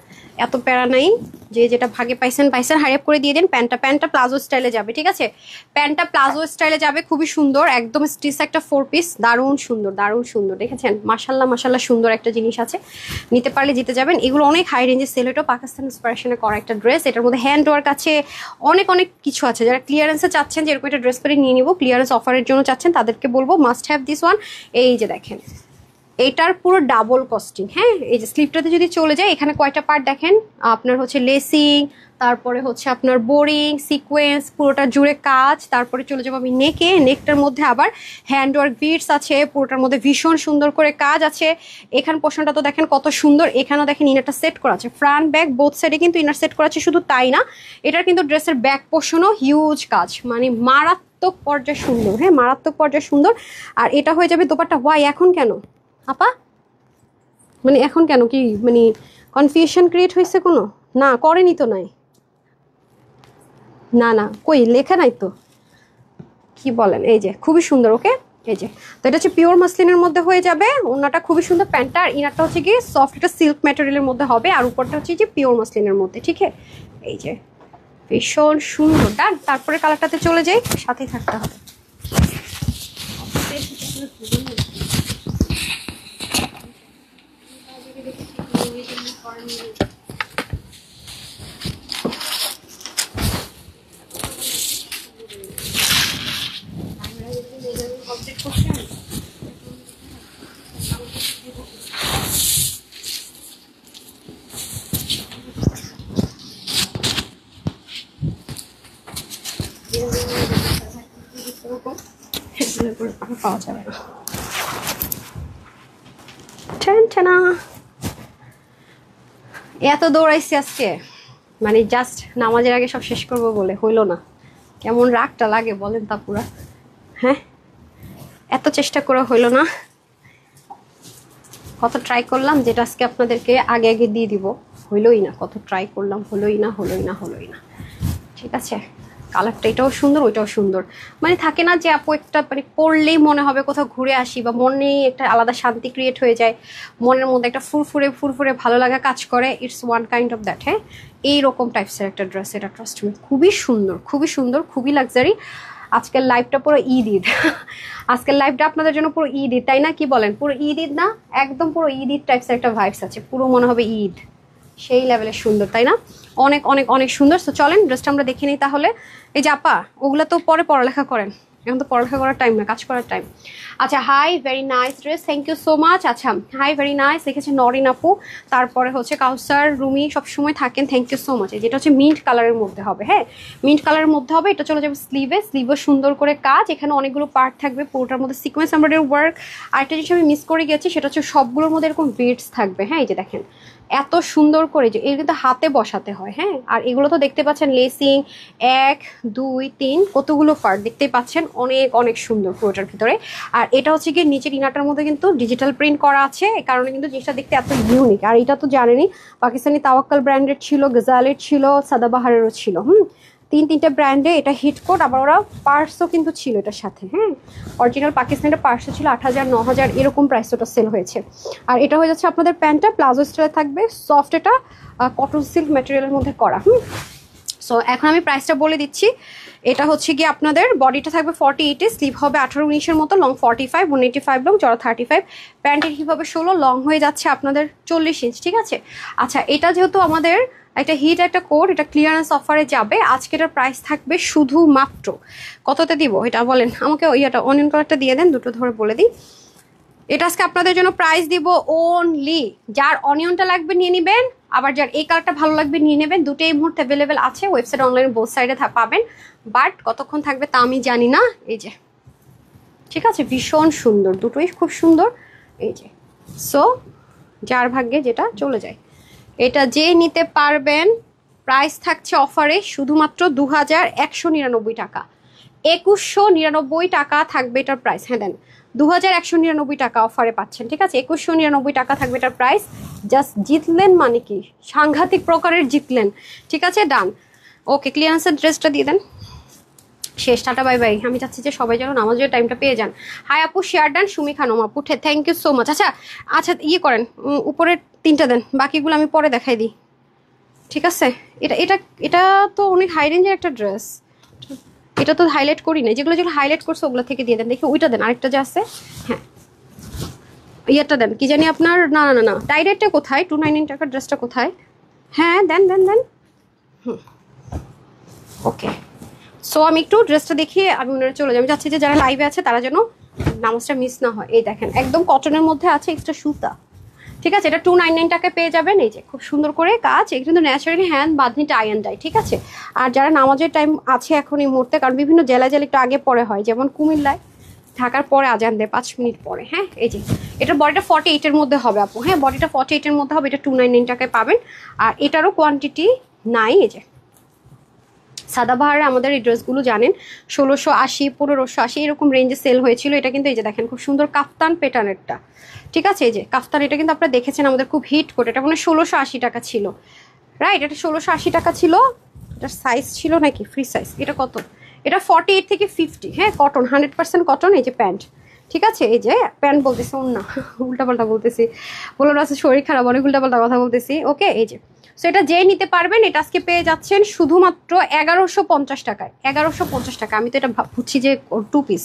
এত প্যারা নাই, যে যেটা ভাগে পাইছেন পাইছেন, হারিয়ে করে দিয়ে দিন। প্যান্টটা প্লাজো স্টাইলে যাবে, ঠিক আছে, প্যান্টটা প্লাজো স্টাইলে যাবে, খুবই সুন্দর, একদম স্টিচ একটা 4 পিস, দারুণ সুন্দর, দারুণ সুন্দর। দেখেছেন, মাশাল্লাহ মাশাল্লাহ, সুন্দর একটা জিনিস আছে, নিতে পারলে জিতে যাবেন। এগুলো অনেক হাই রেঞ্জের সেল, এটা পাকিস্তান ইন্সপিরেশনে করা একটা ড্রেস, এটার মধ্যে হ্যান্ড ওয়ার্ক আছে, অনেক অনেক কিছু আছে। যারা ক্লিয়ারেন্সে চাচ্ছেন যে এরকম একটা ড্রেস করে নিয়ে নিবো, ক্লিয়ারেন্স অফারের জন্য চাচ্ছেন, তাদেরকে বলবো মাস্ট হ্যাভ দিস ওয়ান। এই যে দেখেন, এটার পুরো ডাবল কস্টিং। হ্যাঁ, এই যে স্লিপটাতে যদি চলে যায়, এখানে কয়টা পার্ট দেখেন, আপনার হচ্ছে লেসিং, তারপরে হচ্ছে আপনার বোরিং সিকোয়েন্স, পুরোটা জুড়ে কাজ, তারপরে চলে যাবো আমি নেকে, নেকটার মধ্যে আবার হ্যান্ডওয়ার্ক বিটস আছে, পুরোটার মধ্যে ভীষণ সুন্দর করে কাজ আছে। এখান পোর্শনটা তো দেখেন কত সুন্দর, এখানেও দেখেন ইনারটা সেট করা আছে, ফ্রন্ট ব্যাক বোথ সাইডে কিন্তু ইনার সেট করা আছে। শুধু তাই না, এটার কিন্তু ড্রেসের ব্যাক পোর্শনও হিউজ কাজ, মানে মারাত্মক পর্যায়ে সুন্দর। হ্যাঁ, মারাত্মক পর্যায়ে সুন্দর। আর এটা হয়ে যাবে দোপাট্টা। ওয়াই এখন কেন আপা, মানে এখন কেন কি, মানে কনফিউশন ক্রিয়েট হয়েছে কোনো? না করেনি তো, নাই, না না কই লেখা নাই তো, কি বলেন, এই যে খুবই সুন্দর। ওকে, এই যে, তো এটা হচ্ছে পিওর মাসলিনের মধ্যে হয়ে যাবে। ওনাটা খুবই সুন্দর, প্যান্টটা আর ইনারটা হচ্ছে কি সফট, এটা সিল্ক ম্যাটেরিয়ালের মধ্যে হবে, আর উপরটা হচ্ছে যে পিওর মাসলিনের মধ্যে। ঠিক আছে, এই যে ভীষণ সুন্দর। ডান, তারপরে কালারটাতে চলে যাই, সাথেই থাকতে হবে। পাওয়া যাবে না। এত দৌড়াইছি আজকে, মানে জাস্ট নামাজের আগে সব শেষ করবো বলে হইলো না। কেমন রাগটা লাগে বলেন তা পুরা, হ্যাঁ, এত চেষ্টা করে হইলো না। কত ট্রাই করলাম যেটা আজকে আপনাদেরকে আগে আগে দিয়ে দিব, হইলোই না। কত ট্রাই করলাম, হলোই না, হলোই না, হলোই না। ঠিক আছে, কালারটা এটাও সুন্দর, ওইটাও সুন্দর। মানে থাকে না যে আপু একটা মানে পরলেই মনে হবে কোথাও ঘুরে আসি, বা মনে একটা আলাদা শান্তি ক্রিয়েট হয়ে যায়, মনের মধ্যে একটা ফুরফুরে ফুরফুরে ভালো লাগা কাজ করে। It's one kind of that. হ্যাঁ, এইরকম টাইপসের একটা ড্রেস এটা, ট্রাস্ট মি, খুবই সুন্দর, খুবই সুন্দর, খুবই লাক্সারি। আজকের লাইভটা পুরো ঈদ ঈদ। আজকের লাইভটা আপনাদের জন্য পুরো ঈদ ঈদ, তাই না? কি বলেন, পুরো ঈদ ঈদ না? একদম পুরো ঈদ ঈদ টাইপসের একটা ভাইবস আছে, পুরো মনে হবে ঈদ, সেই লেভেলের সুন্দর, তাই না? অনেক অনেক অনেক সুন্দর। তো চলেন ড্রেসটা আমরা দেখে নিই তাহলে। এই যে আপা, ওগুলো তো পরে পড়ালেখা করেন, এখন তো পড়ালেখা করার টাইম না, কাজ করার টাইম। আচ্ছা, hi, very nice dress, thank you so much. আচ্ছা, হাই, ভেরি নাইস লিখেছে নরিন আপু, তারপরে হচ্ছে কাউসার, রুমি সবসময় থাকেন, থ্যাংক ইউ সো মাচ। যেটা হচ্ছে মিন্ট কালারের মধ্যে হবে, হ্যাঁ, মিন্ট কালারের মধ্যে হবে। এটা চলে যাবে স্লিভে, স্লিভও সুন্দর করে কাজ, এখানে অনেকগুলো পার্ট থাকবে, পুরোটার মধ্যে সিকোয়েন্স এমব্রয়ডারি ওয়ার্ক। আরেকটা জিনিস আমি মিস করে গেছি, সেটা হচ্ছে সবগুলোর মধ্যে এরকম বিটস থাকবে। হ্যাঁ, এই যে দেখেন এত সুন্দর করে, যে এর কিন্তু হাতে বসাতে হয়। হ্যাঁ, আর এগুলো তো দেখতে পাচ্ছেন লেসিং 1 2 3 কতগুলো পার্ট দেখতেই পাচ্ছেন, অনেক অনেক সুন্দর পুরোটার ভিতরে। আর এটা হচ্ছে গিয়ে নিচের ইনাটার মধ্যে কিন্তু ডিজিটাল প্রিন্ট করা আছে, এই কারণে কিন্তু জিনিসটা দেখতে এত ইউনিক। আর এটা তো জানেনই, পাকিস্তানি তাওয়াক্কাল ব্র্যান্ডের ছিল, গজালের ছিল, সাদাবাহারেরও ছিল। তিনটে ব্র্যান্ডে এটা হিট কোড, আবার ওরা পার্সও কিন্তু ছিল এটার সাথে। হ্যাঁ, অরিজিনাল পাকিস্তানের পার্সও ছিল, 8000 9000 এরকম প্রাইস ওটা সেল হয়েছে। আর এটা হয়ে যাচ্ছে আপনাদের প্যান্টটা, প্লাজো স্টাইলে থাকবে, সফট, এটা কটন সিল্ক ম্যাটেরিয়ালের মধ্যে করা। সো এখন আমি প্রাইসটা বলে দিচ্ছি। এটা হচ্ছে গিয়ে আপনাদের বডিটা থাকবে 48-এ, স্লিভ হবে 18-19-এর মতো, লং 45, 185 লং, চড়া 35, প্যান্টের কীভাবে 16, লং হয়ে যাচ্ছে আপনাদের 40 ইঞ্চ। ঠিক আছে, আচ্ছা, এটা যেহেতু আমাদের একটা হিট একটা কোড, এটা ক্লিয়ারেন্স অফারে যাবে। আজকে এটার প্রাইস থাকবে শুধুমাত্র কততে দিব এটা বলেন আমাকে, ওইটা অনিয়ন কালারটা দিয়ে দেন, দুটো ধরে বলে দিই। এটা আজকে আপনাদের জন্য প্রাইস দিব অনলি, যার অনিয়নটা লাগবে নিয়ে নেবেন, আবার যার এই কালারটা ভালো লাগবে নিয়ে নেবেন। দুটো এই মুহূর্তে অ্যাভেলেবেল আছে, ওয়েবসাইট অনলাইনে বোথ সাইডে পাবেন, বাট কতক্ষণ থাকবে তা আমি জানি না। এই যে, ঠিক আছে, ভীষণ সুন্দর, দুটোই খুব সুন্দর। এই যে, সো যার ভাগ্যে যেটা চলে যায়, এটা যে নিতে পারবেন, প্রাইস থাকছে অফারে শুধুমাত্র 2199 টাকা, 2199 টাকা থাকবে এটার প্রাইস। হ্যাঁ দেন, 2199 টাকা অফারে পাচ্ছেন। ঠিক আছে, 2199 টাকা থাকবে এটার প্রাইস। জাস্ট জিতলেন মানে কি, সাংঘাতিক প্রকারের জিতলেন। ঠিক আছে, ডান। ওকে, ক্লিয়ারেন্সের ড্রেসটা দিয়ে দেন, শেষ, টাটা বাই বাই। আমি চাচ্ছি যে সবাই যেন নামাজের টাইমটা পেয়ে যান। হাই আপু, শেয়ার ডান, সুমি খানম আপু, থ্যাংক ইউ সো মাচ। আচ্ছা আচ্ছা, ইয়ে করেন, উপরের 3টা দেন, বাকিগুলো আমি পরে দেখাই দিই। ঠিক আছে, এটা এটা এটা তো অনেক হাই রেঞ্জের একটা ড্রেস, এটা তো হাইলাইট করি না, যেগুলো যেগুলো হাইলাইট করছে ওগুলো থেকে দিয়ে দেন। দেখি ওইটা দেন, আরেকটা যে আছে, হ্যাঁ ইয়েটা দেন, কি জানি আপনার, না না না, ডাইরেক্টটা কোথায়, 299 টাকার ড্রেসটা কোথায়? হ্যাঁ দেন দেন দেন। ওকে, সো আমি একটু ড্রেসটা দেখিয়ে আমি ওনারা চলে যাই। আমি চাচ্ছি যে যারা লাইভে আছে তারা যেন নামাজটা মিস না হয়। এই দেখেন, একদম কটনের মধ্যে আছে, এক্সট্রা সুতা। ঠিক আছে, এটা 299 টাকায় পেয়ে যাবেন। এই যে খুব সুন্দর করে কাজ, এটা কিন্তু naturally hand bandhani tie and dye. ঠিক আছে, আর যারা নামাজের টাইম আছে এখন এই মুহূর্তে, কারণ বিভিন্ন জেলায় জেলা একটু আগে পরে হয়, যেমন কুমিল্লায় ঢাকার পরে আজান দেয় 5 মিনিট পরে। হ্যাঁ, এই যে এটার বডিটা 48-এর মধ্যে হবে আপু। হ্যাঁ, বডিটা 48-এর মধ্যে হবে, এটা 299 টাকায় পাবেন। আর এটারও কোয়ান্টিটি নাই। এই যে সাদাবাহারে আমাদের এই ড্রেসগুলো জানেন 1680 1580 এরকম রেঞ্জে সেল হয়েছিল। এটা কিন্তু এই যে দেখেন খুব সুন্দর কাফতান প্যাটার্নেরটা। ঠিক আছে, এই যে কাফতান, এটা কিন্তু আপনারা দেখেছেন আমাদের খুব হিট করে, এটা মানে 1680 টাকা ছিল, রাইট, এটা 1680 টাকা ছিল। এটার সাইজ ছিল নাকি ফ্রি সাইজ? এটা কত? এটা 48 থেকে 50। হ্যাঁ, কটন, 100% কটন। এই যে প্যান্ট, ঠিক আছে, এই যে প্যান্ট বলতেছি না, উল্টাপাল্টা বলতেছি, বললাম আছে শরীর খারাপ, অনেক উল্টাপাল্টা কথা বলতেছি। ওকে, এই যে, সো এটা যে নিতে পারবেন এটা আজকে পেয়ে যাচ্ছেন শুধুমাত্র 1150 টাকায়। 1150 টাকা। আমি তো এটা ভাবছি যে 2 পিস।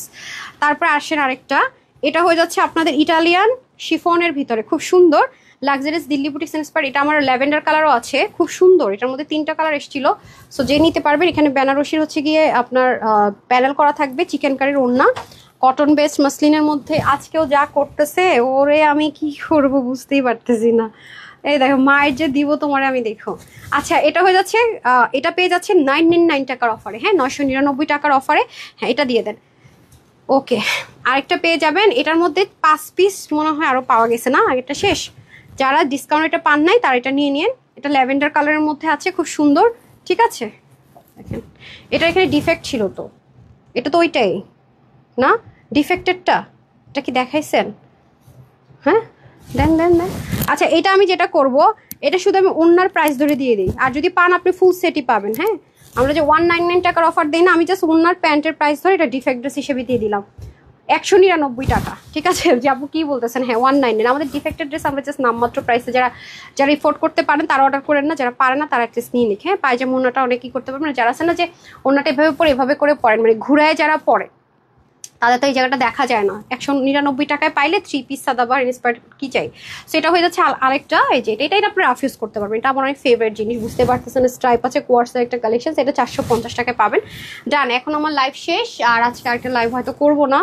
তারপর আসেন আরেকটা, এটা হয়ে যাচ্ছে আপনাদের ইটালিয়ান শিফনের ভিতরে, খুব সুন্দর লাক্সারিয়াস দিল্লি বুটিক্স ইন্সপায়ার। এটা আমার ল্যাভেন্ডার কালারও আছে, খুব সুন্দর। এটার মধ্যে 3টা কালার এসেছিল। সো যে নিতে পারবেন, এখানে বেনারসির হচ্ছে গিয়ে আপনার প্যানেল করা থাকবে, চিকেন কারির ওড়না, কটন বেস্ট মাসলিনের মধ্যে। আজকেও যা করতেছে ওরে, আমি কি করব বুঝতেই পারতেছি না। এই দেখো, মায়ের যে দিব তোমারে আমি, দেখো। আচ্ছা, এটা হয়ে যাচ্ছে, এটা পেয়ে যাচ্ছে 999 টাকার অফারে। হ্যাঁ, 999 টাকার অফারে। হ্যাঁ, এটা দিয়ে দেন। ওকে, আরেকটা পেয়ে যাবেন, এটার মধ্যে 5 পিস মনে হয় আরো পাওয়া গেছে না, আগেরটা শেষ। যারা ডিসকাউন্ট এটা পান নাই তারা এটা নিয়ে নিন। এটা ল্যাভেন্ডার কালারের মধ্যে আছে, খুব সুন্দর, ঠিক আছে। দেখেন, এটা এখানে ডিফেক্ট ছিল তো, এটা তো ওইটাই না, ডিফেক্টেডটা। এটা কি দেখাইছেন? হ্যাঁ, দেন দেন দেন। আচ্ছা, এটা আমি যেটা করব, এটা শুধু আমি ওন্নার প্রাইস ধরে দিয়ে দিই, আর যদি পান আপনি ফুল সেটই পাবেন। হ্যাঁ, আমরা যে 199 টাকার অফার দিই না, আমি জাস্ট ওন্নার প্যান্টের প্রাইস ধরে এটা ডিফেক্ট ড্রেস হিসেবে দিয়ে দিলাম 199 টাকা, ঠিক আছে। যে আপু কি বলতেছেন? হ্যাঁ, 199। আমাদের ডিফেক্টেড ড্রেস আমরা জাস্ট নামমাত্র প্রাইসে, যারা যারা এফোর্ড করতে পারেন তারা অর্ডার করেন না, যারা পারে না তারা অ্যাটলিস্ট নিয়ে নিক। হ্যাঁ, পায়জামা ওন্নাটা অনেক কি করতে পারবেন, যারা আছে না যে ওন্নাটা এভাবে পরে এভাবে করে পরেন, মানে ঘুরায় যারা পরে, তাদের তো এই জায়গাটা দেখা যায় না। 199 টাকায় পাইলে 3 পিস সাদাবার ইন্সপায়ার কি চাই। সেটা হয়ে যাচ্ছে আরেকটা, এই যে এটাই আপনি রাফ ইউজ করতে পারবেন। এটা আমার অনেক ফেভারিট জিনিস, বুঝতে পারতেছেন। স্ট্রাইপ আছে, কোয়ার্সের একটা কালেকশন, এটা 450 টাকায় পাবেন। ডান, এখন আমার লাইভ শেষ, আর আজকে আরেকটা লাইভ হয়তো করবো না।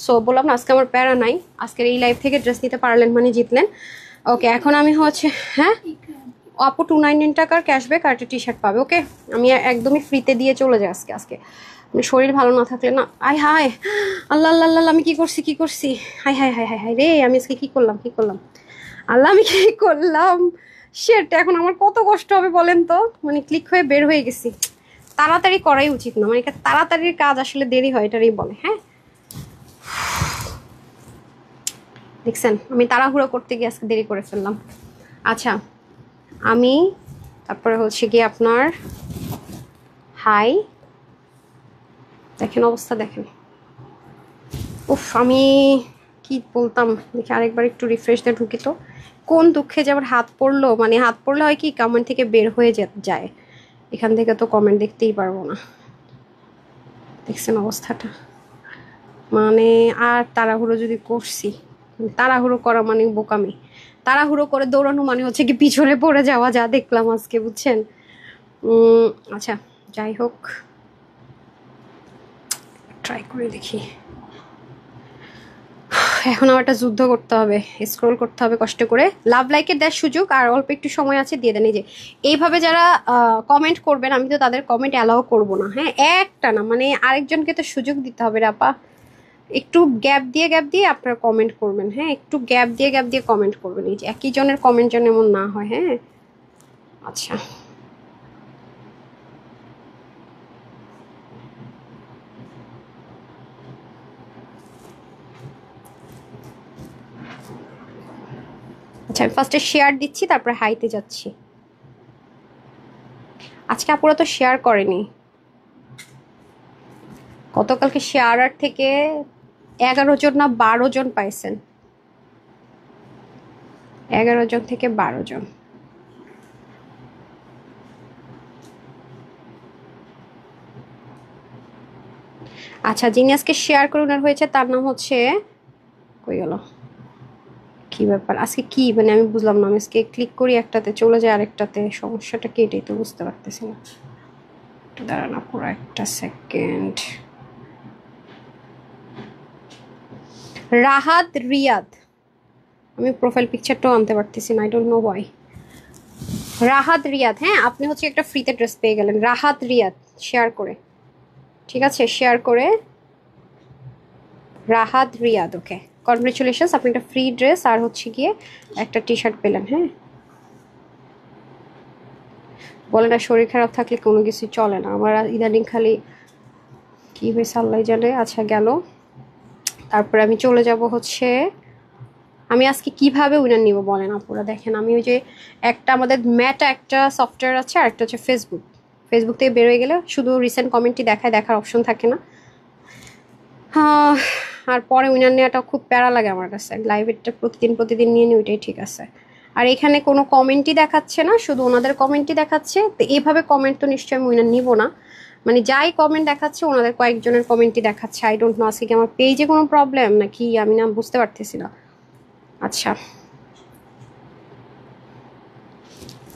সো বললাম না, আজকে আমার প্যারা নাই। আজকের এই লাইভ থেকে ড্রেস নিতে পারলেন মানে জিতলেন। ওকে, এখন আমি হচ্ছে, হ্যাঁ আপু 299 টাকার ক্যাশব্যাক আর একটা টি শার্ট পাবে। ওকে, আমি একদমই ফ্রিতে দিয়ে চলে যাই আজকে। শরীর ভালো না থাকলে না, আয় হায় আল্লাহ আল্লাহ আল্লাহ, আমি কি করছি, হায় হায় হায় হায় হায় রে, আমি আজকে কি করলাম আল্লাহ, আমি কি করলাম। সেটা এখন আমার কত কষ্ট হবে বলেন তো। মানে ক্লিক হয়ে বের হয়ে গেছি। তাড়াতাড়ি করাই উচিত না, মানে তাড়াতাড়ির কাজ আসলে দেরি হয়, এটারই বলে। হ্যাঁ, দেখছেন, আমি তাড়াহুড়ো করতে গিয়ে আজকে দেরি করে ফেললাম। আচ্ছা, আমি তারপরে হচ্ছে গিয়ে আপনার হাই, দেখেন অবস্থা দেখেন। উফ, আমি কি বলতাম, দেখি আরেকবার একটু রিফ্রেশ দিয়ে ঢুকি তো। কোন দুঃখে যে আবার হাত পড়লো, মানে হাত পড়লে হয় কি কমেন্ট থেকে বের হয়ে যায়, এখান থেকে তো কমেন্ট দেখতেই পারবো না। দেখছেন অবস্থাটা, মানে আর তাড়াহুড়ো যদি করছি, তাড়াহুড়ো করা মানে বোকামি, তাড়াহুড়ো করে দৌড়ানো মানে হচ্ছে কি পিছনে পড়ে যাওয়া, যা দেখলাম আজকে, বুঝছেন। আচ্ছা, যাই হোক, ট্রাই করে দেখি। এখন আমার একটা যুদ্ধ করতে হবে, স্ক্রল করতে হবে কষ্ট করে। লাভ লাইকের দেওয়ার সুযোগ আর অল্প একটু সময় আছে, দিয়ে দেন। এই যে এইভাবে যারা কমেন্ট করবেন, আমি তো তাদের কমেন্ট অ্যালাউ করবো না। হ্যাঁ, একটা না, মানে আরেকজনকে তো সুযোগ দিতে হবে রে আপা। একটু গ্যাপ দিয়ে আপনারা কমেন্ট করবেন। হ্যাঁ, একটু গ্যাপ দিয়ে কমেন্ট করবেন। এই যে একই জনের কমেন্ট যেন এমন না হয়। হ্যাঁ, আচ্ছা, আচ্ছা, আমি ফার্স্টে শেয়ার দিচ্ছি, তারপরে হাইতে যাচ্ছি। আজকে আপুরা তো শেয়ার করেনি, গতকালকে শেয়ার থেকে 11 জন না 12 জন পাইছেন, 11 জন থেকে 12 জন। আচ্ছা, যিনি আজকে শেয়ার করে ওনার হয়েছে, তার নাম হচ্ছে, কই গেল, কি ব্যাপার আজকে কি, মানে আমি বুঝলাম না। আমি আজকে ক্লিক করি একটাতে চলে যায় আরেকটাতে, সমস্যাটা কি এটাই তো বুঝতে পারতেছি না। দাঁড়ান পুরো একটা সেকেন্ড। রাহাত রিয়াদ, আমি প্রোফাইল পিকচারটাও আনতে পারতেছি না, I don't know why. Rahat Riyad, হ্যাঁ, আপনি হচ্ছে একটা ফ্রিতে ড্রেস পেয়ে গেলেন। রাহাত রিয়াদ শেয়ার করে, ঠিক আছে, শেয়ার করে রাহাত রিয়াদ। ওকে, কনগ্রেচুলেশনস, আপনি একটা ফ্রি ড্রেস আর হচ্ছে গিয়ে একটা টি শার্ট পেলেন। হ্যাঁ, বলে না শরীর খারাপ থাকলে কোনো কিছু চলে না। আমার ইদানিং খালি কি হয়েছে আল্লাহ জানে। আচ্ছা, গেল। তারপরে আমি চলে যাব হচ্ছে, আমি আজকে কিভাবে উইনার নিব বলেন আপুরা। দেখেন আমি ওই যে একটা আমাদের ম্যাটা একটা সফটওয়্যার আছে, আর একটা হচ্ছে ফেসবুক থেকে বেরোয় গেলে শুধু রিসেন্ট কমেন্টই দেখায়, দেখার অপশন থাকে না। হ্যাঁ, আর পরে উইনার নেওয়াটা খুব প্যারা লাগে আমার কাছে। লাইভেরটা প্রতিদিন নিয়ে নিই, ওইটাই ঠিক আছে। আর এখানে কোনো কমেন্টই দেখাচ্ছে না, শুধু ওনাদের কমেন্টই দেখাচ্ছে। তো এইভাবে কমেন্ট তো নিশ্চয়ই আমি উইনার নিব না। মানে যাই কমেন্ট দেখাচ্ছে ওনাদের কয়েকজনের কমেন্টই দেখাচ্ছে। আই ডোন্ট নো আজকে কি আমার পেজে কোনো প্রবলেম নাকি, আমি না বুঝতে পারতেছি না। আচ্ছা,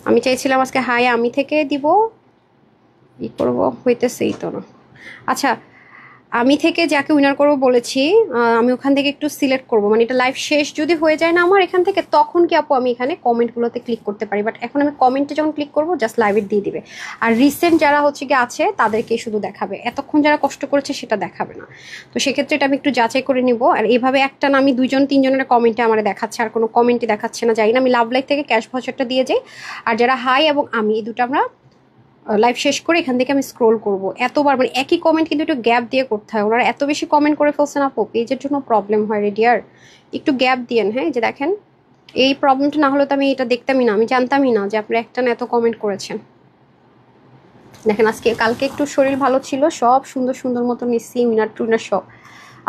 আমি চাইছিলাম আজকে হাই আমি থেকে দিব, ই করবো, হইতেছেই তো না। আচ্ছা, আমি থেকে যাকে উইনার করবো বলেছি, আমি ওখান থেকে একটু সিলেক্ট করব। মানে এটা লাইভ শেষ যদি হয়ে যায় না আমার এখান থেকে, তখন কি আপু আমি এখানে কমেন্টগুলোতে ক্লিক করতে পারি। বাট এখন আমি কমেন্টে যখন ক্লিক করবো জাস্ট লাইভে দিয়ে দিবে। আর রিসেন্ট যারা হচ্ছে কি আছে তাদেরকে শুধু দেখাবে, এতক্ষণ যারা কষ্ট করেছে সেটা দেখাবে না। তো সেক্ষেত্রে এটা আমি একটু যাচাই করে নিব। আর এইভাবে একটা না আমি 2-3 জনের কমেন্টে আমার দেখাচ্ছে, আর কোনো কমেন্টই দেখাচ্ছে না। যাই না, আমি লাভ লাইভ থেকে ক্যাশ ভাউচারটা দিয়ে যাই। আর যারা হাই এবং আমি, এই দুটো আমরা লাইভ শেষ করে এখান থেকে আমি স্ক্রোল করব। এতবার মানে একই কমেন্ট কিন্তু একটু গ্যাপ দিয়ে করতে হয়। ওনারা এত বেশি কমেন্ট করে ফেলছেন আপু, পেজের জন্য প্রবলেম হয় রেডিয়ার, একটু গ্যাপ দিয়েন। হ্যাঁ, যে দেখেন এই প্রবলেমটা না হলে তো আমি এটা দেখতামই না, আমি জানতামই না যে আপনারা একটা না এত কমেন্ট করেছেন। দেখেন আজকে কালকে একটু শরীর ভালো ছিল, সব সুন্দর সুন্দর মতো নিচ্ছি, উইনার টুইনার সব।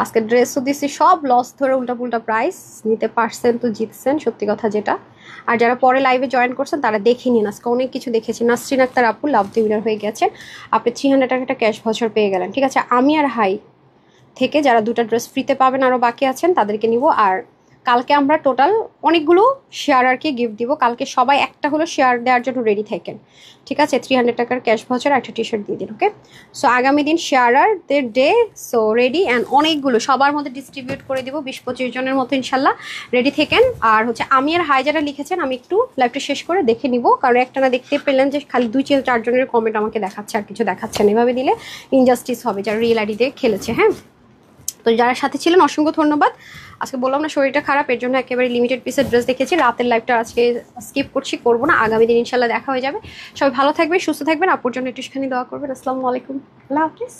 আজকে ড্রেসও দিচ্ছি, সব লস ধরে উল্টা প্রাইস নিতে পারছেন তো জিতছেন, সত্যি কথা যেটা। আর যারা পরে লাইভে জয়েন করছেন তারা দেখে নিন, আজকে অনেক কিছু দেখেছি। নাসরিন আক্তার আপু লাভ দি উইনার হয়ে গেছেন, আপনি 300 টাকা একটা ক্যাশ ভাউচার পেয়ে গেলেন। ঠিক আছে, আমি আর হাই থেকে যারা দুটা ড্রেস ফ্রিতে পাবেন আরও বাকি আছেন তাদেরকে নিব। আর কালকে আমরা টোটাল অনেকগুলো শেয়ার আর কি গিফট দিব। কালকে সবাই একটা হলো শেয়ার দেওয়ার জন্য রেডি থাকেন। ঠিক আছে, 300 টাকার ক্যাশ ভাউচার একটা টি শার্ট দিয়ে দিন। ওকে, সো আগামী দিন শেয়ারারদের ডে, সো রেডি। অ্যান্ড অনেকগুলো সবার মধ্যে ডিস্ট্রিবিউট করে দিব, 20-25 জনের মতো ইনশাল্লাহ। রেডি থাকেন। আর হচ্ছে আমি আর হাই যারা লিখেছেন আমি একটু লাইভটা শেষ করে দেখে নিব, কারণ একটা না দেখতে পেলেন যে খালি 2-4 জনের কমেন্ট আমাকে দেখাচ্ছে, আর কিছু দেখাচ্ছে না। এভাবে দিলে ইনজাস্টিস হবে যারা রিয়েল আইডি দিয়ে খেলেছে। হ্যাঁ, তো যারা সাথে ছিলেন অসংখ্য ধন্যবাদ। আজকে বললাম না শরীরটা খারাপ, এর জন্য একেবারে লিমিটেড পিসের ড্রেস দেখেছি। রাতের লাইভটা আজকে স্কিপ করবো না, আগামী দিন ইনশাল্লাহ দেখা হয়ে যাবে। সবাই ভালো থাকবেন, সুস্থ থাকবেন, আপুর জন্য একটুখানি দোয়া করবেন। আসসালামু আলাইকুম, আল্লাহ হাফিজ।